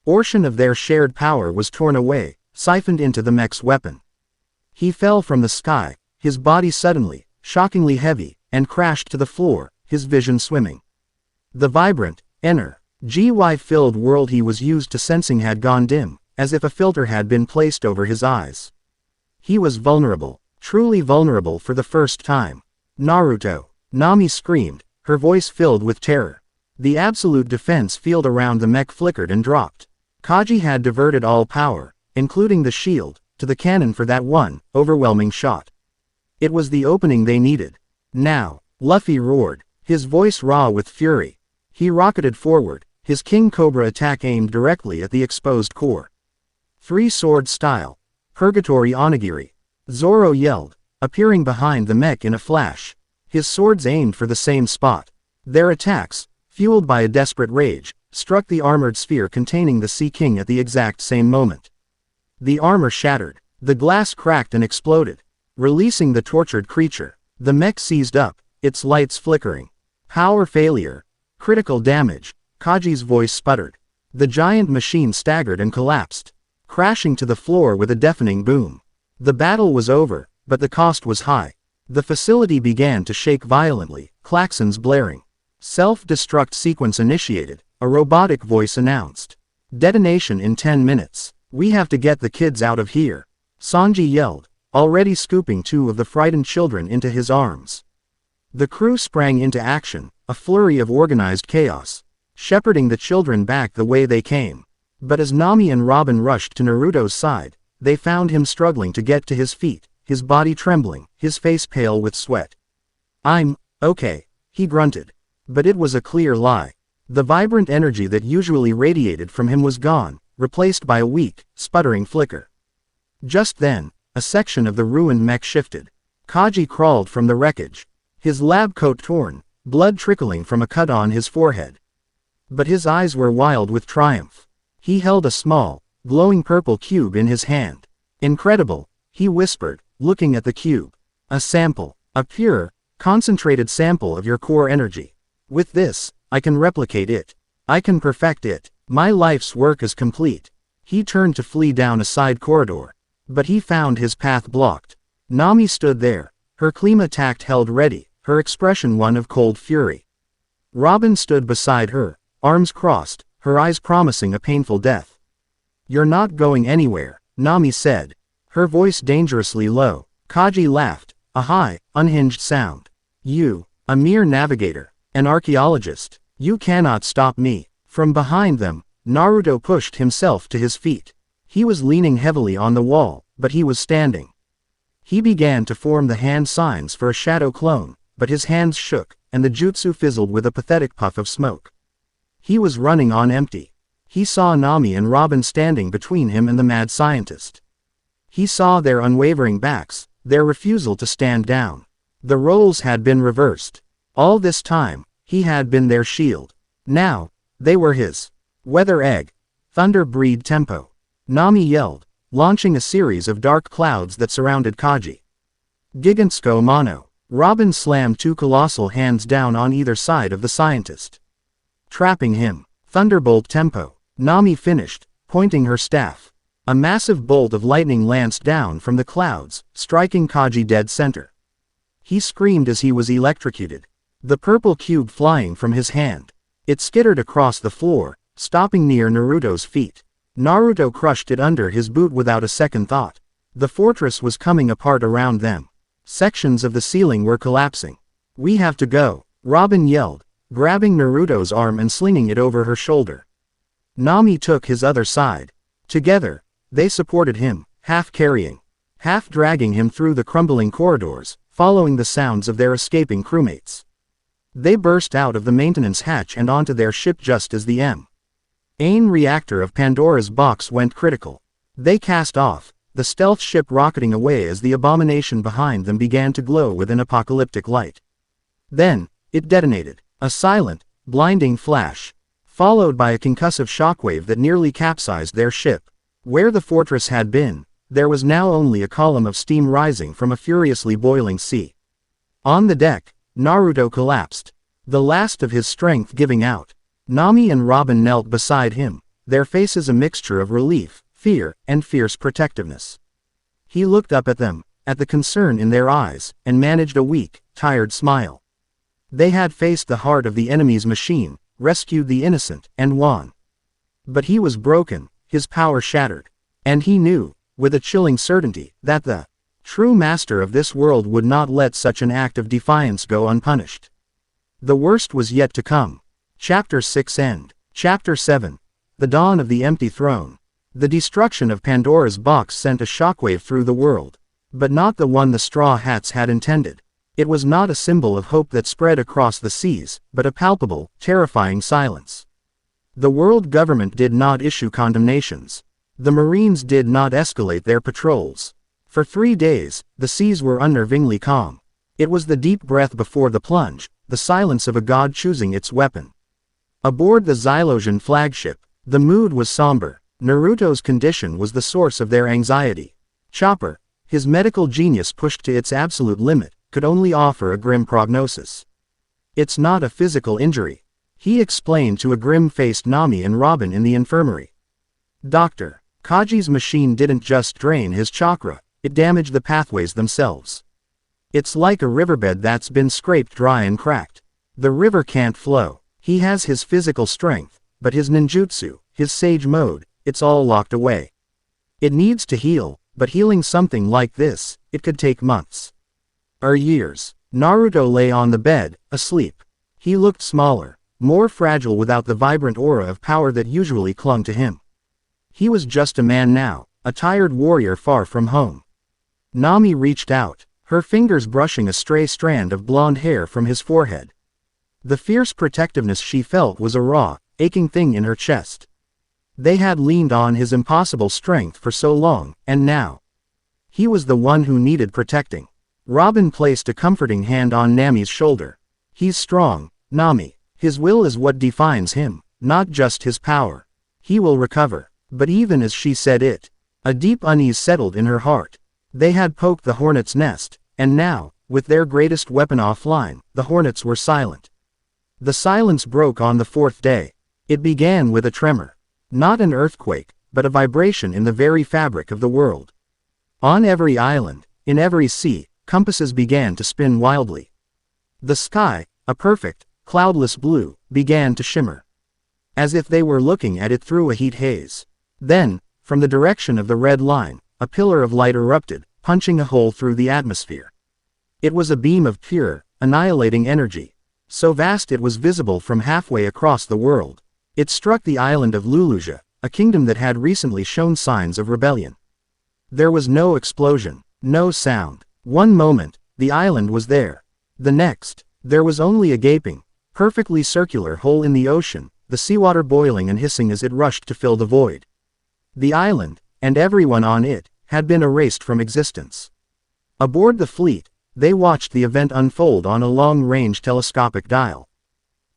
Speaker 1: portion of their shared power was torn away, siphoned into the mech's weapon. He fell from the sky, his body suddenly, shockingly heavy, and crashed to the floor, his vision swimming. The vibrant, energy-filled world he was used to sensing had gone dim, as if a filter had been placed over his eyes. He was vulnerable, truly vulnerable for the first time. "Naruto!" Nami screamed, her voice filled with terror. The absolute defense field around the mech flickered and dropped. Kaji had diverted all power, including the shield, to the cannon for that one, overwhelming shot. It was the opening they needed. "Now!" Luffy roared, his voice raw with fury. He rocketed forward, his King Cobra attack aimed directly at the exposed core. Three-sword style. Purgatory Onigiri. Zoro yelled, appearing behind the mech in a flash. His swords aimed for the same spot. Their attacks, fueled by a desperate rage, struck the armored sphere containing the Sea King at the exact same moment. The armor shattered. The glass cracked and exploded, releasing the tortured creature. The mech seized up, its lights flickering. Power failure. Critical damage. Kaji's voice sputtered. The giant machine staggered and collapsed, crashing to the floor with a deafening boom. The battle was over, but the cost was high. The facility began to shake violently, klaxons blaring. "Self-destruct sequence initiated," a robotic voice announced. "Detonation in 10 minutes. We have to get the kids out of here," Sanji yelled, already scooping two of the frightened children into his arms. The crew sprang into action, a flurry of organized chaos, shepherding the children back the way they came. But as Nami and Robin rushed to Naruto's side, they found him struggling to get to his feet, his body trembling, his face pale with sweat. "I'm okay," he grunted. But it was a clear lie. The vibrant energy that usually radiated from him was gone, replaced by a weak, sputtering flicker. Just then, a section of the ruined mech shifted. Kaji crawled from the wreckage, his lab coat torn, blood trickling from a cut on his forehead. But his eyes were wild with triumph. He held a small, glowing purple cube in his hand. "Incredible," he whispered, looking at the cube. "A sample, a pure, concentrated sample of your core energy. With this, I can replicate it. I can perfect it. My life's work is complete." He turned to flee down a side corridor. But he found his path blocked. Nami stood there, her Klima tact held ready, her expression one of cold fury. Robin stood beside her, arms crossed, her eyes promising a painful death. "You're not going anywhere," Nami said, her voice dangerously low. Kaji laughed, a high, unhinged sound. "You, a mere navigator, an archaeologist, you cannot stop me." From behind them, Naruto pushed himself to his feet. He was leaning heavily on the wall, but he was standing. He began to form the hand signs for a shadow clone, but his hands shook, and the jutsu fizzled with a pathetic puff of smoke. He was running on empty. He saw Nami and Robin standing between him and the mad scientist. He saw their unwavering backs, their refusal to stand down. The roles had been reversed. All this time, he had been their shield. Now, they were his. Weather egg. Thunder breed tempo. Nami yelled, launching a series of dark clouds that surrounded Kaji. Gigantsko Mono. Robin slammed two colossal hands down on either side of the scientist, trapping him. Thunderbolt tempo. Nami finished, pointing her staff. A massive bolt of lightning lanced down from the clouds, striking Kaji dead center. He screamed as he was electrocuted. The purple cube flying from his hand. It skittered across the floor, stopping near Naruto's feet. Naruto crushed it under his boot without a second thought. The fortress was coming apart around them. Sections of the ceiling were collapsing. "We have to go," Robin yelled, grabbing Naruto's arm and slinging it over her shoulder. Nami took his other side. Together, they supported him, half carrying, half dragging him through the crumbling corridors, following the sounds of their escaping crewmates. They burst out of the maintenance hatch and onto their ship just as the M-AIN reactor of Pandora's box went critical. They cast off, the stealth ship rocketing away as the abomination behind them began to glow with an apocalyptic light. Then, it detonated, a silent, blinding flash, followed by a concussive shockwave that nearly capsized their ship. Where the fortress had been, there was now only a column of steam rising from a furiously boiling sea. On the deck, Naruto collapsed, the last of his strength giving out. Nami and Robin knelt beside him, their faces a mixture of relief, fear, and fierce protectiveness. He looked up at them, at the concern in their eyes, and managed a weak, tired smile. They had faced the heart of the enemy's machine, rescued the innocent, and won. But he was broken, his power shattered. And he knew, with a chilling certainty, that the true master of this world would not let such an act of defiance go unpunished. The worst was yet to come. Chapter 6 End. Chapter 7. The Dawn of the Empty Throne. The destruction of Pandora's box sent a shockwave through the world. But not the one the Straw Hats had intended. It was not a symbol of hope that spread across the seas, but a palpable, terrifying silence. The world government did not issue condemnations. The Marines did not escalate their patrols. For 3 days, the seas were unnervingly calm. It was the deep breath before the plunge, the silence of a god choosing its weapon. Aboard the Xylosian flagship, the mood was somber. Naruto's condition was the source of their anxiety. Chopper, his medical genius pushed to its absolute limit, could only offer a grim prognosis. "It's not a physical injury," he explained to a grim-faced Nami and Robin in the infirmary. "Doctor, Kaji's machine didn't just drain his chakra, it damaged the pathways themselves. It's like a riverbed that's been scraped dry and cracked. The river can't flow. He has his physical strength, but his ninjutsu, his sage mode, it's all locked away. It needs to heal, but healing something like this, it could take months. Or years." Naruto lay on the bed, asleep. He looked smaller, more fragile without the vibrant aura of power that usually clung to him. He was just a man now, a tired warrior far from home. Nami reached out, her fingers brushing a stray strand of blonde hair from his forehead. The fierce protectiveness she felt was a raw, aching thing in her chest. They had leaned on his impossible strength for so long, and now he was the one who needed protecting. Robin placed a comforting hand on Nami's shoulder. "He's strong, Nami. His will is what defines him, not just his power. He will recover." But even as she said it, a deep unease settled in her heart. They had poked the hornet's nest, and now, with their greatest weapon offline, the hornets were silent. The silence broke on the 4th day. It began with a tremor. Not an earthquake, but a vibration in the very fabric of the world. On every island, in every sea, compasses began to spin wildly. The sky, a perfect, cloudless blue, began to shimmer. as if they were looking at it through a heat haze. Then, from the direction of the red line, a pillar of light erupted, punching a hole through the atmosphere. It was a beam of pure, annihilating energy. So vast it was visible from halfway across the world. It struck the island of Lulusia, a kingdom that had recently shown signs of rebellion. There was no explosion, no sound. One moment, the island was there. The next, there was only a gaping, perfectly circular hole in the ocean, the seawater boiling and hissing as it rushed to fill the void. The island, and everyone on it, had been erased from existence. Aboard the fleet, they watched the event unfold on a long-range telescopic dial.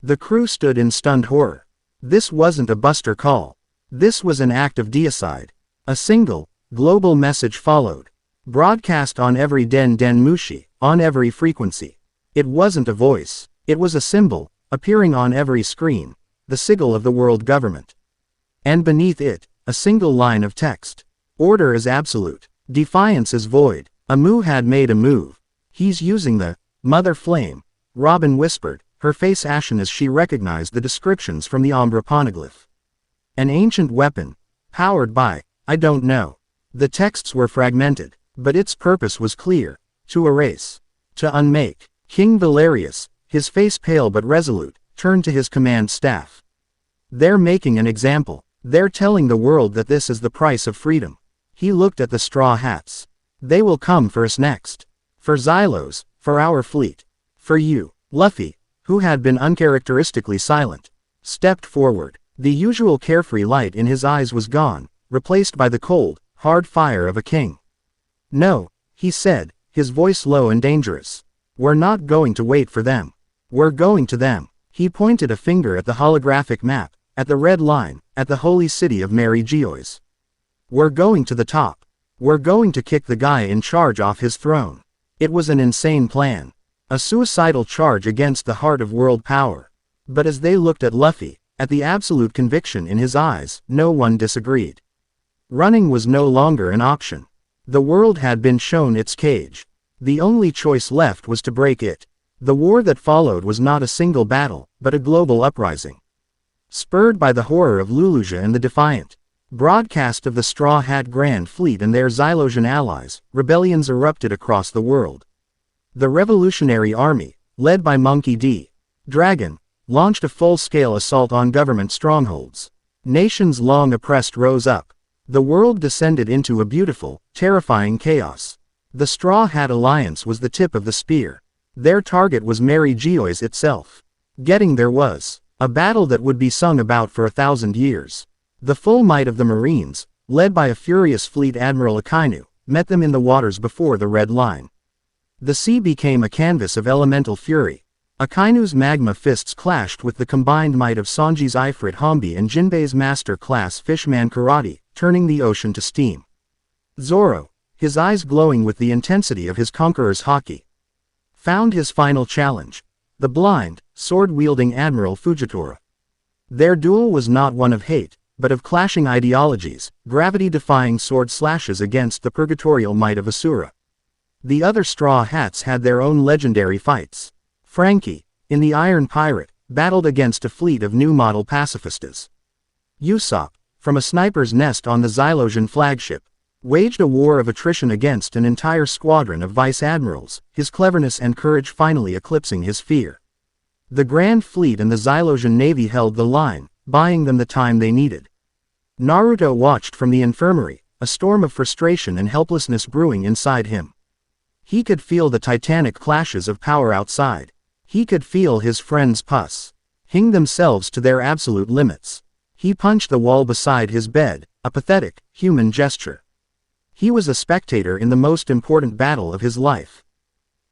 Speaker 1: The crew stood in stunned horror. This wasn't a buster call. This was an act of deicide. A single, global message followed. Broadcast on every den mushi, on every frequency. It wasn't a voice. It was a symbol, appearing on every screen, the sigil of the world government. And beneath it, a single line of text. Order is absolute. Defiance is void. Amu had made a move. He's using the mother flame, Robin whispered, her face ashen as she recognized the descriptions from the Umbra poneglyph. An ancient weapon, powered by, I don't know. The texts were fragmented, but its purpose was clear: to erase, to unmake. King Valerius, his face pale but resolute, turned to his command staff. They're making an example. They're telling the world that this is the price of freedom. He looked at the straw hats. They will come for us next. For Xylos, for our fleet. For you. Luffy, who had been uncharacteristically silent, stepped forward. The usual carefree light in his eyes was gone, replaced by the cold, hard fire of a king. No, he said, his voice low and dangerous. We're not going to wait for them. We're going to them. He pointed a finger at the holographic map, at the red line, at the holy city of Mary Geois. We're going to the top. We're going to kick the guy in charge off his throne. It was an insane plan. A suicidal charge against the heart of world power. But as they looked at Luffy, at the absolute conviction in his eyes, no one disagreed. Running was no longer an option. The world had been shown its cage. The only choice left was to break it. The war that followed was not a single battle, but a global uprising. Spurred by the horror of Lulusia and the defiant broadcast of the Straw Hat Grand Fleet and their Xylosian allies, rebellions erupted across the world. The Revolutionary Army, led by Monkey D. Dragon, launched a full-scale assault on government strongholds. Nations long oppressed rose up. The world descended into a beautiful, terrifying chaos. The Straw Hat Alliance was the tip of the spear. Their target was Mary Geois itself. Getting there was a battle that would be sung about for 1,000 years. The full might of the Marines, led by a furious fleet Admiral Akainu, met them in the waters before the Red Line. The sea became a canvas of elemental fury. Akainu's magma fists clashed with the combined might of Sanji's Ifrit Hambi and Jinbei's master-class Fishman Karate, turning the ocean to steam. Zoro, his eyes glowing with the intensity of his conqueror's haki, found his final challenge: the blind, sword-wielding Admiral Fujitora. Their duel was not one of hate, but of clashing ideologies, gravity-defying sword slashes against the purgatorial might of Asura. The other Straw Hats had their own legendary fights. Frankie, in the Iron Pirate, battled against a fleet of new-model pacifistas. Usopp, from a sniper's nest on the Xylosian flagship, waged a war of attrition against an entire squadron of vice-admirals, his cleverness and courage finally eclipsing his fear. The Grand Fleet and the Xylosian Navy held the line, buying them the time they needed. Naruto watched from the infirmary, a storm of frustration and helplessness brewing inside him. He could feel the titanic clashes of power outside. He could feel his friends' pushing themselves to their absolute limits. He punched the wall beside his bed, a pathetic, human gesture. He was a spectator in the most important battle of his life.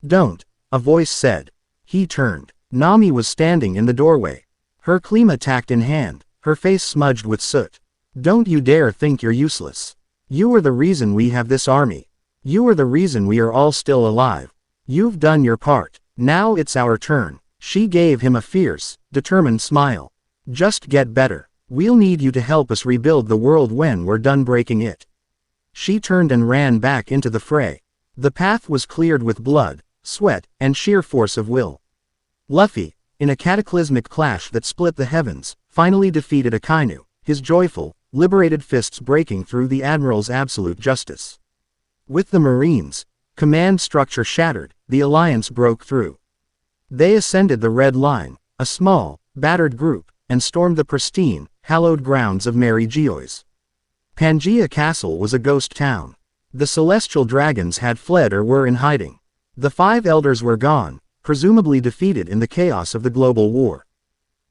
Speaker 1: "Don't," a voice said. He turned. Nami was standing in the doorway, her klima tacked in hand, her face smudged with soot. "Don't you dare think you're useless. You are the reason we have this army. You are the reason we are all still alive. You've done your part. Now it's our turn." She gave him a fierce, determined smile. "Just get better. We'll need you to help us rebuild the world when we're done breaking it." She turned and ran back into the fray. The path was cleared with blood, sweat, and sheer force of will. Luffy, in a cataclysmic clash that split the heavens, finally defeated Akainu, his joyful, liberated fists breaking through the Admiral's absolute justice. With the Marines, command structure shattered, the alliance broke through. They ascended the Red Line, a small, battered group, and stormed the pristine, hallowed grounds of Mary Geoise. Pangaea Castle was a ghost town. The celestial dragons had fled or were in hiding. The 5 elders were gone, presumably defeated in the chaos of the global war.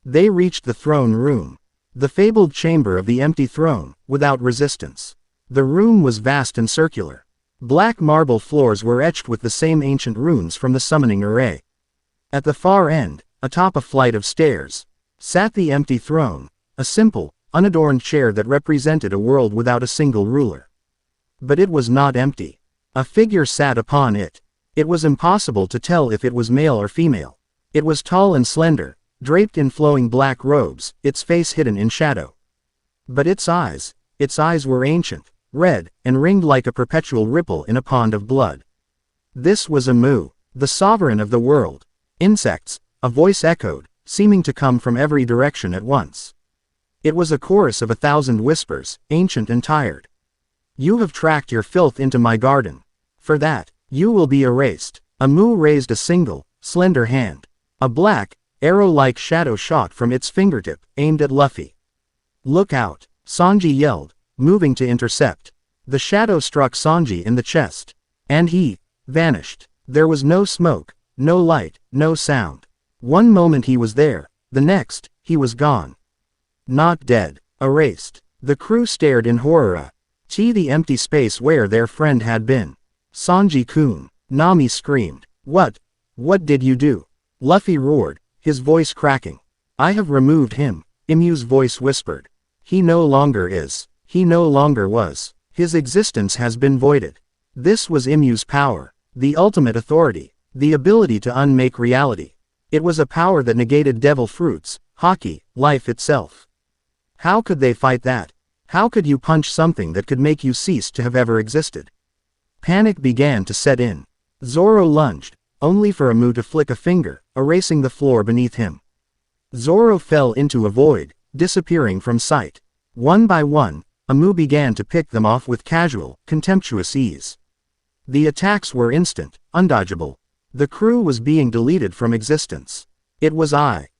Speaker 1: They reached the throne room. The fabled chamber of the empty throne, without resistance. The room was vast and circular. Black marble floors were etched with the same ancient runes from the summoning array. At the far end, atop a flight of stairs, sat the empty throne, a simple, unadorned chair that represented a world without a single ruler. But it was not empty. A figure sat upon it. It was impossible to tell if it was male or female. It was tall and slender, draped in flowing black robes, its face hidden in shadow. But its eyes were ancient, red, and ringed like a perpetual ripple in a pond of blood. This was Amu, the sovereign of the world. Insects, a voice echoed, seeming to come from every direction at once. It was a chorus of 1,000 whispers, ancient and tired. You have tracked your filth into my garden. For that, you will be erased. Amu raised a single, slender hand. A black, arrow-like shadow shot from its fingertip, aimed at Luffy. Look out, Sanji yelled, moving to intercept. The shadow struck Sanji in the chest. And he vanished. There was no smoke, no light, no sound. One moment he was there, the next, he was gone. Not dead, erased. The crew stared in horror. The empty space where their friend had been. Sanji-kun, Nami screamed. What did you do? Luffy roared, his voice cracking. I have removed him, Imu's voice whispered. He no longer is. He no longer was. His existence has been voided. This was Imu's power, the ultimate authority, the ability to unmake reality. It was a power that negated devil fruits, Haki, life itself. How could they fight that? How could you punch something that could make you cease to have ever existed? Panic began to set in. Zoro lunged, only for Amu to flick a finger, erasing the floor beneath him. Zoro fell into a void, disappearing from sight. One by one, Amu began to pick them off with casual, contemptuous ease. The attacks were instant, undodgeable. The crew was being deleted from existence. It was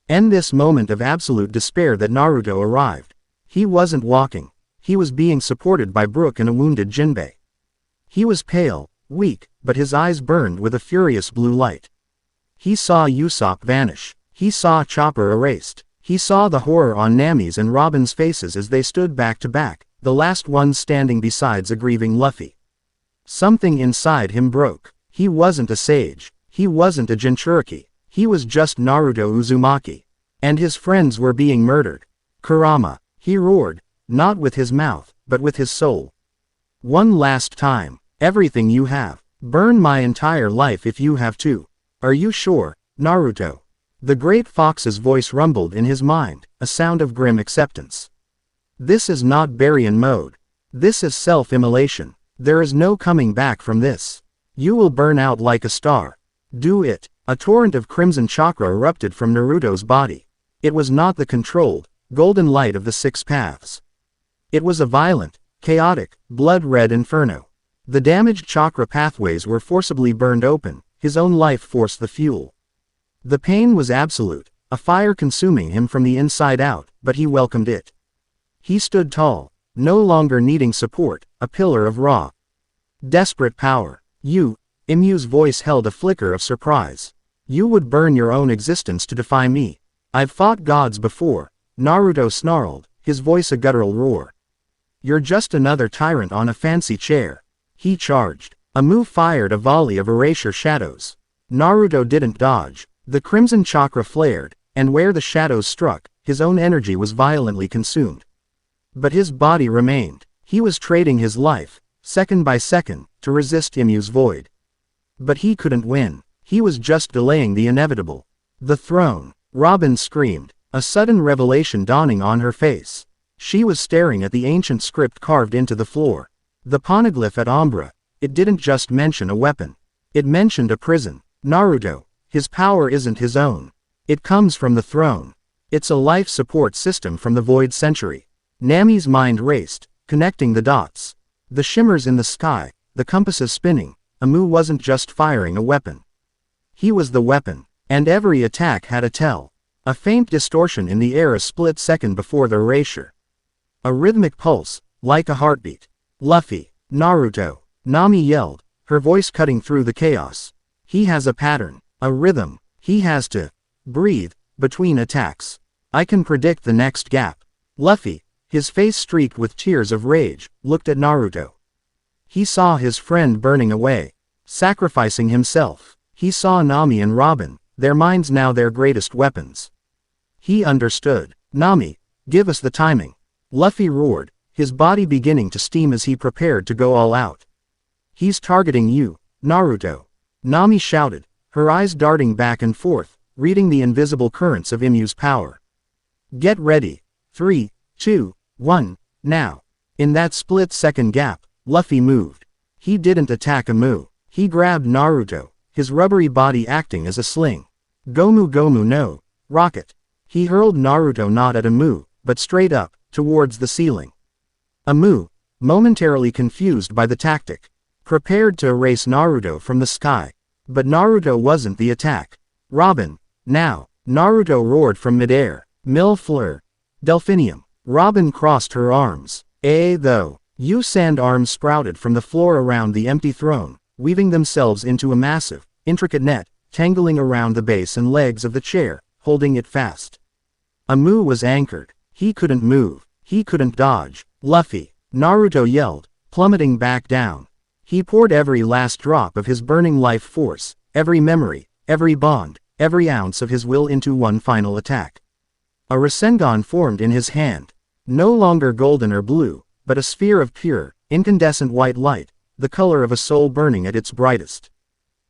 Speaker 1: in this moment of absolute despair that Naruto arrived. He wasn't walking. He was being supported by Brook and a wounded Jinbei. He was pale, weak, but his eyes burned with a furious blue light. He saw Usopp vanish. He saw Chopper erased. He saw the horror on Nami's and Robin's faces as they stood back to back, the last one standing besides a grieving Luffy. Something inside him broke. He wasn't a sage. He wasn't a Jinchuriki. He was just Naruto Uzumaki. And his friends were being murdered. Kurama, he roared, not with his mouth, but with his soul. One last time, everything you have. Burn my entire life if you have to. Are you sure, Naruto? The great fox's voice rumbled in his mind, a sound of grim acceptance. This is not Baryon mode. This is self-immolation. There is no coming back from this. You will burn out like a star. Do it. A torrent of crimson chakra erupted from Naruto's body. It was not the controlled, golden light of the 6 paths. It was a violent, chaotic, blood-red inferno. The damaged chakra pathways were forcibly burned open, his own life force the fuel. The pain was absolute, a fire consuming him from the inside out, but he welcomed it. He stood tall, no longer needing support, a pillar of raw, desperate power. You, Imu's voice held a flicker of surprise. You would burn your own existence to defy me. I've fought gods before, Naruto snarled, his voice a guttural roar. You're just another tyrant on a fancy chair. He charged. Amu fired a volley of erasure shadows. Naruto didn't dodge. The crimson chakra flared, and where the shadows struck, his own energy was violently consumed. But his body remained. He was trading his life, second by second, to resist Imu's void. But he couldn't win. He was just delaying the inevitable. The throne. Robin screamed, a sudden revelation dawning on her face. She was staring at the ancient script carved into the floor. The poneglyph at Umbra. It didn't just mention a weapon. It mentioned a prison. Naruto, his power isn't his own. It comes from the throne. It's a life support system from the Void Century. Nami's mind raced, connecting the dots. The shimmers in the sky, the compasses spinning. Amu wasn't just firing a weapon. He was the weapon, and every attack had a tell. A faint distortion in the air a split second before the erasure. A rhythmic pulse, like a heartbeat. Luffy, Naruto, Nami yelled, her voice cutting through the chaos. He has a pattern, a rhythm. He has to breathe between attacks. I can predict the next gap. Luffy, his face streaked with tears of rage, looked at Naruto. He saw his friend burning away, sacrificing himself. He saw Nami and Robin, their minds now their greatest weapons. He understood. Nami, give us the timing. Luffy roared, his body beginning to steam as he prepared to go all out. He's targeting you, Naruto. Nami shouted, her eyes darting back and forth, reading the invisible currents of Imu's power. Get ready. 3, 2, 1, now. In that split-second gap, Luffy moved. He didn't attack Amu. He grabbed Naruto, his rubbery body acting as a sling. Gomu Gomu no, rocket. He hurled Naruto not at Amu, but straight up, towards the ceiling. Amu, momentarily confused by the tactic, prepared to erase Naruto from the sky. But Naruto wasn't the attack. Robin, now. Naruto roared from midair. Mille fleur. Delphinium. Robin crossed her arms. Though. Sand arms sprouted from the floor around the empty throne, weaving themselves into a massive, intricate net, tangling around the base and legs of the chair, holding it fast. Amu was anchored. He couldn't move. He couldn't dodge. Luffy, Naruto yelled, plummeting back down. He poured every last drop of his burning life force, every memory, every bond, every ounce of his will into one final attack. A Rasengan formed in his hand. No longer golden or blue, but a sphere of pure, incandescent white light, the color of a soul burning at its brightest.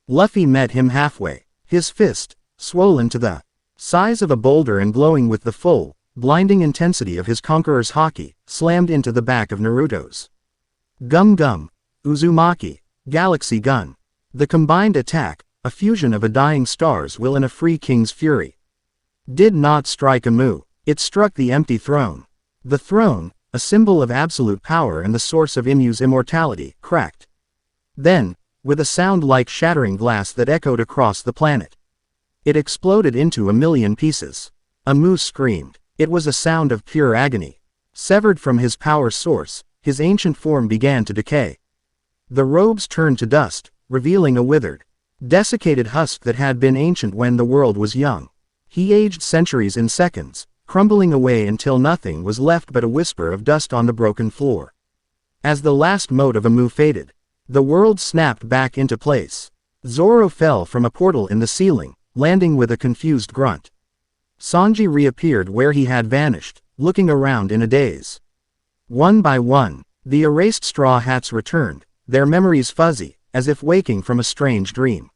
Speaker 1: Luffy met him halfway, his fist, swollen to the size of a boulder and glowing with the full, blinding intensity of his conqueror's haki, slammed into the back of Naruto's. Gum Gum, Uzumaki, Galaxy Gun. The combined attack, a fusion of a dying star's will and a free king's fury. Did not strike Amu, it struck the empty throne. The throne, a symbol of absolute power and the source of Imu's immortality, cracked. Then, with a sound like shattering glass that echoed across the planet, it exploded into a million pieces. Amu screamed. It was a sound of pure agony. Severed from his power source, his ancient form began to decay. The robes turned to dust, revealing a withered, desiccated husk that had been ancient when the world was young. He aged centuries in seconds, crumbling away until nothing was left but a whisper of dust on the broken floor. As the last mote of Amu faded, the world snapped back into place. Zoro fell from a portal in the ceiling, landing with a confused grunt. Sanji reappeared where he had vanished, looking around in a daze. One by one, the erased Straw Hats returned, their memories fuzzy, as if waking from a strange dream.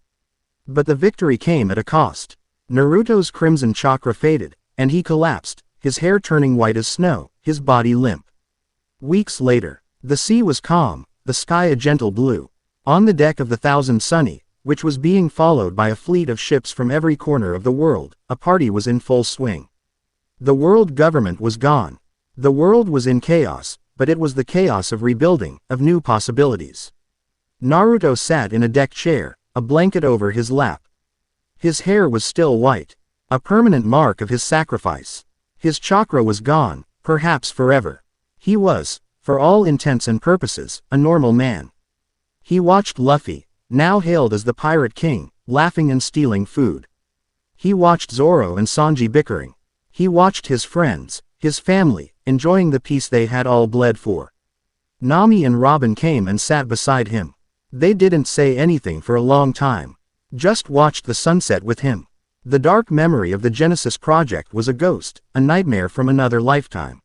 Speaker 1: But the victory came at a cost. Naruto's crimson chakra faded, and he collapsed, his hair turning white as snow, his body limp. Weeks later, the sea was calm, the sky a gentle blue. On the deck of the Thousand Sunny, which was being followed by a fleet of ships from every corner of the world, a party was in full swing. The world government was gone. The world was in chaos, but it was the chaos of rebuilding, of new possibilities. Naruto sat in a deck chair, a blanket over his lap. His hair was still white, a permanent mark of his sacrifice. His chakra was gone, perhaps forever. He was, for all intents and purposes, a normal man. He watched Luffy, now hailed as the Pirate King, laughing and stealing food. He watched Zoro and Sanji bickering. He watched his friends, his family, enjoying the peace they had all bled for. Nami and Robin came and sat beside him. They didn't say anything for a long time. Just watched the sunset with him. The dark memory of the Genesis Project was a ghost, a nightmare from another lifetime.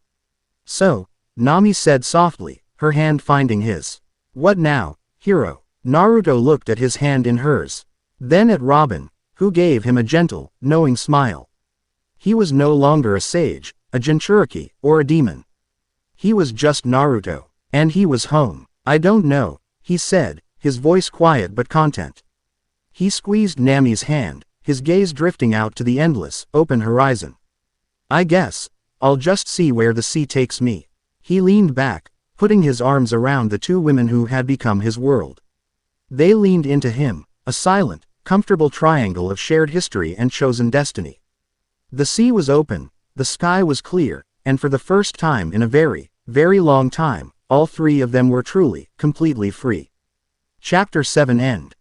Speaker 1: So, Nami said softly, her hand finding his. What now, hero? Naruto looked at his hand in hers. Then at Robin, who gave him a gentle, knowing smile. He was no longer a sage, a Jinchuriki, or a demon. He was just Naruto. And he was home. I don't know, he said, his voice quiet but content. He squeezed Nami's hand, his gaze drifting out to the endless, open horizon. I guess I'll just see where the sea takes me. He leaned back, putting his arms around the two women who had become his world. They leaned into him, a silent, comfortable triangle of shared history and chosen destiny. The sea was open, the sky was clear, and for the first time in a very, very long time, all three of them were truly, completely free. Chapter 7 End.